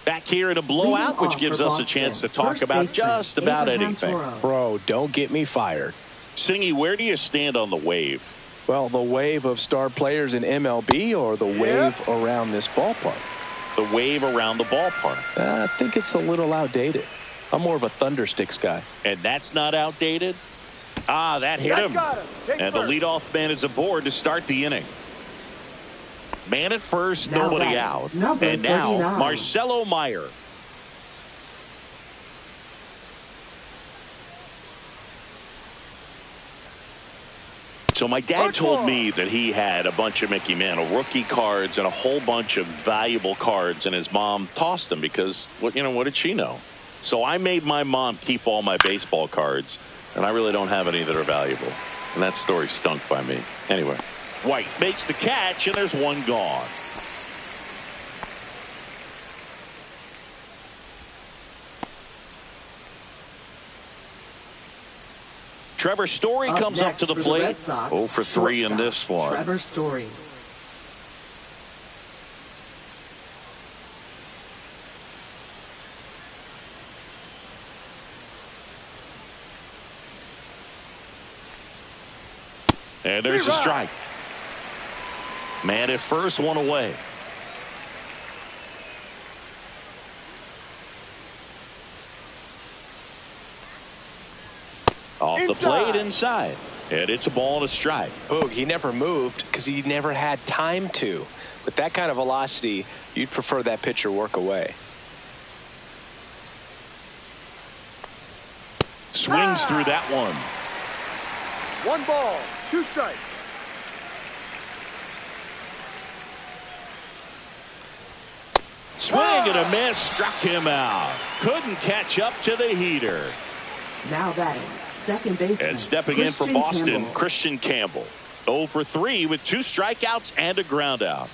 Back here in a blowout, which gives us a chance to talk about just about anything. Bro, don't get me fired. Singy, where do you stand on the wave? Well, the wave of star players in MLB or the wave around this ballpark? The wave around the ballpark. I think it's a little outdated. I'm more of a Thundersticks guy. And that's not outdated? That hit him. And the leadoff man is aboard to start the inning. Man at first, nobody out. And now, Marcelo Meyer. So my dad told me that he had a bunch of Mickey Mantle rookie cards and a whole bunch of valuable cards, and his mom tossed them because, what did she know? So I made my mom keep all my baseball cards, and I really don't have any that are valuable. And that story stunk by me. Anyway, White makes the catch, and there's one gone. Trevor Story comes up to the plate. 0 for 3 in this one. Trevor Story. And there's a strike. Man at first, one away. Off the plate inside. And it's a ball and a strike. Boog, he never moved because he never had time to. With that kind of velocity, you'd prefer that pitcher work away. Swings through that one. 1 ball, 2 strikes. Swing and a miss, struck him out. Couldn't catch up to the heater. Now batting, second baseman. And stepping in for Boston, Christian Campbell. 0 for 3 with 2 strikeouts and a ground out.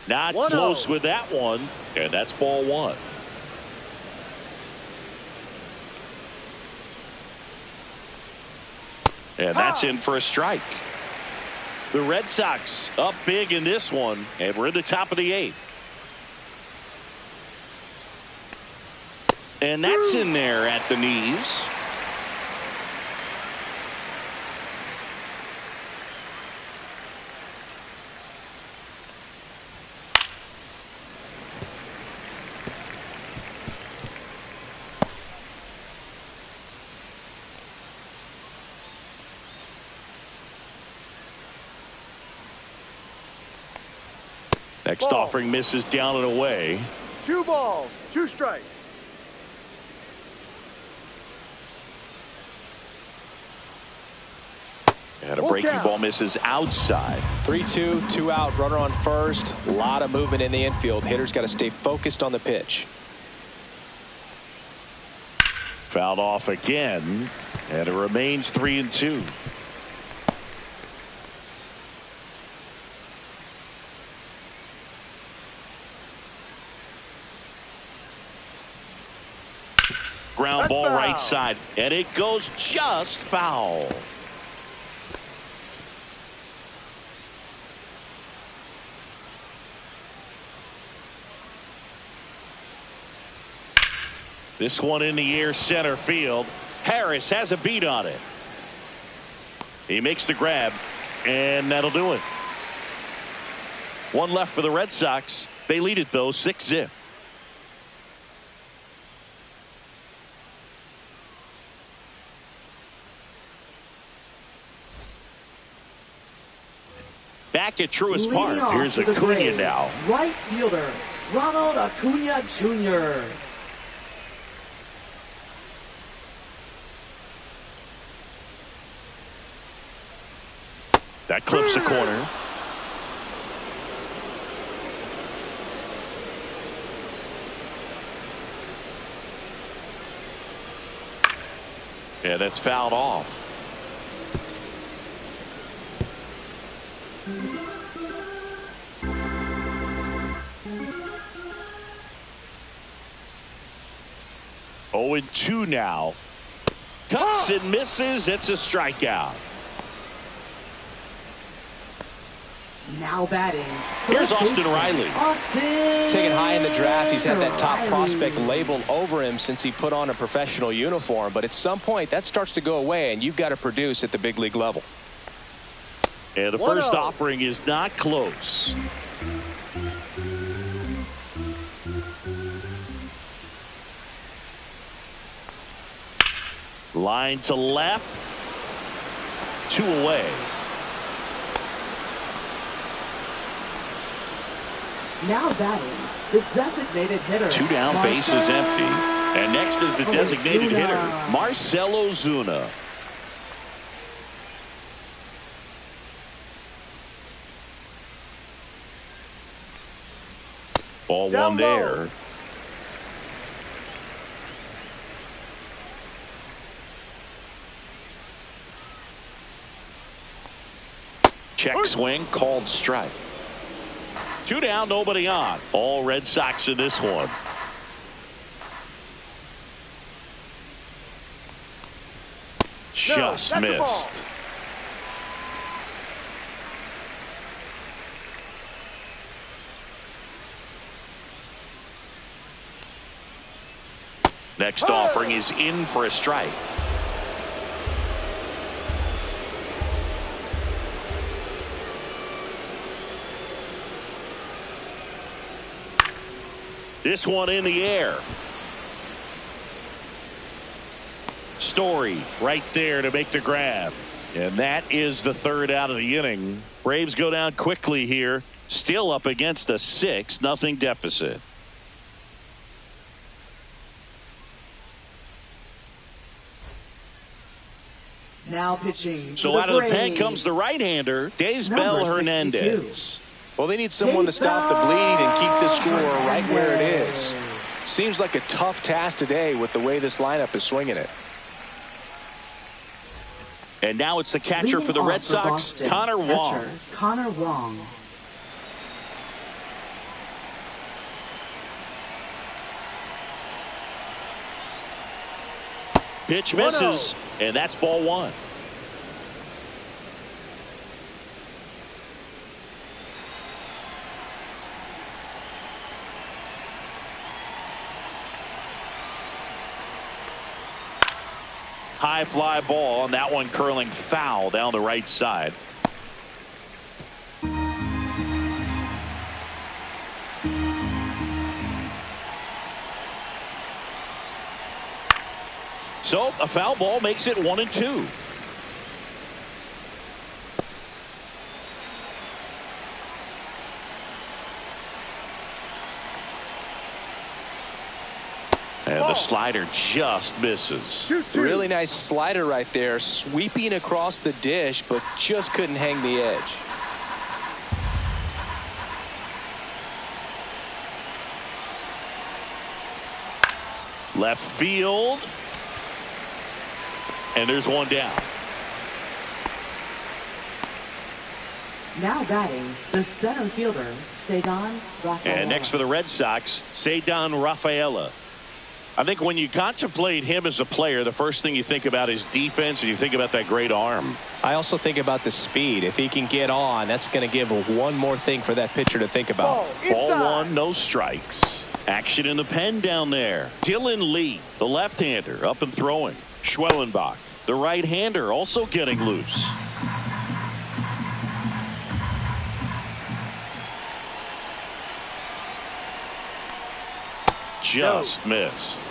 Not close with that one, and that's ball 1. And that's in for a strike. The Red Sox up big in this one, and we're in the top of the 8th. And that's in there at the knees. Next offering misses down and away. 2 balls, 2 strikes. And a breaking ball misses outside. 3-2, 2 out, runner on first. A lot of movement in the infield. Hitter's got to stay focused on the pitch. Fouled off again, and it remains 3-2. Ground ball right side, and it goes just foul. This one in the air, center field. Harris has a beat on it. He makes the grab, and that'll do it. 1 left for the Red Sox. They lead it, though, 6-0. Back at Truist Park, here's Acuna now. Right fielder, Ronald Acuna Jr. That clips the corner. Yeah, that's fouled off. Oh, and 2 now. Cuts and misses. It's a strikeout. Now batting. Here's Austin Riley. Taken high in the draft, he's had that top prospect label over him since he put on a professional uniform. But at some point, that starts to go away, and you've got to produce at the big league level. And the first offering is not close. Line to left. 2 away. Now batting, the designated hitter. 2 down, base is empty. And next is the designated hitter, Marcell Ozuna. Ball Down 1 there. Check swing, called strike. 2 down, nobody on. All Red Sox in this one. Just missed. Next offering is in for a strike. This one in the air. Story right there to make the grab. And that is the 3rd out of the inning. Braves go down quickly here. Still up against a 6-0 deficit. Now pitching. So out of the pen comes the right-hander, Daysbel Hernandez. Well, they need someone to stop the bleed and keep this score right where it is. Seems like a tough task today with the way this lineup is swinging it. And now it's the catcher for the Red Sox, Connor Wong. Connor Wong. Pitch misses, and that's ball 1. High fly ball, and that one curling foul down the right side. So a foul ball makes it 1-2. And the slider just misses. Really nice slider right there, sweeping across the dish, but just couldn't hang the edge. Left field. And there's one down. Now batting, the center fielder, Ceddanne Rafaela. And next for the Red Sox, Ceddanne Rafaela. I think when you contemplate him as a player, the first thing you think about is defense, and you think about that great arm. I also think about the speed. If he can get on, that's going to give one more thing for that pitcher to think about. Ball 1, no strikes. Action in the pen down there. Dylan Lee, the left-hander, up and throwing. Schwellenbach, the right-hander, also getting loose. Just missed.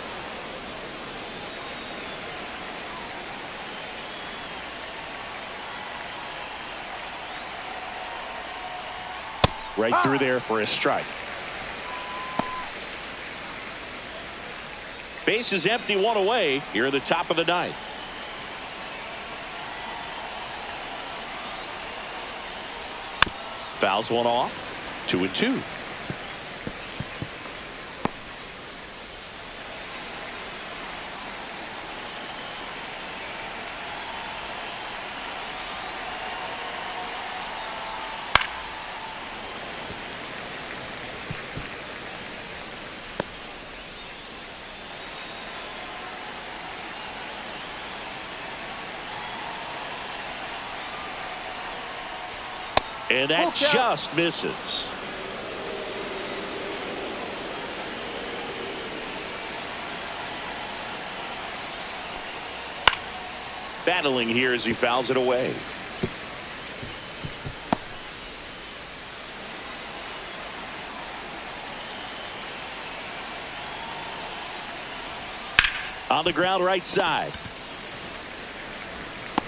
Right through there for a strike. Base is empty, 1 away here at the top of the 9th. Fouls one off. 2-2. And that just misses. Battling here as he fouls it away. On the ground right side.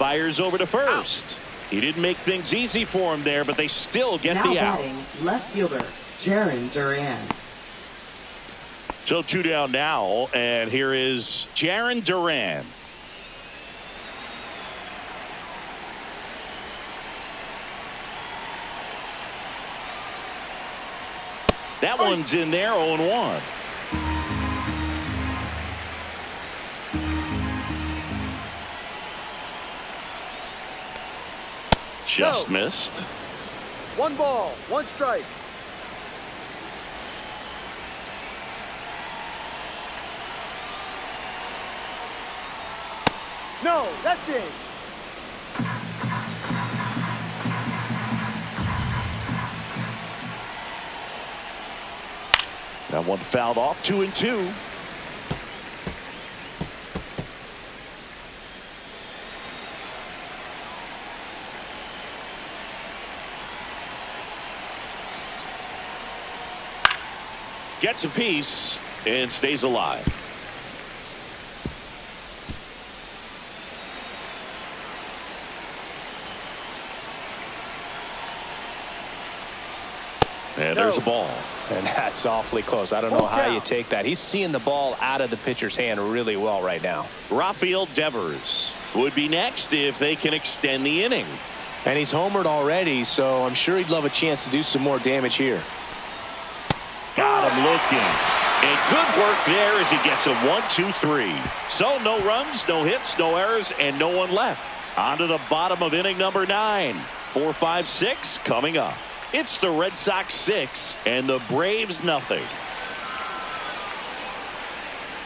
fires over to first. He didn't make things easy for him there, but they still get Now the out. batting, left fielder, Jaron Duran. So 2 down now, and here is Jaron Duran. That one's in there, 0-1. Just missed. 1 ball, 1 strike. No, that's it. That one fouled off, 2-2. Gets a piece and stays alive. And there's a ball. And that's awfully close. I don't know how you take that. He's seeing the ball out of the pitcher's hand really well right now. Rafael Devers would be next if they can extend the inning. And he's homered already, so I'm sure he'd love a chance to do some more damage here. Got him looking. And good work there as he gets a 1-2-3. So no runs, no hits, no errors, and no one left. On to the bottom of inning number 9. 4, 5, 6 coming up. It's the Red Sox 6 and the Braves nothing.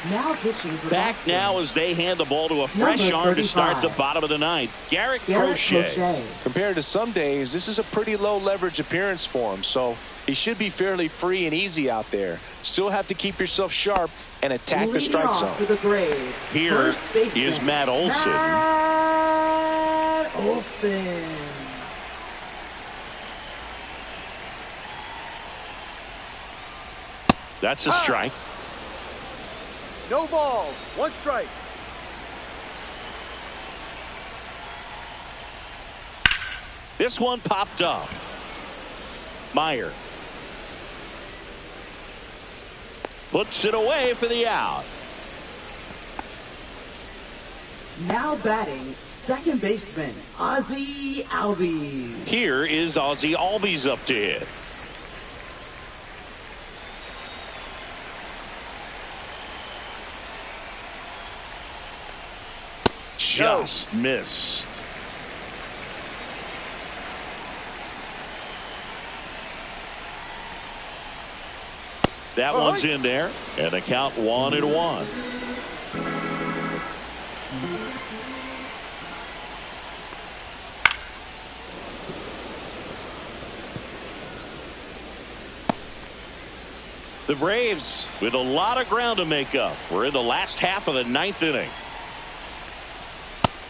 Now pitching for Back Boston. now as they hand the ball to a fresh arm to start the bottom of the 9th. Garrett Crochet. Compared to some days, this is a pretty low leverage appearance for him, so he should be fairly free and easy out there. Still have to keep yourself sharp and attack the strike zone. For the Braves. Here is Matt Olson. Matt Olson. That's a strike. No balls, 1 strike. This one popped up. Meyer puts it away for the out. Now batting, second baseman, Ozzie Albies. Here is Ozzie Albies up to hit. Just missed. That one's in there, and the count 1-1. The Braves with a lot of ground to make up. We're in the last half of the 9th inning.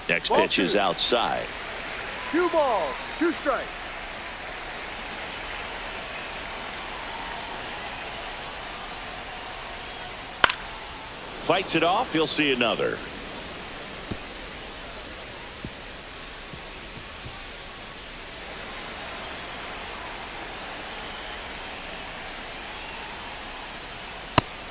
Next pitch is outside. 2 balls, 2 strikes. Fights it off. He'll see another.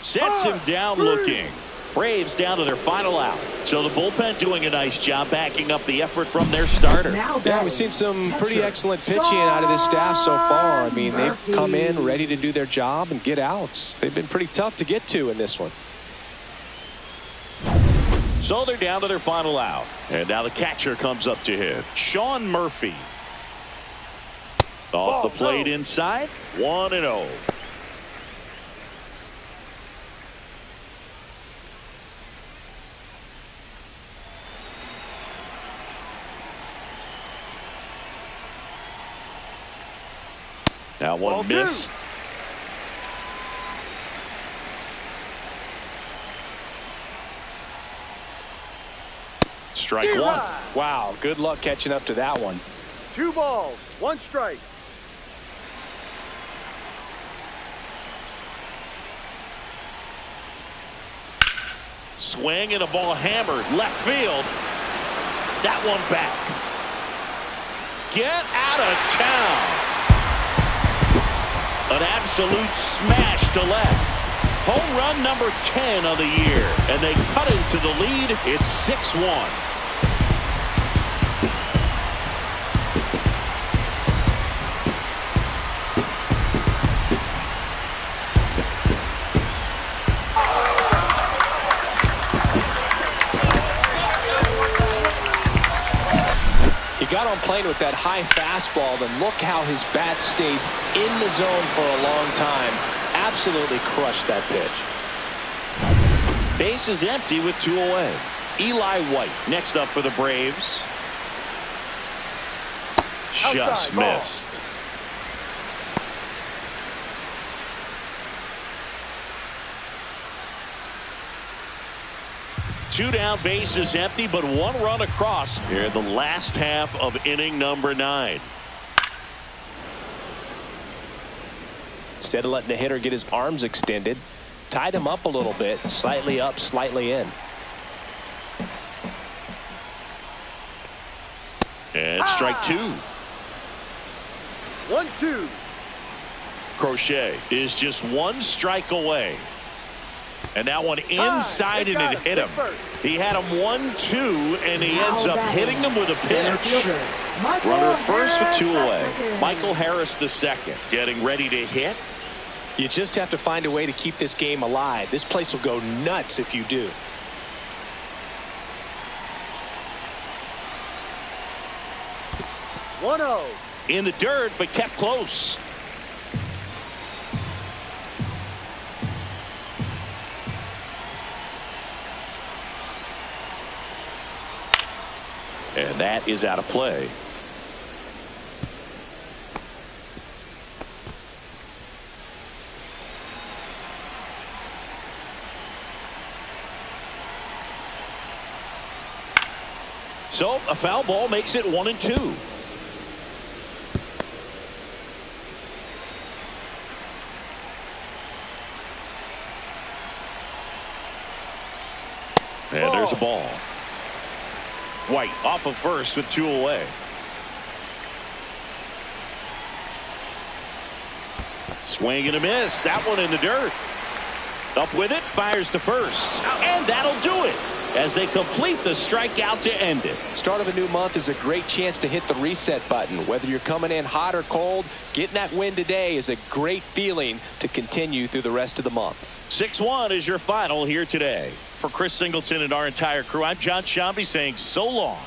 Sets him down looking. Braves down to their final out. So the bullpen doing a nice job backing up the effort from their starter. Yeah, we've seen some pretty excellent pitching out of this staff so far. I mean, they've come in ready to do their job and get outs. They've been pretty tough to get to in this one. So they're down to their final out. And now the catcher comes up to hit. Sean Murphy. Off the plate inside. 1-0. That one missed. Strike 1. Wow, good luck catching up to that one. 2 balls, 1 strike. Swing and a ball hammered left field. that one back. Get out of town. An absolute smash to left. Home run number 10 of the year. And they cut into the lead. It's 6-1. He got on plane with that high fastball, and look how his bat stays in the zone for a long time. Absolutely crushed that pitch. Base is empty with 2 away. Eli White next up for the Braves. Just missed. Two down, base is empty, but 1 run across here in the last half of inning number 9. Instead of letting the hitter get his arms extended, tied him up a little bit, slightly up, slightly in. And strike 2. 1-2. Crochet is just 1 strike away. And that one inside, and it hit him. He had him 1-2, and he ends up hitting him with a pitch. Runner at first with 2 away. Michael Harris the second, getting ready to hit. You just have to find a way to keep this game alive. This place will go nuts if you do. In the dirt, but kept close. And that is out of play. So a foul ball makes it 1-2. And there's a ball. White off of first with 2 away. Swing and a miss. That one in the dirt. Up with it, fires to first. And that'll do it as they complete the strikeout to end it. Start of a new month is a great chance to hit the reset button. Whether you're coming in hot or cold, getting that win today is a great feeling to continue through the rest of the month. 6-1 is your final here today. For Chris Singleton and our entire crew, I'm John Shambi saying so long.